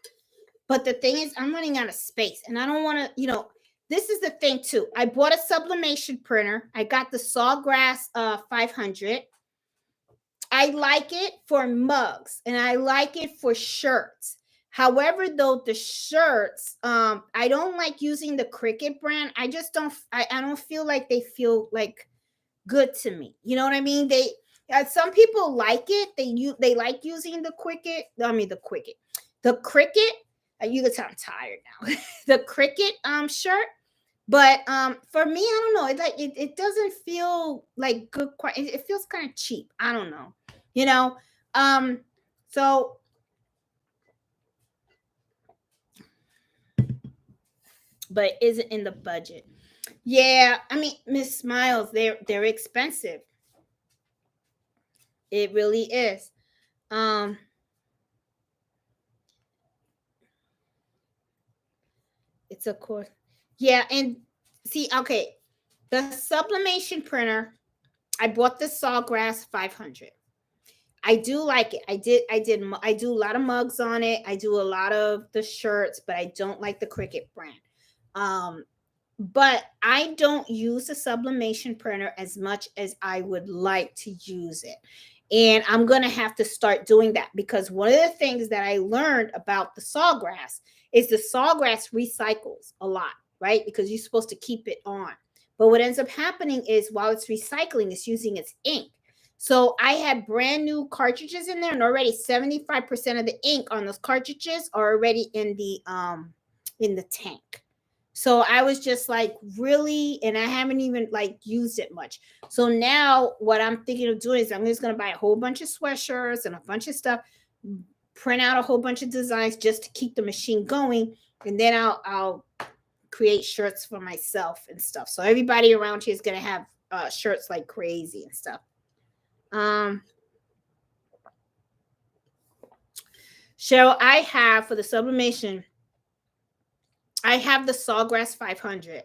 but the thing is I'm running out of space and I don't want to, this is the thing too. I bought a sublimation printer. I got the Sawgrass 500. I like it for mugs and I like it for shirts. However, though, the shirts, I don't like using the Cricut brand. I just don't. I don't feel like they feel like good to me. You know what I mean? Some people like it. They like using the Cricut. I mean the Cricut. You can tell I'm tired now. The Cricut shirt. But for me, I don't know. It doesn't feel like good. It feels kind of cheap. I don't know. You know. So but is it in the budget? Yeah, I mean, Miss Smiles, they're expensive. It really is. Um, it's a course. Yeah, and see, okay, the sublimation printer. I bought the Sawgrass 500. I do like it. I do a lot of mugs on it. I do a lot of the shirts, but I don't like the Cricut brand. Um, but I don't use the sublimation printer as much as I would like to use it. And I'm going to have to start doing that, because one of the things that I learned about the Sawgrass is the Sawgrass recycles a lot, right? Because you're supposed to keep it on. But what ends up happening is while it's recycling, it's using its ink. So I had brand new cartridges in there, and already 75% of the ink on those cartridges are already in the tank. So I was just like, really? And I haven't even like used it much. So now what I'm thinking of doing is I'm just going to buy a whole bunch of sweatshirts and a bunch of stuff, print out a whole bunch of designs just to keep the machine going. And then I'll create shirts for myself and stuff. So everybody around here is going to have shirts like crazy and stuff. Cheryl, I have for the sublimation, I have the Sawgrass 500,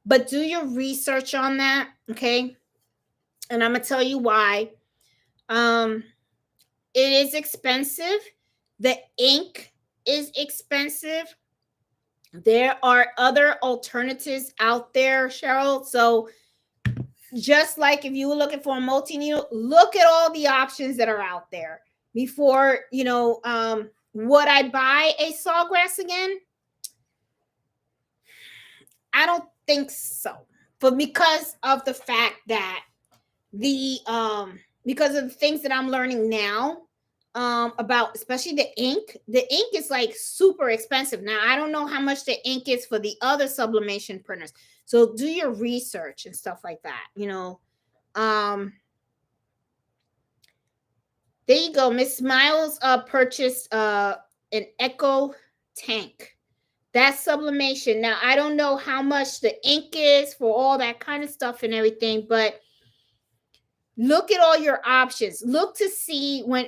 but do your research on that, okay? And I'm gonna tell you why. It is expensive. The ink is expensive. There are other alternatives out there, Cheryl. So just like if you were looking for a multi-needle, look at all the options that are out there before, would I buy a Sawgrass again? I don't think so. But because of the fact that because of the things that I'm learning now about especially the ink is like super expensive. Now I don't know how much the ink is for the other sublimation printers. So do your research and stuff like that, there you go. Miss Miles purchased an Echo tank. That's sublimation. Now, I don't know how much the ink is for all that kind of stuff and everything, but look at all your options. Look to see when,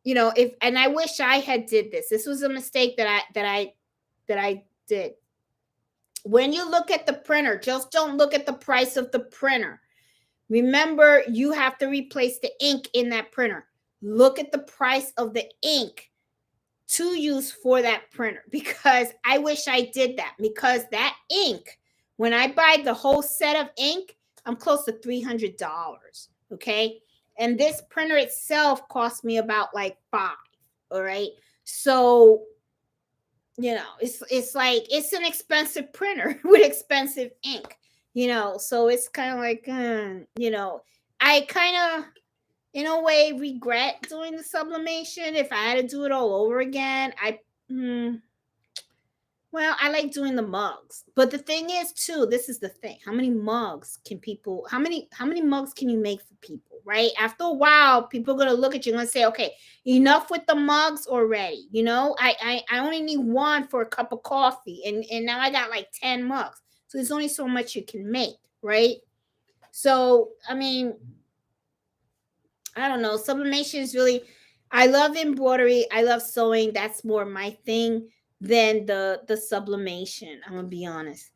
if, and I wish I had did this. This was a mistake that I did. When you look at the printer, just don't look at the price of the printer. Remember, you have to replace the ink in that printer. Look at the price of the ink to use for that printer, because I wish I did that, because that ink, when I buy the whole set of ink, I'm close to $300. Okay. And this printer itself cost me about like $5. All right. So, it's like, it's an expensive printer with expensive ink, so it's kind of like, I kind of, in a way, regret doing the sublimation. If I had to do it all over again, I like doing the mugs. But the thing is, too, this is the thing. How many mugs can mugs can you make for people, right? After a while, people are going to look at you and say, okay, enough with the mugs already. I only need one for a cup of coffee. And now I got like 10 mugs. So there's only so much you can make, right? So, I mean, I don't know. Sublimation is really, I love embroidery. I love sewing. That's more my thing than the sublimation. I'm going to be honest.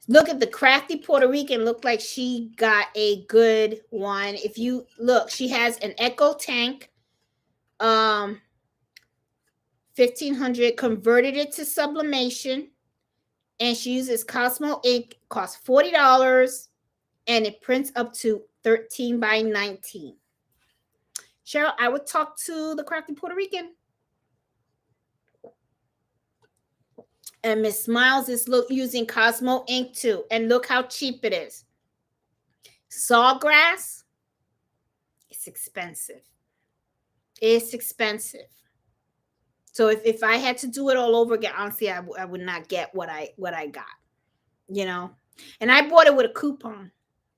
Look at the crafty Puerto Rican. Looked like she got a good one. If you look, she has an Echo tank, 1500, converted it to sublimation. And she uses Cosmo ink, costs $40, and it prints up to 13 by 19. Cheryl, I would talk to the crafty Puerto Rican. And Miss Miles is using Cosmo ink too. And look how cheap it is. Sawgrass, it's expensive. It's expensive. So if I had to do it all over again, honestly, I would not get what I got, And I bought it with a coupon,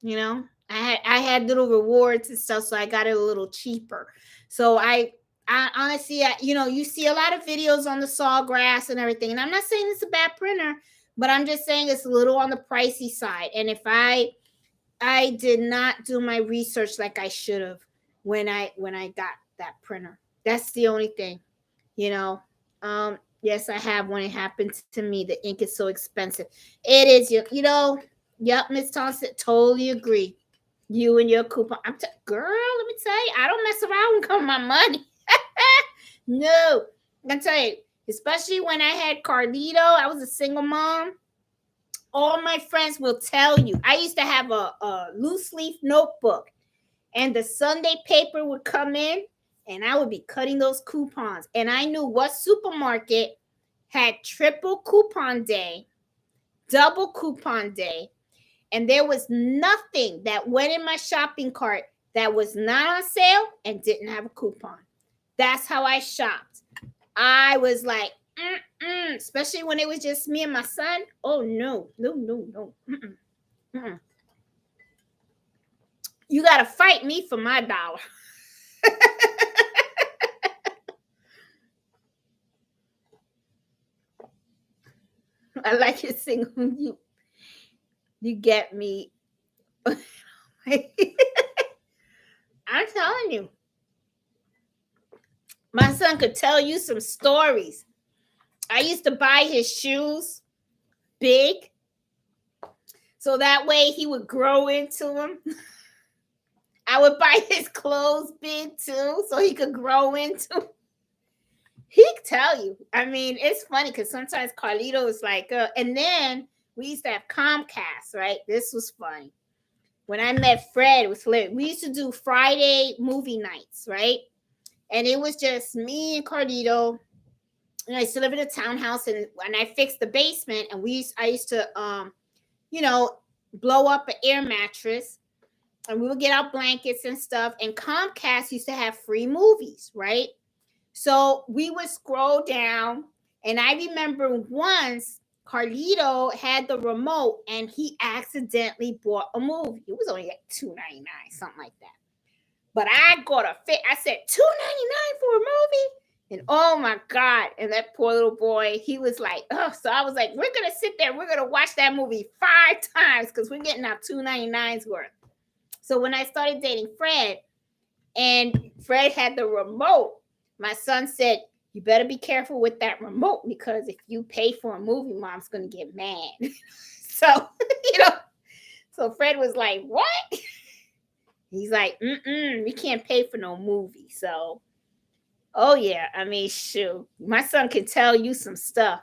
I had little rewards and stuff, so I got it a little cheaper. So I honestly, you see a lot of videos on the Sawgrass and everything, and I'm not saying it's a bad printer, but I'm just saying it's a little on the pricey side. And if I did not do my research like I should have when I got that printer, that's the only thing. Yes, I have when it happened to me. The ink is so expensive. It is, yep, Miss Thompson, totally agree. You and your coupon. Girl, let me tell you, I don't mess around when it comes to my money. No, I can tell you, especially when I had Carlito, I was a single mom. All my friends will tell you. I used to have a loose leaf notebook, and the Sunday paper would come in, and I would be cutting those coupons. And I knew what supermarket had triple coupon day, double coupon day, and there was nothing that went in my shopping cart that was not on sale and didn't have a coupon. That's how I shopped. I was like, especially when it was just me and my son. Oh, no. You got to fight me for my dollar. I like your single. You get me. I'm telling you. My son could tell you some stories. I used to buy his shoes big, so that way he would grow into them. I would buy his clothes big too, so he could grow into them. He could tell you. I mean, it's funny because sometimes Carlito is like, and then we used to have Comcast, right? This was funny. When I met Fred, it was hilarious. We used to do Friday movie nights, right? And it was just me and Carlito. And I used to live in a townhouse, and I fixed the basement, and I used to blow up an air mattress, and we would get out blankets and stuff. And Comcast used to have free movies, right? So we would scroll down, and I remember once Carlito had the remote, and he accidentally bought a movie. It was only like $2.99, something like that. But I got a fit. I said $2.99 for a movie. And oh my God. And that poor little boy, he was like, oh, so I was like, we're going to sit there. We're going to watch that movie 5 times because we're getting our $2.99's worth. So when I started dating Fred, and Fred had the remote, my son said, you better be careful with that remote, because if you pay for a movie, mom's going to get mad. So, so Fred was like, what? He's like, we can't pay for no movie. So, oh yeah, I mean, shoot, my son can tell you some stuff.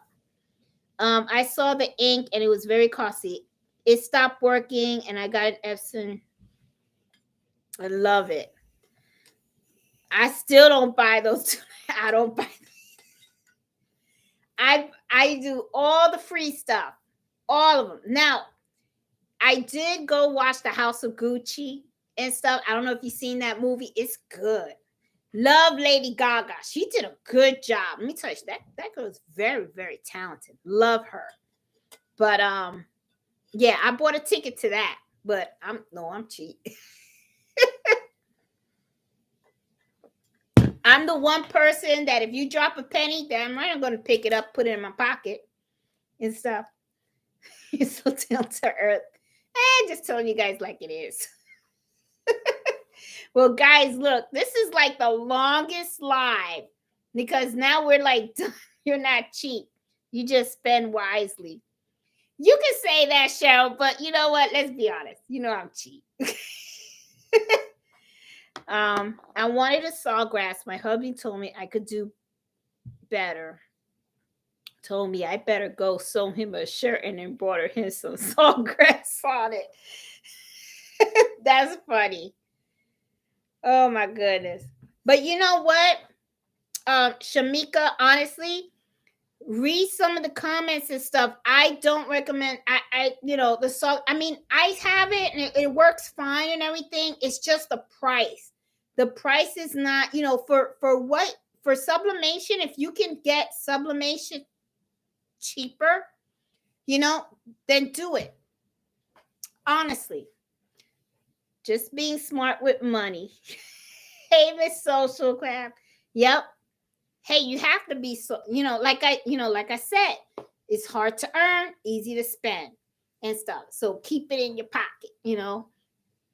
I saw the ink, and it was very costly. It stopped working, and I got an Epson. I love it. I still don't buy those. I don't buy. I do all the free stuff, all of them. Now, I did go watch The House of Gucci and stuff. I don't know if you've seen that movie. It's good. Love Lady Gaga. She did a good job. Let me tell you, that girl is very, very talented. Love her. But yeah, I bought a ticket to that. But I'm cheap. I'm the one person that if you drop a penny, damn right, I'm going to pick it up, put it in my pocket and stuff. You're so down to earth. Just telling you guys like it is. Well, guys, look, this is like the longest live, because now we're like, you're not cheap. You just spend wisely. You can say that, Cheryl, but you know what? Let's be honest. You know I'm cheap. I wanted a sawgrass. My hubby told me I could do better. Told me I better go sew him a shirt and embroider him some sawgrass on it. That's funny. Oh my goodness. But you know what? Shamika, honestly, read some of the comments and stuff. I don't recommend the song. I mean, I have it and it works fine and everything. It's just the price. The price is not, for sublimation, if you can get sublimation cheaper, then do it. Honestly. Just being smart with money. Hey, Miss Social Crab. Yep. Hey, you have to be like I said, it's hard to earn, easy to spend and stuff. So keep it in your pocket,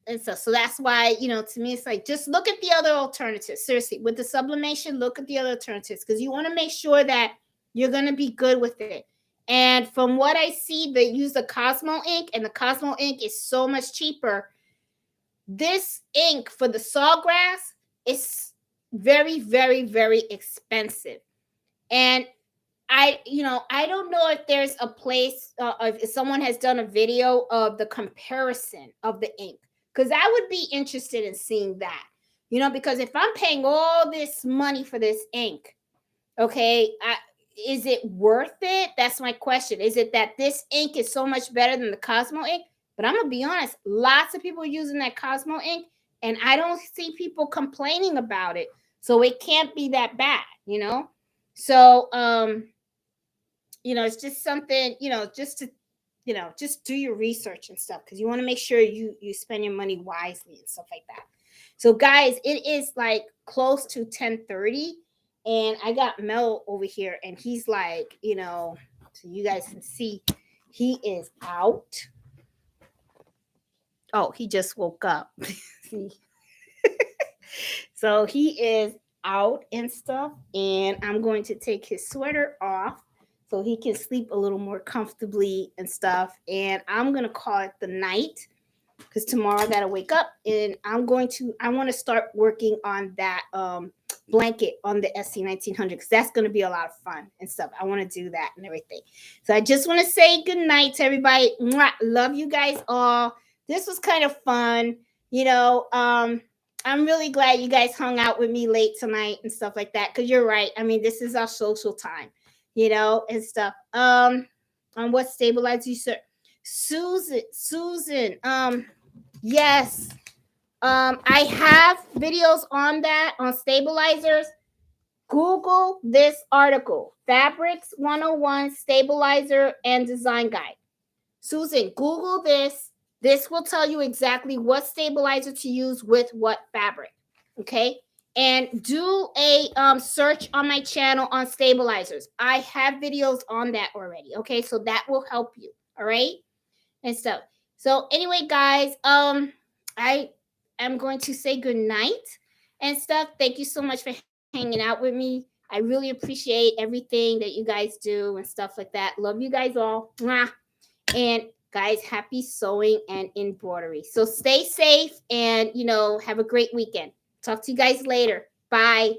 and stuff. So that's why, to me, it's like, just look at the other alternatives. Seriously, with the sublimation, look at the other alternatives, because you want to make sure that you're going to be good with it. And from what I see, they use the Cosmo ink, and the Cosmo ink is so much cheaper. This ink for the sawgrass is very, very, very expensive. And I don't know if there's a place, if someone has done a video of the comparison of the ink, because I would be interested in seeing that, because if I'm paying all this money for this ink, okay, is it worth it? That's my question. Is it that this ink is so much better than the Cosmo ink? But I'm gonna be honest, lots of people are using that Cosmo ink, and I don't see people complaining about it. So it can't be that bad, So it's just something, just to, just do your research and stuff, because you want to make sure you spend your money wisely and stuff like that. So guys, it is like close to 10:30, and I got Mel over here, and he's like, so you guys can see, he is out. Oh, he just woke up. See? So he is out and stuff, and I'm going to take his sweater off so he can sleep a little more comfortably and stuff. And I'm going to call it the night, because tomorrow I got to wake up, and I want to start working on that blanket on the SC1900, because that's going to be a lot of fun and stuff. I want to do that and everything. So I just want to say good night to everybody. Mwah. Love you guys all. This was kind of fun. I'm really glad you guys hung out with me late tonight and stuff like that, because you're right. I mean, this is our social time, and stuff. On what stabilizer you said, Susan. Yes. I have videos on that, on stabilizers. Google this article, Fabrics 101 Stabilizer and Design Guide. Susan, Google this. This will tell you exactly what stabilizer to use with what fabric. Okay. And do a search on my channel on stabilizers. I have videos on that already. Okay. So that will help you. All right. And stuff. So anyway, guys, I am going to say good night and stuff. Thank you so much for hanging out with me. I really appreciate everything that you guys do and stuff like that. Love you guys all. Mwah. And guys, happy sewing and embroidery. So stay safe and, have a great weekend. Talk to you guys later. Bye.